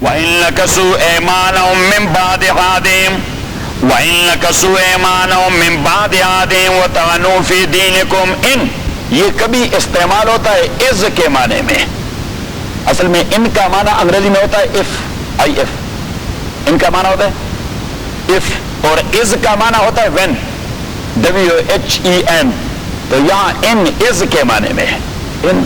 وَإِن نَكَثُوا أَيْمَانَهُم مِّن بَعْدِ عَهْدِهِمْ وَإِن نَكَثُوا أَيْمَانَهُم مِّن بَعْدِ عَهْدِهِمْ وَطَعَنُوا فِي دِينِكُمْ، ان یہ کبھی استعمال ہوتا ہے از کے معنی میں، اصل میں ان کا معنی انگریزی میں ہوتا ہے اف، آئی ایف، ان کا معنی ہوتا ہے اف، اور از کا معنی ہوتا ہے وین، WHEN، تو یہاں ان از کے معنی میں ہے، ان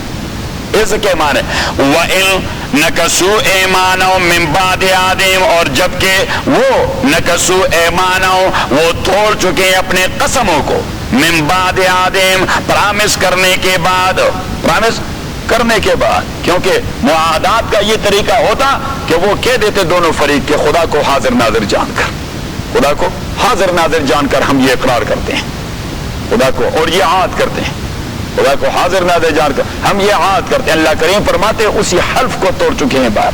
از کے معنی۔ وَإِن نکسو ایمانہم من بعد عہدہم، اور جبکہ وہ نکسو ایمانہم وہ توڑ چکے اپنے قسموں کو، من بعد عہدہم پرامس کرنے کے بعد، پرامس کرنے کے بعد، کیونکہ معاہدات کا یہ طریقہ ہوتا کہ وہ کہہ دیتے دونوں فریق کہ خدا کو حاضر ناظر جان کر، خدا کو حاضر ناظر جان کر ہم یہ اقرار کرتے ہیں، خدا کو، اور یہ عہد کرتے ہیں، خدا کو حاضر ناظر جان کر ہم یہ عہد کرتے ہیں۔ اللہ کریم فرماتے ہیں اسی حلف کو توڑ چکے ہیں بار۔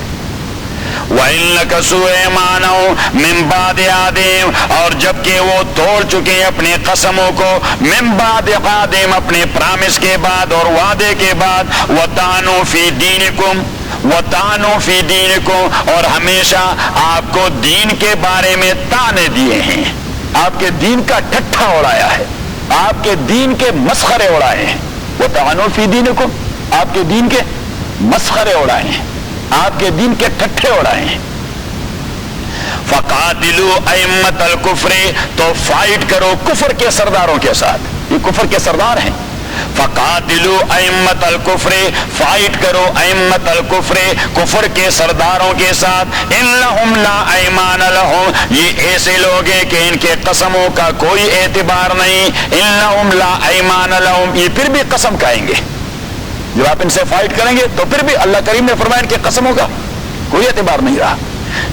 وَإِن نَكَثُوا أَيْمَانَهُم مِّن بَعْدِ عَهْدِهِمْ، اور جبکہ وہ توڑ چکے ہیں اپنے قسموں کو، مِّن بَعْدِ عَهْدِهِمْ اپنے پرامس کے بعد اور وعدے کے بعد، وَطَعَنُوا فِي دِينِكُمْ، وَطَعَنُوا فِي دِينِكُمْ، اور ہمیشہ آپ کو دین کے بارے میں طعنے دیے ہیں، آپ کے دین کا ٹھٹھا اڑایا ہے، آپ کے دین کے مسخرے اڑائے ہیں، وَطَعَنُوا فِي دِينِكُمْ، آپ کے دین کے مسخرے اڑائے ہیں، آپ کے دین کے ٹھٹھے اڑائے ہیں۔ فَقَاتِلُوا أَئِمَّةَ الْكُفْرِ، تو فائٹ کرو کفر کے سرداروں کے ساتھ، یہ کفر کے سردار ہیں۔ فَقَاتِلُوا أَئِمَّةَ الْكُفْرِ، فائٹ کرو أئمة الكفر، کفر کے سرداروں کے ساتھ، إِنَّهُمْ لَا أَيْمَانَ لَهُمْ، یہ ایسے لوگ ہیں کہ ان کے قسموں کا کوئی اعتبار نہیں، إِنَّهُمْ لَا أَيْمَانَ لَهُمْ، یہ پھر بھی قسم کھائیں گے، جب آپ ان سے فائٹ کریں گے تو پھر بھی اللہ کریم نے فرمایا ان کے قسموں کا کوئی اعتبار نہیں رہا۔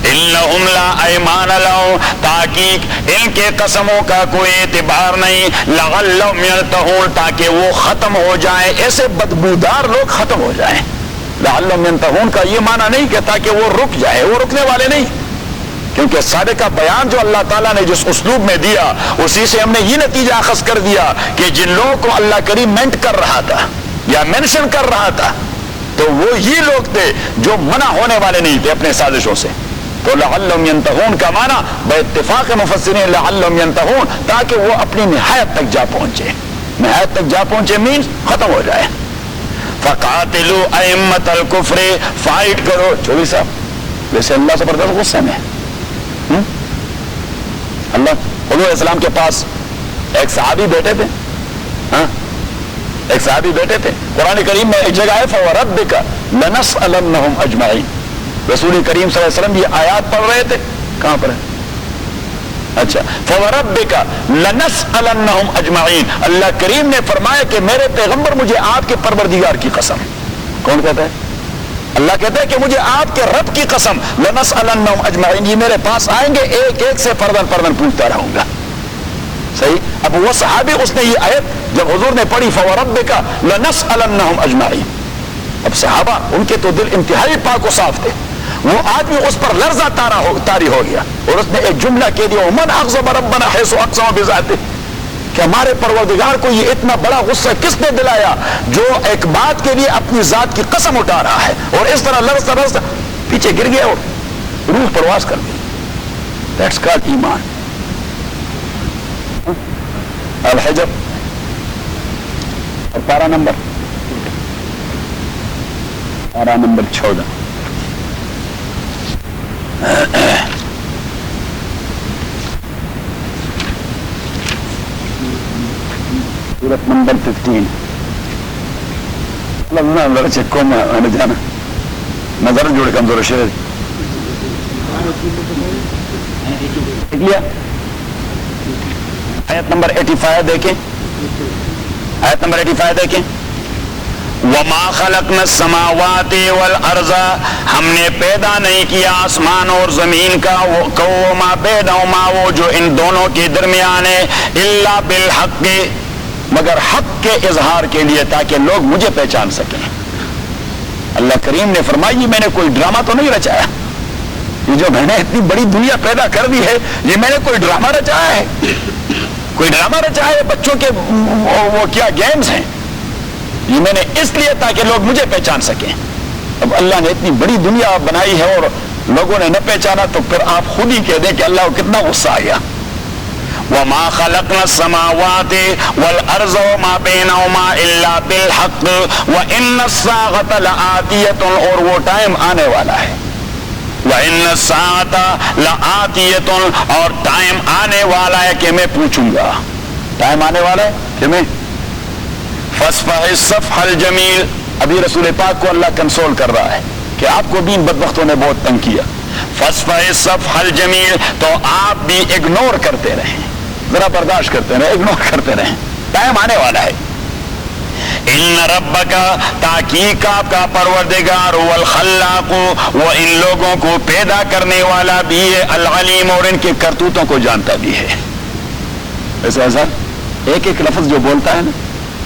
إِنَّهُمْ لَا أَيْمَانَ لَهُمْ، تاکہ ان کے قسموں کا کوئی اعتبار نہیں، لَعَلَّهُمْ يَنْتَهُونَ، تاکہ وہ ختم ہو جائیں، ایسے بدبودار لوگ ختم ہو جائیں۔ لَعَلَّهُمْ يَنْتَهُونَ کا یہ معنی نہیں کہ تاکہ وہ رک جائے، وہ رکنے والے نہیں، کیونکہ سابقہ بیان جو اللہ تعالیٰ نے جس اسلوب میں دیا اسی سے ہم نے یہ نتیجہ اخذ کر دیا کہ جن لوگوں کو اللہ کریم مینٹ کر رہا تھا یا مینشن کر رہا تھا تو وہ یہ لوگ تھے جو منع ہونے والے نہیں تھے اپنے سازشوں سے۔ تو لعلہم ینتہون کا معنی باتفاق مفسرین لعلہم ینتہون، تاکہ وہ اپنی نہایت تک جا پہنچے، نہایت تک جا پہنچے مینس ختم ہو جائے۔ فقاتلوا ائمۃ الکفر، فائٹ کرو، چوبی صاحب ویسے اللہ زبردست غصے میں اللہ حضور علیہ السلام کے پاس ایک صحابی بیٹھے تھے، ایک صحابی بیٹھے تھے، قرآن کریم میں ایک جگہ ہے فَوَرَبِّكَ لَنَسْأَلَنَّهُمْ أَجْمَعِينَ، رسول کریم صلی اللہ علیہ وسلم یہ آیات پڑھ رہے تھے، کہاں پر ہے؟ اچھا، فَوَرَبِّكَ لَنَسْأَلَنَّهُمْ أَجْمَعِينَ، اللہ کریم نے فرمایا کہ میرے پیغمبر مجھے آپ کے پروردگار کی قسم، کون کہتا ہے؟ اللہ کہتا ہے کہ مجھے آپ کے رب کی قسم، لَنَسْأَلَنَّهُمْ أَجْمَعِينَ، یہ میرے پاس آئیں گے، ایک ایک سے فردن فردن پوچھتا رہوں گا۔ صحیح، اب وہ صحابی اس نے یہ آیت جب حضور نے پڑھی فَوَرَبِّكَ لَنَسْأَلَنَّهُمْ أَجْمَعِينَ، اب صحابہ ان کے تو دل انتہائی پاک و صاف تھے، وہ آدمی اس پر لرزہ طاری ہو گیا اور اس نے ایک جملہ کہہ دیا وَمَنْ أَغْضَبَ رَبَّنَا حَيْثُ أَقْسَمَ بِذَاتِهِ، کہ ہمارے پروردگار کو یہ اتنا بڑا غصہ کس نے دلایا جو ایک بات کے لیے اپنی ذات کی قسم اٹھا رہا ہے اور اس طرح لرزتا پیچھے گر گیا اور روح پرواز کر گئی۔ دیٹس کالڈ ایمان۔ الحجر اور پارہ نمبر 14، سورت نمبر 15، اللہ چکو میں جانا نظر جوڑ کمزور شیر لیا۔ آیت نمبر 85 دیکھیں، آیت نمبر 85 دیکھیں، وَمَا خَلَقْنَا السَّمَاوَاتِ وَالْأَرْضَ، ہم نے پیدا نہیں کیا آسمان اور زمین کا، وَمَا بَيْنَهُمَا، وہ جو ان دونوں کے درمیان ہے، إِلَّا بِالْحَقِّ، مگر حق کے اظہار کے لیے تاکہ لوگ مجھے پہچان سکیں۔ اللہ کریم نے فرمایا میں نے کوئی ڈرامہ تو نہیں رچایا، یہ جو میں نے اتنی بڑی دنیا پیدا کر دی ہے یہ میں نے کوئی ڈرامہ رچایا ہے، کوئی ڈرامہ رچایا ہے، بچوں کے وہ کیا گیمز ہیں، یہ میں نے اس لیے تاکہ لوگ مجھے پہچان سکیں۔ اب اللہ نے اتنی بڑی دنیا بنائی ہے اور لوگوں نے نہ پہچانا تو پھر آپ خود ہی کہہ دیں کہ اللہ کو کتنا غصہ آ گیا۔ وَمَا خَلَقْنَا السَّمَاوَاتِ وَالْأَرْضَ وَمَا بَيْنَهُمَا إِلَّا بِالْحَقِّ وَإِنَّ السَّاعَةَ لَآتِيَةٌ، اور وہ ٹائم آنے والا ہے، وَإِنَّ السَّاعَةَ لَآتِيَةٌ، اور ٹائم آنے والا ہے کہ میں پوچھوں گا، ٹائم آنے والا ہے کہ میں فَاصْفَحِ الصَّفْحَ الْجَمِيلَ، ابھی رسول پاک کو اللہ کنسول کر رہا ہے کہ آپ کو بھی ان بدبختوں نے بہت تنگ کیا. فَاصْفَحِ الصَّفْحَ الْجَمِيلَ، تو آپ بھی اگنور کرتے رہیں، ذرا برداشت کرتے رہیں، اگنور کرتے رہیں، ٹائم آنے والا ہے. اِنَّ رَبَّكَ، تحقیق آپ کا پروردگار، هُوَ الْخَلَّاقُ، وہ ان لوگوں کو پیدا کرنے والا بھی ہے، العلیم، اور ان کے کرتوتوں کو جانتا بھی ہے. ایسا ایسا ایک ایک لفظ جو بولتا ہے نا،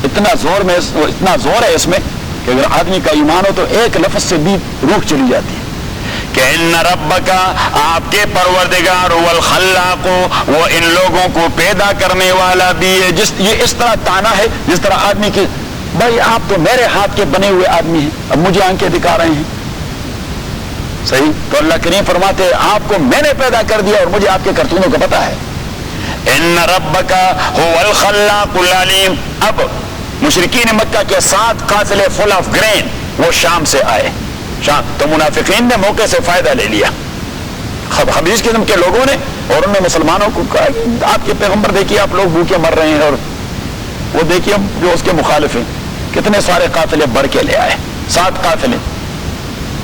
اتنا زور ہے اس میں کہ اگر آدمی کا ایمان ہو تو ایک لفظ سے بھی روح چلی جاتی ہے. کہ ان ربک، آپ کے پروردگار، هو الخلاق، وہ ان لوگوں کو پیدا کرنے والا بھی ہے. یہ اس طرح تانا ہے جس طرح آدمی کے، بھائی آپ تو میرے ہاتھ کے بنے ہوئے آدمی ہیں، اب مجھے آنکھیں دکھا رہے ہیں. صحیح؟ تو اللہ کریم فرماتے ہیں آپ کو میں نے پیدا کر دیا اور مجھے آپ کے کرتوتوں کا پتہ ہے. ان ربک هو الخلاق العلیم. اب مشرکین مکہ کے 7 قافلے فل آف گرین وہ شام سے آئے. شام تو منافقین نے موقع سے فائدہ لے لیا، خبیث قسم کے لوگوں نے، اور انہوں نے مسلمانوں کو کہا آپ کے پیغمبر دیکھیے آپ لوگ بھوکے مر رہے ہیں، اور وہ دیکھیے جو اس کے مخالف ہیں کتنے سارے قافلے بڑھ کے لے آئے، 7 قافلے.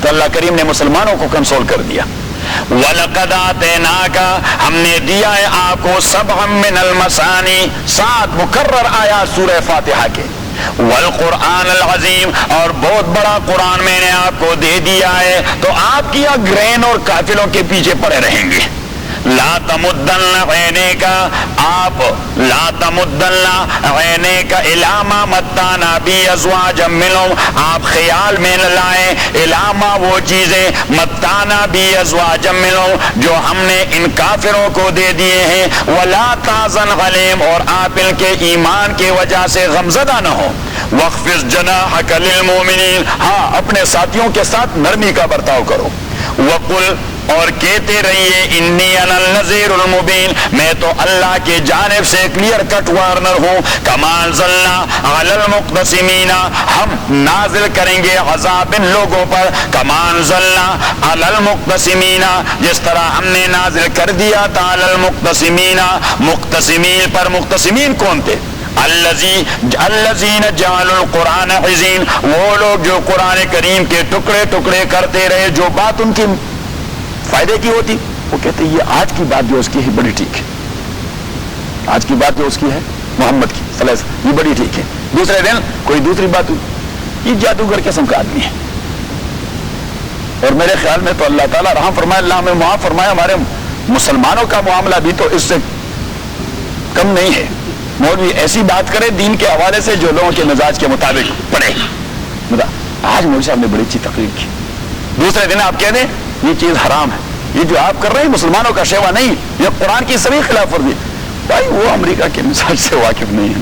تو اللہ کریم نے مسلمانوں کو کنسول کر دیا. وَلَقَدْ آتَيْنَاكَ، ہم نے دیا ہے آپ کو، سبعا من المثانی، 7 مکرر آیات سورہ فاتحہ کے، والقرآن العظیم، اور بہت بڑا قرآن میں نے آپ کو دے دیا ہے. تو آپ کیا گرین اور قافلوں کے پیچھے پڑے رہیں گے. لا تمدن عینیک، آپ لا تمدن عینیک الی ما متعنا بی ازواجا منہم، آپ خیال میں نہ لائیں الی ما، وہ چیزیں، متعنا بی ازواجا منہم، جو ہم نے ان کافروں کو دے دیے ہیں. ولا تحزن علیہم، اور آپ ان کے ایمان کی وجہ سے غمزدہ نہ ہو. واخفض جناحک للمؤمنین، ہاں اپنے ساتھیوں کے ساتھ نرمی کا برتاؤ کرو. وقل، اور کہتے رہیے، انی انا النذیر المبین، میں تو اللہ کی جانب سے کلیئر کٹ وارنر ہوں. کما انزلنا علی المقتسمین، ہم نازل کریں گے عذاب ان لوگوں پر. کما انزلنا علی المقتسمین، جس طرح ہم نے نازل کر دیا تھا علی المقتسمین، مقتسمین پر. مقتسمین کون تھے؟ الذین جعلوا القرآن عضین، وہ لوگ جو قرآن کریم کے ٹکڑے ٹکڑے کرتے رہے، جو بات ان کی فائدے کی ہوتی وہ کہتے ہیں یہ آج کی بات جو اس کی ہے بڑی ٹھیک ہے، آج کی بات جو اس کی ہے محمد کی صلی اللہ علیہ وسلم یہ بڑی ٹھیک ہے. دوسرے دن کوئی دوسری بات ہوئی، یہ جادوگر قسم کا آدمی ہے. اور میرے خیال میں تو اللہ تعالیٰ رحم فرمائے، اللہ ہمیں معاف فرمائے، ہمارے مسلمانوں کا معاملہ بھی تو اس سے کم نہیں ہے. مولوی ایسی بات کرے دین کے حوالے سے جو لوگوں کے مزاج کے مطابق پڑے. آج مولوی صاحب نے بڑی اچھی تقریر کی، دوسرے دن آپ کہہ دیں یہ چیز حرام ہے، یہ جو آپ کر رہے ہیں مسلمانوں کا شیوا نہیں، یہ قرآن کی سبھی خلاف ورزی. بھائی وہ امریکہ کے مزاج سے واقف نہیں ہے،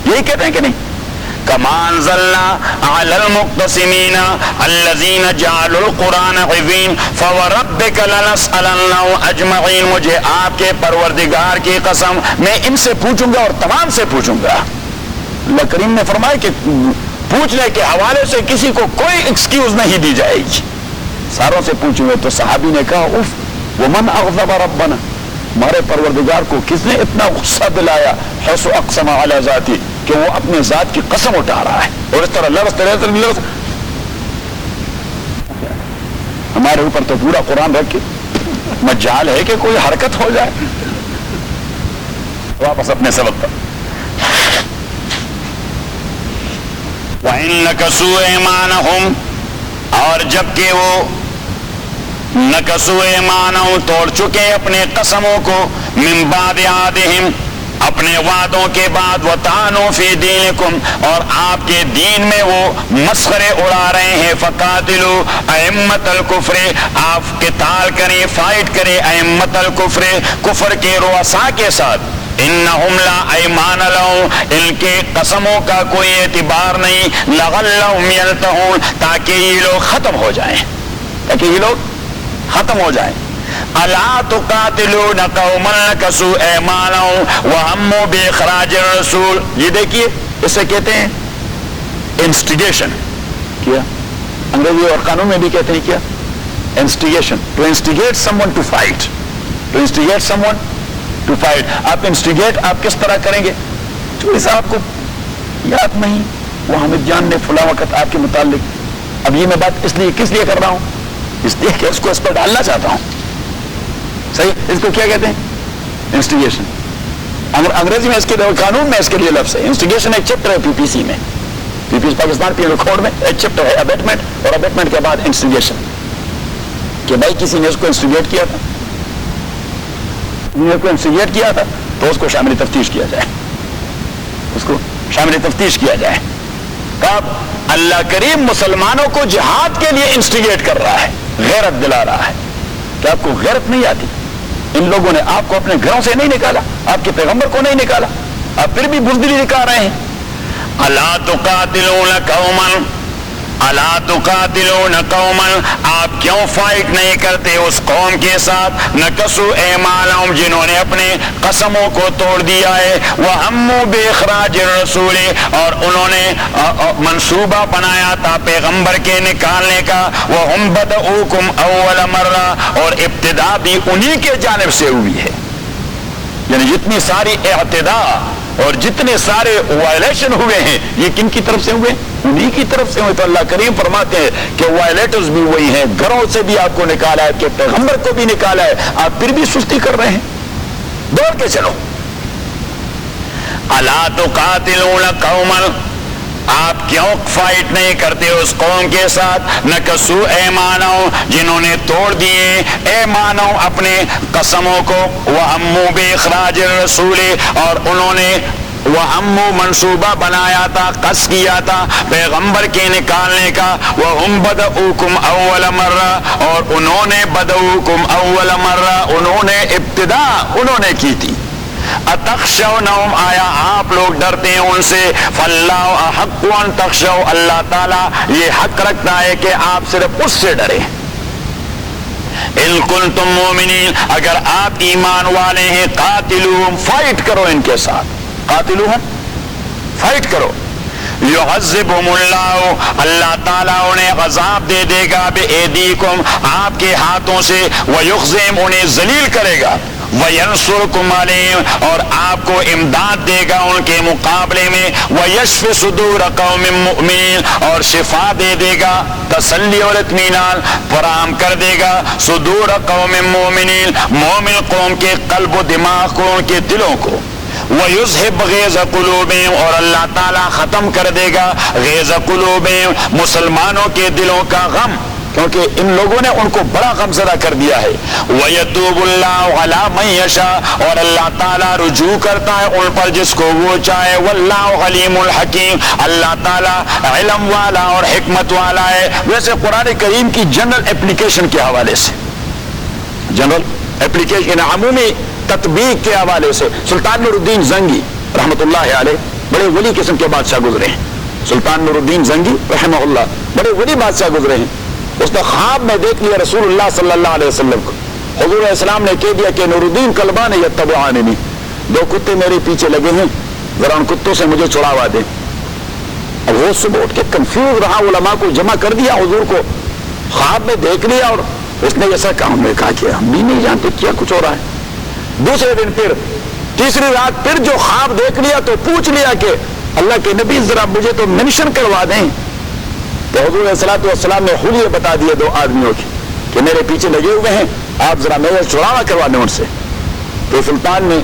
یہی کہتے ہیں کہ نہیں. کما انزلنا علی المقتسمین الذین جعلوا القرآن عضین فوربک لنسألنهم اجمعین، مجھے آپ کے پروردگار کی قسم میں ان سے پوچھوں گا اور تمام سے پوچھوں گا. اللہ کریم نے فرمایا کہ پوچھنے کے حوالے سے کسی کو کوئی ایکسکیوز نہیں دی جائے گی، ساروں سے پوچھیں گے. تو صحابی نے کہا اف ومن اغضب ربنا، ہمارے پروردگار کو کس نے اتنا غصہ دلایا، حیث اقسم علی ذاتی، کہ وہ اپنے ذات کی قسم اٹھا رہا ہے اور اس طرح لفظ ہمارے اوپر تو پورا قرآن رکھ کے مجال ہے کہ کوئی حرکت ہو جائے. واپس اپنے سبق پر. وَإِن نَكَثُوا أَيْمَانَهُمْ، اور جبکہ وہ نَكَثُوا أَيْمَانَهُمْ توڑ چکے اپنے قسموں کو، مِن بَعْدِ عَهْدِهِمْ اپنے وعدوں کے بعد، وَطَعَنُوا فِي دِينِكُمْ اور آپ کے دین میں وہ مسخرے اڑا رہے ہیں. فَقَاتِلُوا أَئِمَّةَ الْكُفْرِ، آپ قتال کریں، فائٹ کریں أئمة الكفر، کفر کے رؤساء کے ساتھ. انہم لا ایمان لہم، ان کے قسموں کا کوئی اعتبار نہیں. لعلہم ینتہون، تاکہ یہ لوگ ختم ہو جائیں، تاکہ یہ لوگ ختم ہو جائیں. الا تقاتلون قوما نکثوا ایمانہم وہموا باخراج الرسول، یہ دیکھیے اسے کہتے ہیں انسٹیگیشن. کیا انگریزی اور قانون میں بھی کہتے ہیں کیا؟ Instigation. To instigate someone to fight, to instigate someone to fight. آپ انسٹیگیٹ آپ کس طرح کریں گے؟ جو اس آپ کو یاد نہیں وہ حامد جان نے فلاں وقت آپ کے متعلق، اب یہ میں بات اس لیے کس لیے کر رہا ہوں؟ اس لیے کہ اس کو اس پر ڈالنا چاہتا ہوں. صحیح، اس کو کیا کہتے ہیں؟ انسٹیگیشن. انگریزی میں اس کے قانون میں اس کے لیے لفظ ہے. انسٹیگیشن ایک چیپٹر ہے PPC میں، PPC پاکستان پینل کوڈ میں ایک چیپٹر ہے ابیٹمنٹ، اور ابیٹمنٹ کے بعد انسٹیگیشن، کہ بھائی کسی نے اس کو انسٹیگیٹ کیا تھا، تو اس کو شامل تفتیش کیا جائے، اس کو شامل تفتیش کیا جائے. کب اللہ کریم مسلمانوں کو جہاد کے لیے انسٹیگیٹ کر رہا ہے، غیرت دلا رہا ہے. کہ آپ کو غیرت نہیں آتی؟ ان لوگوں نے آپ کو اپنے گھروں سے نہیں نکالا، آپ کے پیغمبر کو نہیں نکالا، آپ پھر بھی بزدلی دکھا رہے ہیں. الا تقاتلون قوما، الا تقاتلون قوما، آپ کیوں فائٹ نہیں کرتے اس قوم کے ساتھ، نکسوا ایمانہم، جنہوں نے اپنے قسموں کو توڑ دیا ہے، وہموا باخراج الرسول، اور انہوں نے منصوبہ بنایا تھا پیغمبر کے نکالنے کا، وہم بدؤکم اول مرہ، اور ابتدا بھی انہی کے جانب سے ہوئی ہے. یعنی جتنی ساری اعتداء اور جتنے سارے وائلیشن ہوئے ہیں یہ کن کی طرف سے ہوئے؟ انہی کی طرف سے ہوئے. تو اللہ کریم فرماتے ہیں کہ وائلیٹرز بھی وہی ہیں، گھروں سے بھی آپ کو نکالا ہے، کہ پیغمبر کو بھی نکالا ہے، آپ پھر بھی سستی کر رہے ہیں. دوڑ کے چلو. الا تقاتلون قوما، آپ کیوں فائٹ نہیں کرتے اس قوم کے ساتھ، نکسوا ایمانہم، جنہوں نے توڑ دیے ایمانہم اپنے قسموں کو، وہموا باخراج الرسول، اور انہوں نے وہموا منصوبہ بنایا تھا، قصد کیا تھا پیغمبر کے نکالنے کا، وہم بدؤکم اول مرہ، اور انہوں نے بدؤکم اول مرہ، انہوں نے ابتدا انہوں نے کی تھی. اتخشونہم، آیا آپ لوگ ڈرتے ہیں ان سے، فاللہ احق ان تخشوا، اللہ تعالیٰ یہ حق رکھتا ہے کہ آپ صرف اس سے ڈریں. ان کنتم مومنین، اگر آپ ایمان والے ہیں، قاتلوہم، فائٹ کرو ان کے ساتھ، قاتلوہم، فائٹ کرو. یعذبہم اللہ، اللہ تعالیٰ انہیں عذاب دے دے گا، بایدیکم، آپ کے ہاتھوں سے، ویخزہم، انہیں ذلیل کرے گا، وینصرکم علیہم، اور آپ کو امداد دے گا ان کے مقابلے میں، ویشفی صدور قوم مؤمنین، اور شفا دے دے گا، تسلی اور اطمینان فراہم کر دے گا، صدور قوم مؤمنین، مومن قوم کے قلب و دماغ کو، ان کے دلوں کو، وَيُذْهِبْ غَيْظَ قُلُوبِهِمْ، اور اللہ تعالیٰ ختم کر دے گا غیظ قلوبہم، مسلمانوں کے دلوں کا غم، کیونکہ ان لوگوں نے ان کو بڑا غم زدہ کر دیا ہے. وَيَتُوبُ اللَّهُ عَلَى مَن يَشَاءُ، اور اللہ تعالیٰ رجوع کرتا ہے ان پر جس کو وہ چاہے. وَاللَّهُ عَلِيمٌ الْحَكِيمٌ، اللہ تعالیٰ علم والا اور حکمت والا ہے. ویسے قرآن کریم کی جنرل اپلیکیشن کے حوالے سے، جنرل اپلیکیشن عمومی تطبیق کے حوالے سے، سلطان نور الدین زنگی رحمۃ اللہ علیہ بڑے ولی قسم کے بادشاہ گزرے ہیں. سلطان نور الدین زنگی رحمہ اللہ بڑے ولی بادشاہ گزرے ہیں. اس نے خواب میں دیکھ لیا رسول اللہ صلی اللہ علیہ وسلم کو. حضور علیہ السلام نے کہہ دیا کہ نور الدین کلبان یتبعانی، دو کتے میرے پیچھے لگے ہیں، ذرا ان کتوں سے مجھے چھڑاوا دے. اب وہ صبح اٹھ کے کنفیوز رہا، علماء کو جمع کر دیا، حضور کو خواب میں دیکھ لیا، اور اس نے ایسا کہا، میں کہا کہ ہم بھی نہیں جانتے کیا کچھ ہو رہا ہے. دوسرے دن پھر تیسری رات پھر جو خواب دیکھ لیا تو پوچھ لیا کہ اللہ کے نبی ذرا مجھے تو منشن کروا دیں. تو حضور علیہ الصلوۃ والسلام نے حلیے بتا دیے دو آدمیوں کی کہ میرے پیچھے لگے ہوئے ہیں، آپ ذرا میرے چھڑاوا کروا دیں ان سے. تو سلطان نے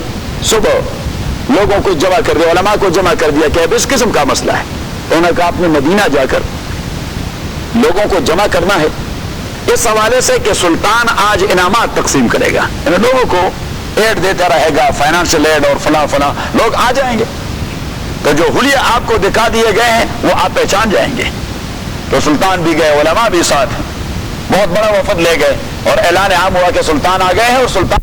صبح لوگوں کو جمع کر دیا، علماء کو جمع کر دیا کہ اب اس قسم کا مسئلہ ہے. تو انہوں نے کہا آپ نے مدینہ جا کر لوگوں کو جمع کرنا ہے اس حوالے سے کہ سلطان آج انعامات تقسیم کرے گا، ان لوگوں کو ایڈ دیتا رہے گا، فائنانشل ایڈ اور فلاں فلاں، لوگ آ جائیں گے. تو جو حلیے آپ کو دکھا دیے گئے ہیں وہ آپ پہچان جائیں گے. تو سلطان بھی گئے، علماء بھی ساتھ، بہت بڑا وفد لے گئے، اور اعلان عام ہوا کہ سلطان آ گئے ہیں. اور سلطان